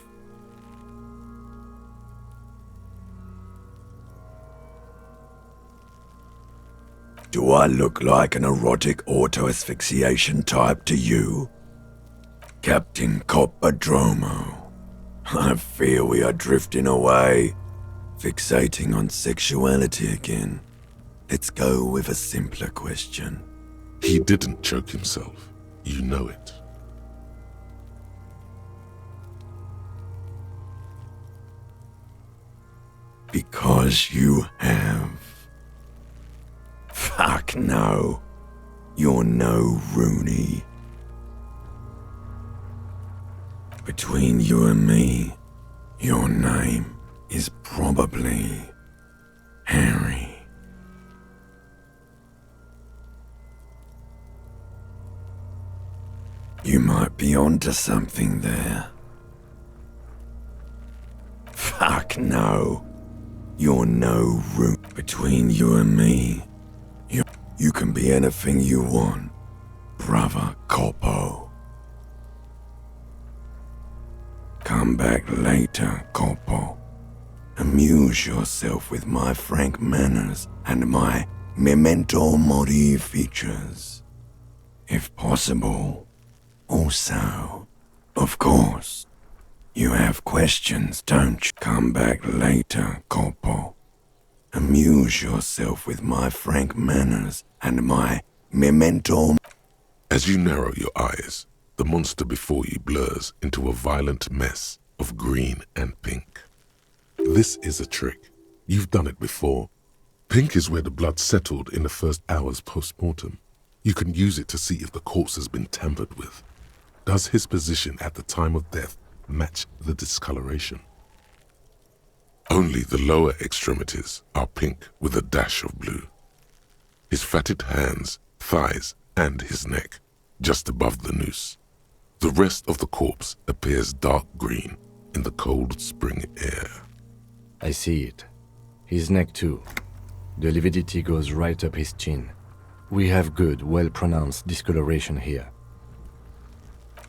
Do I look like an erotic auto-asphyxiation type to you? Captain Copperdromo, I fear we are drifting away, fixating on sexuality again. Let's go with a simpler question. He didn't choke himself. You know it. Because you have. Fuck no. You're no Rooney. Between you and me, your name is probably Harry. You might be onto something there. Fuck no. You're no room between you and me. You can be anything you want, brother Coppo. Come back later, Coppo. Amuse yourself with my frank manners and my memento mori features. If possible. Also, of course, you have questions, don't you? Come back later, Coppo. Amuse yourself with my frank manners and my memento. As you narrow your eyes, the monster before you blurs into a violent mess of green and pink. This is a trick. You've done it before. Pink is where the blood settled in the first hours post-mortem. You can use it to see if the corpse has been tampered with. Does his position at the time of death match the discoloration? Only the lower extremities are pink with a dash of blue. His fatted hands, thighs, and his neck, just above the noose. The rest of the corpse appears dark green in the cold spring air. I see it. His neck too. The lividity goes right up his chin. We have good, well-pronounced discoloration here.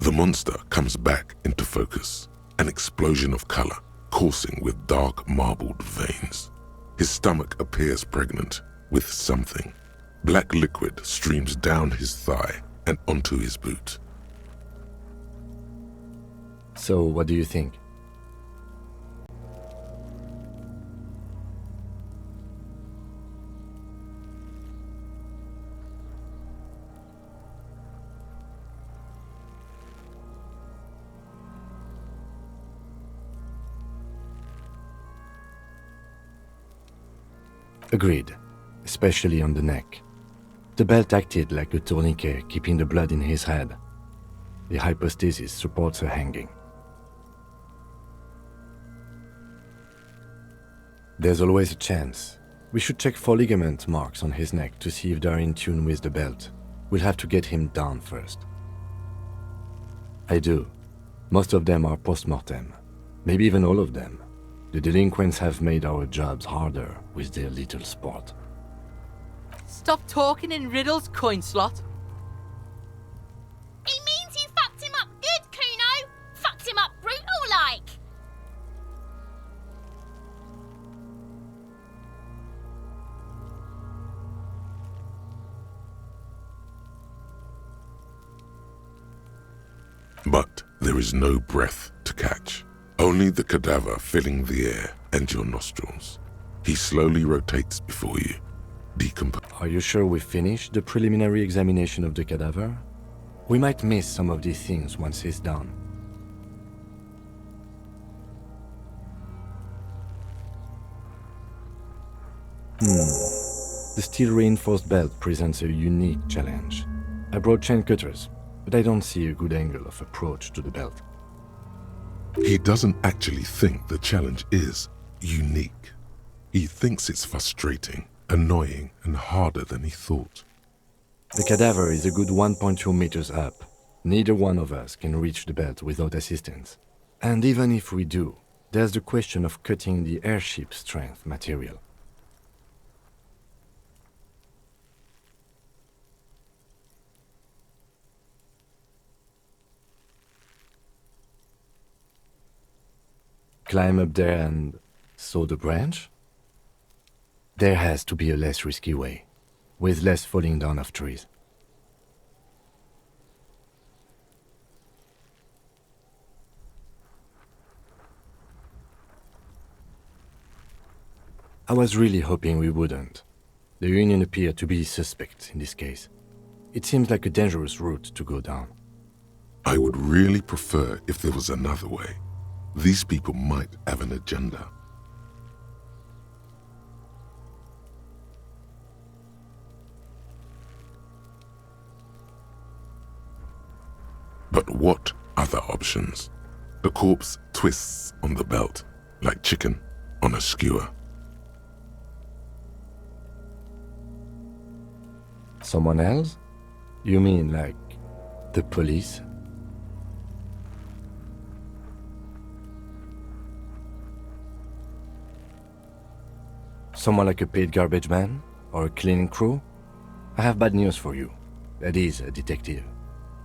The monster comes back into focus, an explosion of color, coursing with dark marbled veins. His stomach appears pregnant with something. Black liquid streams down his thigh and onto his boot. So, what do you think? Agreed, especially on the neck. The belt acted like a tourniquet, keeping the blood in his head. The hypostasis supports a hanging. There's always a chance. We should check for ligament marks on his neck to see if they're in tune with the belt. We'll have to get him down first. I do. Most of them are post-mortem. Maybe even all of them. The delinquents have made our jobs harder with their little sport. Stop talking in riddles, coin slot. He means you fucked him up good, Kuno. Fucked him up brutal-like. But there is no breath to catch. Only the cadaver filling the air and your nostrils. He slowly rotates before you, Are you sure we finished the preliminary examination of the cadaver? We might miss some of these things once he's done. The steel-reinforced belt presents a unique challenge. I brought chain cutters, but I don't see a good angle of approach to the belt. He doesn't actually think the challenge is unique. He thinks it's frustrating, annoying, and harder than he thought. The cadaver is a good 1.2 meters up. Neither one of us can reach the belt without assistance. And even if we do, there's the question of cutting the airship strength material. Climb up there and saw the branch? There has to be a less risky way, with less falling down of trees. I was really hoping we wouldn't. The Union appeared to be suspect in this case. It seems like a dangerous route to go down. I would really prefer if there was another way. These people might have an agenda. But what other options? The corpse twists on the belt, like chicken on a skewer. Someone else? You mean like the police? Someone like a paid garbage man? Or a cleaning crew? I have bad news for you. That is a detective.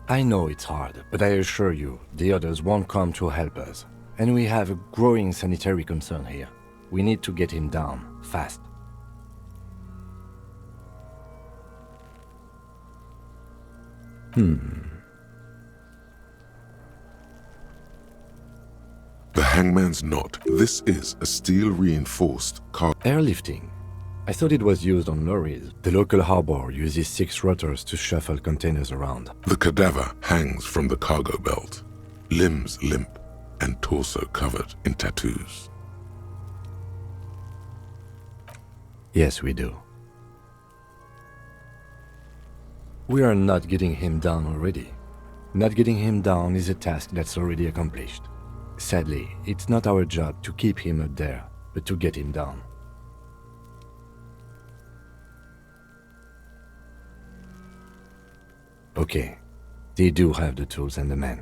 I know it's hard, but I assure you, the others won't come to help us. And we have a growing sanitary concern here. We need to get him down, fast. The hangman's knot. This is a steel-reinforced car. Airlifting. I thought it was used on lorries. The local harbor uses 6 rotors to shuffle containers around. The cadaver hangs from the cargo belt, limbs limp and torso covered in tattoos. Yes, we do. We are not getting him down already. Not getting him down is a task that's already accomplished. Sadly, it's not our job to keep him up there, but to get him down. Okay, they do have the tools and the men.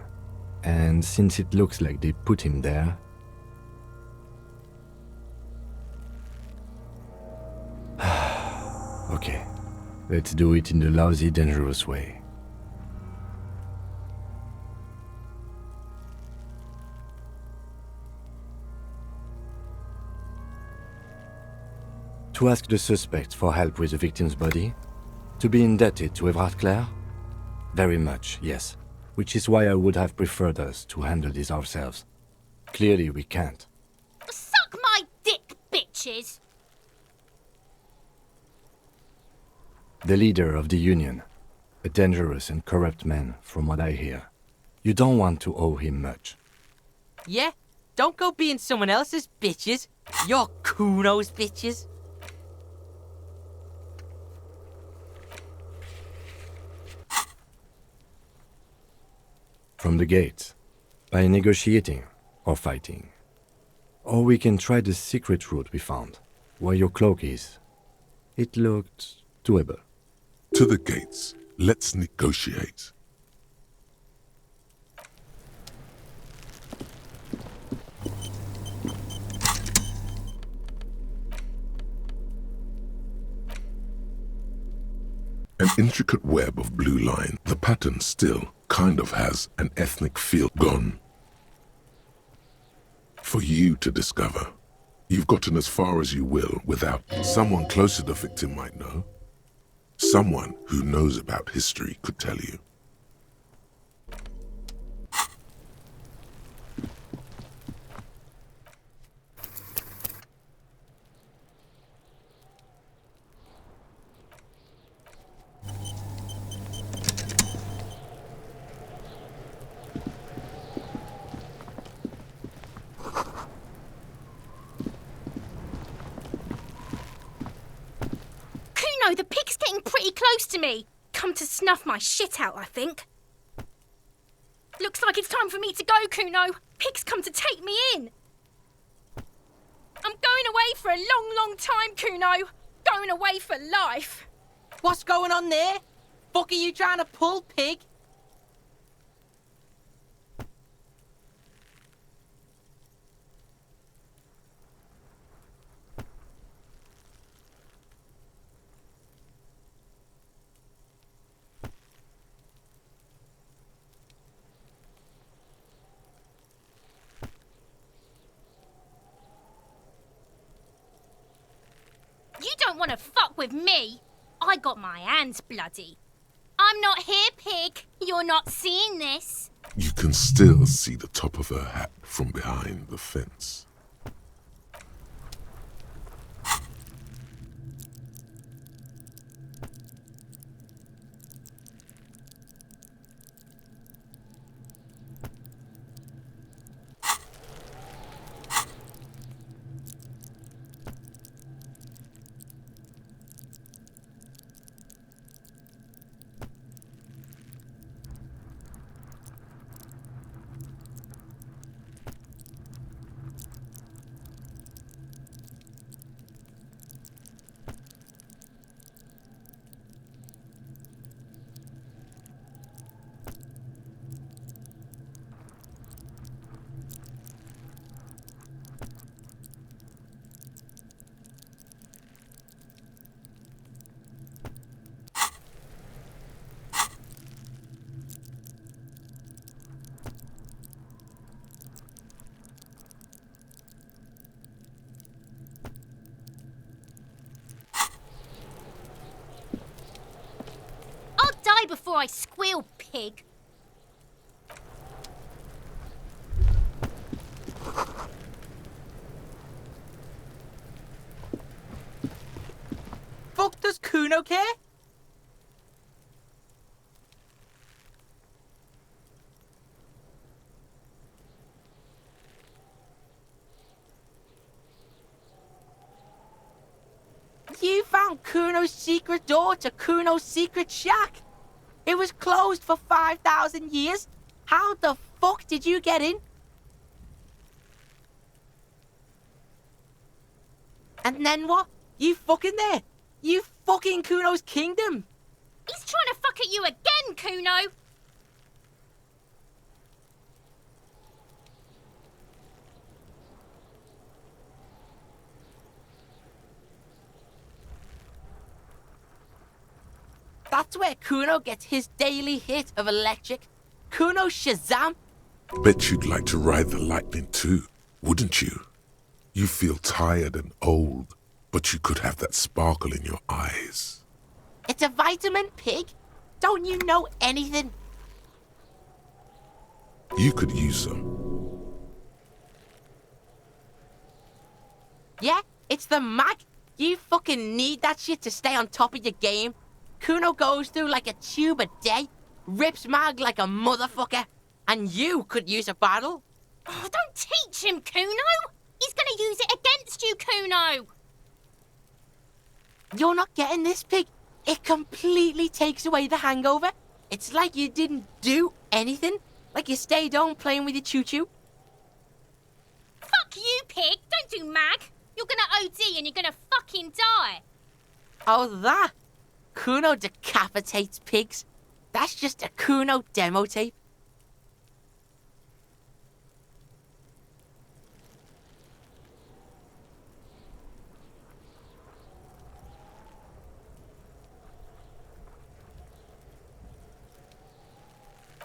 And since it looks like they put him there... Okay, let's do it in the lousy, dangerous way. To ask the suspect for help with the victim's body? To be indebted to Everard Clare? Very much, yes. Which is why I would have preferred us to handle this ourselves. Clearly we can't. Suck my dick, bitches! The leader of the Union. A dangerous and corrupt man, from what I hear. You don't want to owe him much. Yeah? Don't go being someone else's bitches. You're Kuno's bitches. From the gates, by negotiating or fighting. Or we can try the secret route we found, where your cloak is. It looked doable. To the gates, let's negotiate. An intricate web of blue line, the pattern still kind of has an ethnic feel gone. For you to discover. You've gotten as far as you will without someone close to the victim might know. Someone who knows about history could tell you. the pig's getting pretty close to me. Come to snuff my shit out, I think. Looks like it's time for me to go, Kuno. Pig's come to take me in. I'm going away for a long, long time, Kuno. Going away for life. What's going on there? Fuck are you trying to pull, pig? You don't want to fuck with me. I got my hands bloody. I'm not here, pig. You're not seeing this. You can still see the top of her hat from behind the fence. Before I squeal, pig. Fuck does Kuno care? You found Kuno's secret door to Kuno's secret shack. It was closed for 5,000 years. How the fuck did you get in? And then what? You fucking there? You fucking Kuno's kingdom. He's trying to fuck at you again, Kuno. That's where Kuno gets his daily hit of electric. Kuno Shazam. Bet you'd like to ride the lightning too, wouldn't you? You feel tired and old, but you could have that sparkle in your eyes. It's a vitamin, pig. Don't you know anything? You could use some. Yeah, it's the mag. You fucking need that shit to stay on top of your game. Kuno goes through like a tube a day, rips mag like a motherfucker, and you could use a bottle. Oh, don't teach him, Kuno. He's gonna use it against you, Kuno. You're not getting this, pig. It completely takes away the hangover. It's like you didn't do anything, like you stayed home playing with your choo-choo. Fuck you, pig. Don't do mag. You're gonna OD and you're gonna fucking die. Oh, that? Kuno decapitates pigs. That's just a Kuno demo tape.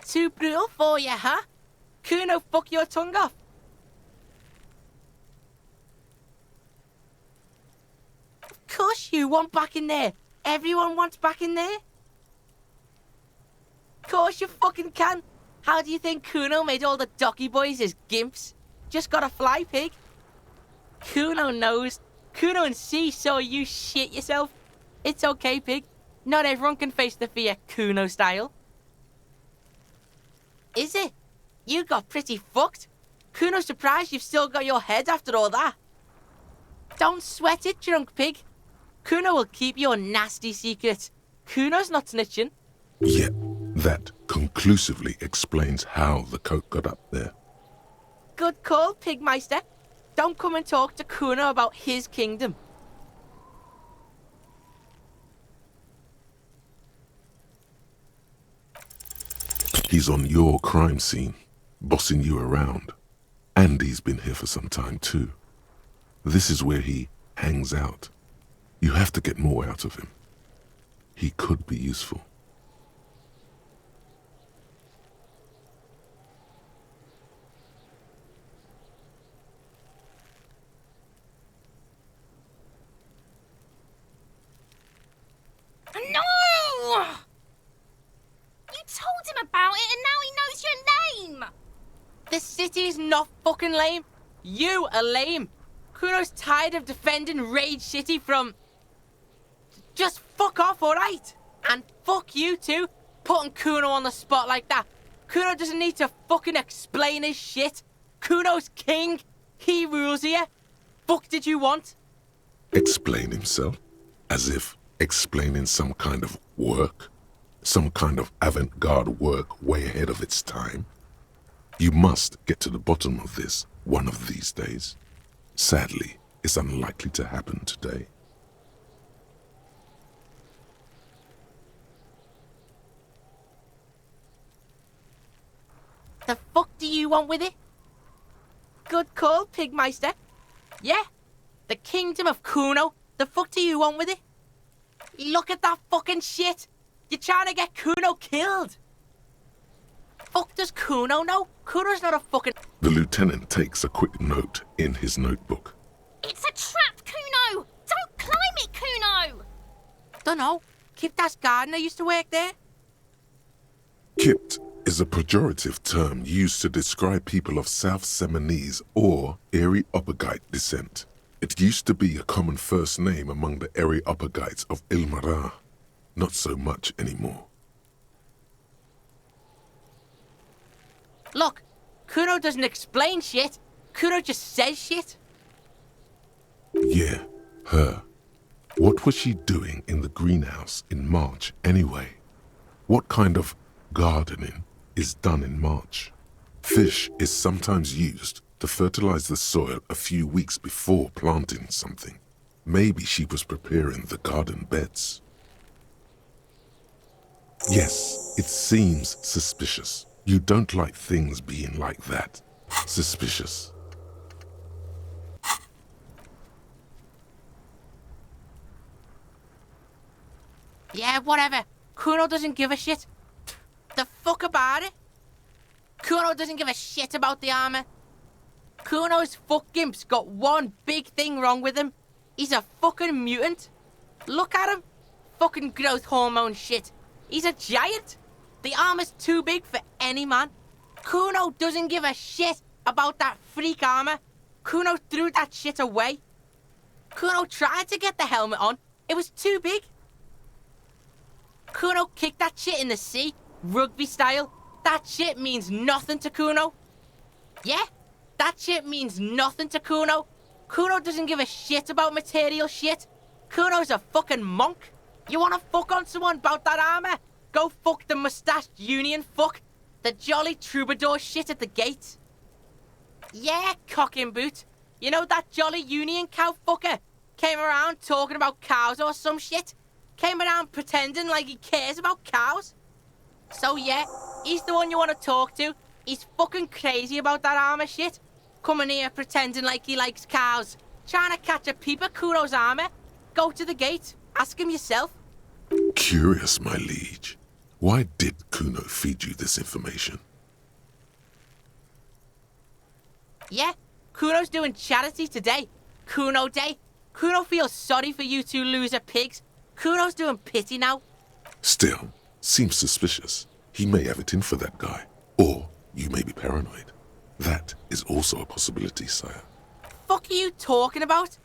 Too brutal for you, huh? Kuno fuck your tongue off. Of course you want back in there. Everyone wants back in there. Of course you fucking can. How do you think Kuno made all the docky boys his gimps? Just got a fly, pig. Kuno knows. Kuno and C saw you shit yourself. It's okay, pig. Not everyone can face the fear Kuno style. Is it? You got pretty fucked. Kuno's surprised you've still got your head after all that. Don't sweat it, drunk pig. Kuno will keep your nasty secrets. Kuno's not snitching. Yet, that conclusively explains how the coat got up there. Good call, Pigmeister. Don't come and talk to Kuno about his kingdom. He's on your crime scene, bossing you around. And he's been here for some time too. This is where he hangs out. You have to get more out of him. He could be useful. No! You told him about it and now he knows your name! This city is not fucking lame. You are lame. Kuno's tired of defending Rage City from... Just fuck off, alright? And fuck you too, putting Kuno on the spot like that. Kuno doesn't need to fucking explain his shit. Kuno's king. He rules here. Fuck did you want? Explain himself? As if explaining some kind of work? Some kind of avant-garde work way ahead of its time? You must get to the bottom of this one of these days. Sadly, it's unlikely to happen today. The fuck do you want with it? Good call, Pigmeister. Yeah, the kingdom of Kuno. The fuck do you want with it? Look at that fucking shit. You're trying to get Kuno killed. Fuck does Kuno know? Kuno's not a fucking... The lieutenant takes a quick note in his notebook. It's a trap, Kuno! Don't climb it, Kuno! Dunno. Kiptas gardener used to work there. Kipt is a pejorative term used to describe people of South Seminese or Areopagite descent. It used to be a common first name among the Areopagites of Ilmara. Not so much anymore. Look, Kuno doesn't explain shit. Kuno just says shit. Yeah, her. What was she doing in the greenhouse in March anyway? What kind of gardening is done in March? Fish is sometimes used to fertilize the soil a few weeks before planting something. Maybe she was preparing the garden beds. Yes, it seems suspicious. You don't like things being like that. Suspicious. Yeah, whatever. Kuno doesn't give a shit. The fuck about it? Kuno doesn't give a shit about the armor. Kuno's fuck gimp's got one big thing wrong with him. He's a fucking mutant. Look at him. Fucking growth hormone shit. He's a giant. The armor's too big for any man. Kuno doesn't give a shit about that freak armor. Kuno threw that shit away. Kuno tried to get the helmet on. It was too big. Kuno kicked that shit in the sea, rugby style. That shit means nothing to Kuno. Yeah, that shit means nothing to Kuno. Kuno doesn't give a shit about material shit. Kuno's a fucking monk. You wanna fuck on someone about that armor? Go fuck the mustached union fuck. The jolly troubadour shit at the gate. Yeah, cock and boot. You know that jolly union cow fucker? Came around talking about cows or some shit? Came around pretending like he cares about cows? So yeah, he's the one you want to talk to. He's fucking crazy about that armor shit. Coming here pretending like he likes cows. Trying to catch a peep at Kuno's armor. Go to the gate. Ask him yourself. Curious, my liege. Why did Kuno feed you this information? Yeah, Kuno's doing charity today. Kuno Day. Kuno feels sorry for you two loser pigs. Kuno's doing pity now. Still, seems suspicious. He may have it in for that guy. Or you may be paranoid. That is also a possibility, sire. Fuck are you talking about?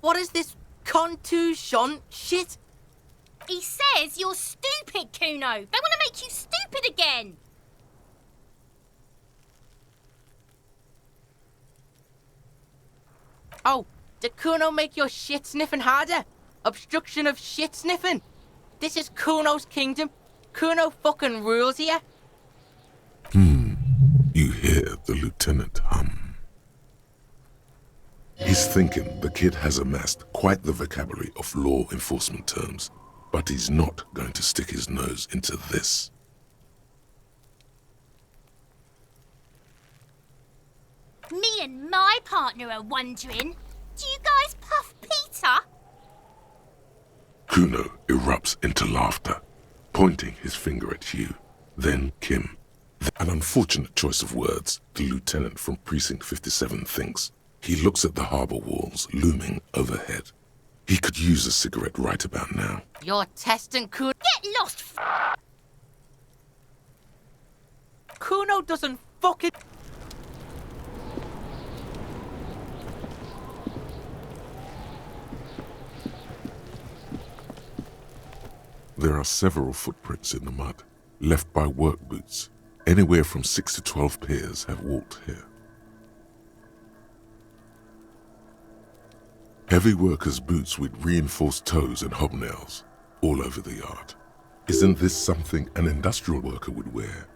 What is this contusion shit? He says you're stupid, Kuno. They want to make you stupid again. Oh, did Kuno make your shit sniffing harder? Obstruction of shit sniffing. This is Kuno's kingdom. Kuno fucking rules here. You hear the lieutenant hum. He's thinking the kid has amassed quite the vocabulary of law enforcement terms, but he's not going to stick his nose into this. Me and my partner are wondering, do you guys puff Peter? Kuno erupts into laughter, pointing his finger at you, then Kim. An unfortunate choice of words, the lieutenant from Precinct 57 thinks. He looks at the harbour walls looming overhead. He could use a cigarette right about now. You're testing Kuno. Get lost, Kuno doesn't fucking... There are several footprints in the mud, left by work boots. Anywhere from 6 to 12 pairs have walked here. Heavy workers' boots with reinforced toes and hobnails all over the yard. Isn't this something an industrial worker would wear?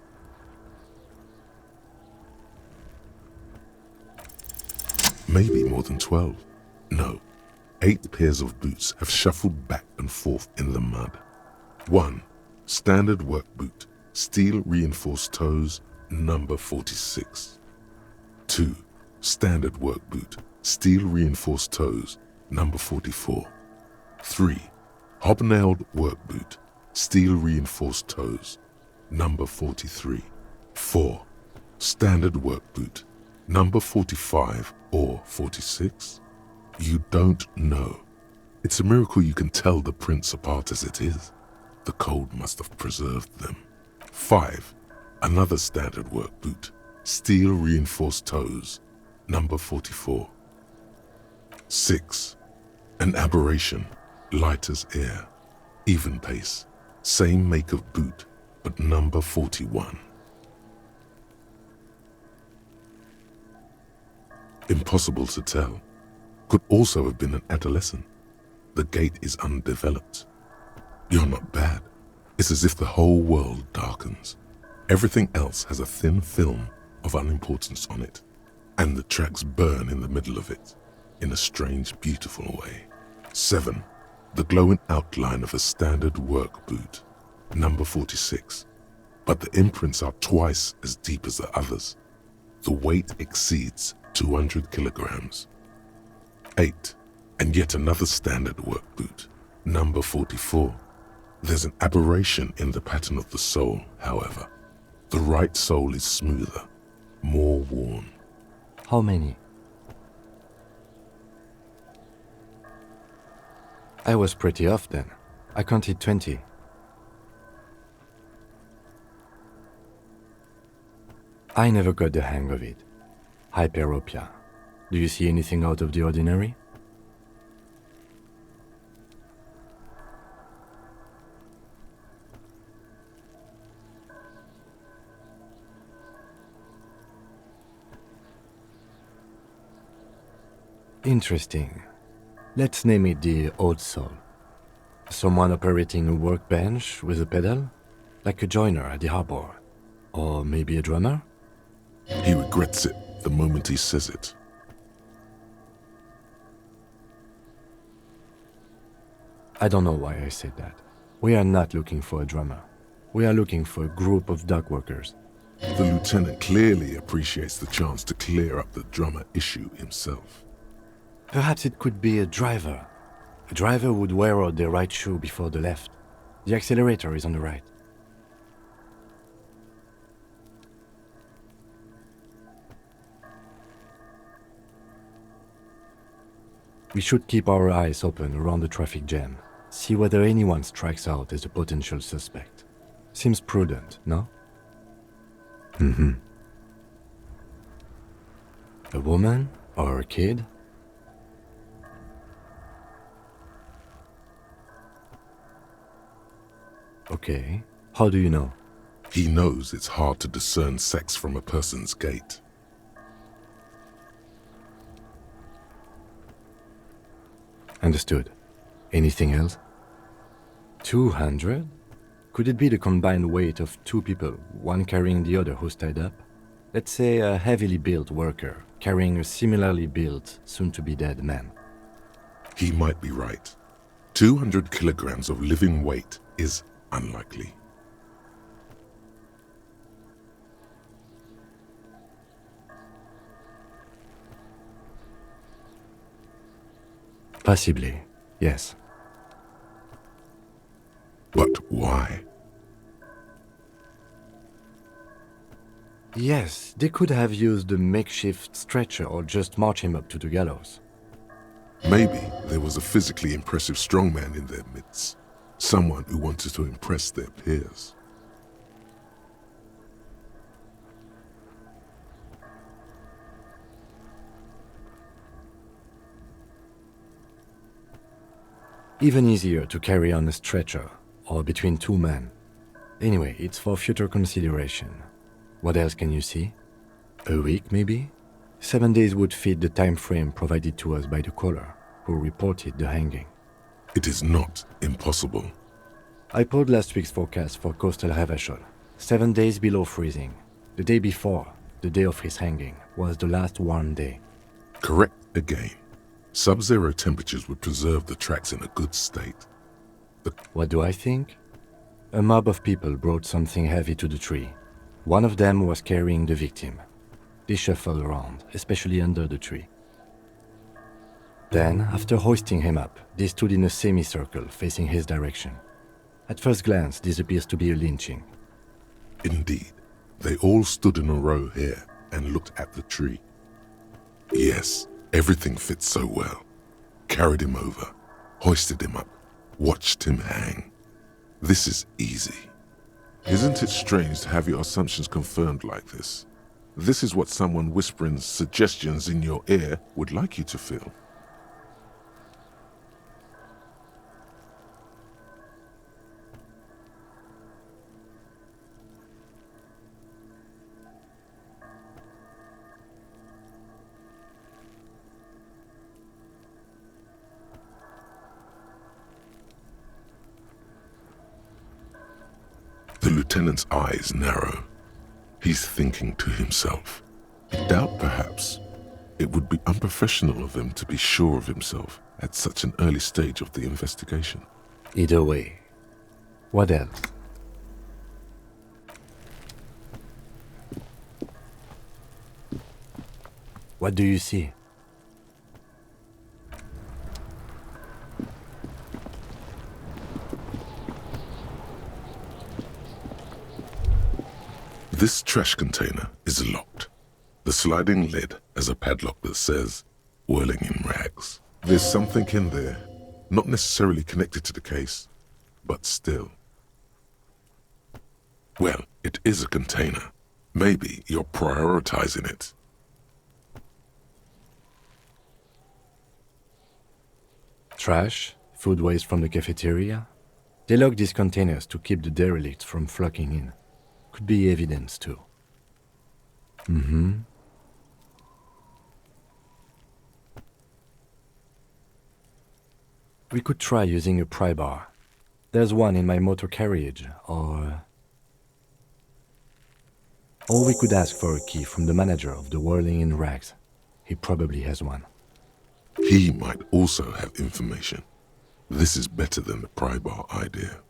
Maybe more than 12. No, 8 pairs of boots have shuffled back and forth in the mud. 1. Standard work boot, steel reinforced toes, number 46. 2. Standard work boot, steel reinforced toes, number 44. 3. Hobnailed work boot, steel reinforced toes, number 43. 4. Standard work boot, number 45 or 46? You don't know. It's a miracle you can tell the prints apart as it is. The cold must have preserved them. 5. Another standard work boot, steel reinforced toes, number 44. 6. An aberration, light as air, even pace, same make of boot, but number 41. Impossible to tell. Could also have been an adolescent. The gait is undeveloped. You're not bad. It's as if the whole world darkens. Everything else has a thin film of unimportance on it, and the tracks burn in the middle of it, in a strange, beautiful way. 7. The glowing outline of a standard work boot, number 46. But the imprints are twice as deep as the others. The weight exceeds 200 kilograms. 8. And yet another standard work boot, number 44. There's an aberration in the pattern of the sole, however. The right sole is smoother, more worn. How many? I was pretty off then. I counted 20. I never got the hang of it. Hyperopia. Do you see anything out of the ordinary? Interesting. Let's name it the old soul. Someone operating a workbench with a pedal? Like a joiner at the harbor. Or maybe a drummer? He regrets it the moment he says it. I don't know why I said that. We are not looking for a drummer. We are looking for a group of dock workers. The lieutenant clearly appreciates the chance to clear up the drummer issue himself. Perhaps it could be a driver. A driver would wear out their right shoe before the left. The accelerator is on the right. We should keep our eyes open around the traffic jam. See whether anyone strikes out as a potential suspect. Seems prudent, no? A woman or a kid? Okay. How do you know? He knows it's hard to discern sex from a person's gait. Understood. Anything else? 200? Could it be the combined weight of two people, one carrying the other who's tied up? Let's say a heavily built worker carrying a similarly built, soon-to-be-dead man. He might be right. 200 kilograms of living weight is unlikely. Possibly, yes. But why? Yes, they could have used a makeshift stretcher or just march him up to the gallows. Maybe there was a physically impressive strongman in their midst. Someone who wanted to impress their peers. Even easier to carry on a stretcher, or between two men. Anyway, it's for future consideration. What else can you see? A week, maybe? 7 days would fit the time frame provided to us by the caller, who reported the hanging. It is not impossible. I pulled last week's forecast for coastal Revachol. 7 days below freezing. The day before, the day of his hanging, was the last warm day. Correct again. Sub-zero temperatures would preserve the tracks in a good state. What do I think? A mob of people brought something heavy to the tree. One of them was carrying the victim. They shuffled around, especially under the tree. Then, after hoisting him up, they stood in a semicircle facing his direction. At first glance, this appears to be a lynching. Indeed. They all stood in a row here and looked at the tree. Yes, everything fits so well. Carried him over, hoisted him up, watched him hang. This is easy. Isn't it strange to have your assumptions confirmed like this? This is what someone whispering suggestions in your ear would like you to feel. The lieutenant's eyes narrow. He's thinking to himself. I doubt, perhaps, it would be unprofessional of him to be sure of himself at such an early stage of the investigation. Either way. What else? What do you see? This trash container is locked. The sliding lid has a padlock that says, "Whirling in rags." There's something in there, not necessarily connected to the case, but still. Well, it is a container. Maybe you're prioritizing it. Trash, food waste from the cafeteria. They lock these containers to keep the derelicts from flocking in. Could be evidence too. We could try using a pry bar. There's one in my motor carriage, or we could ask for a key from the manager of the Whirling in Rags. He probably has one. He might also have information. This is better than the pry bar idea.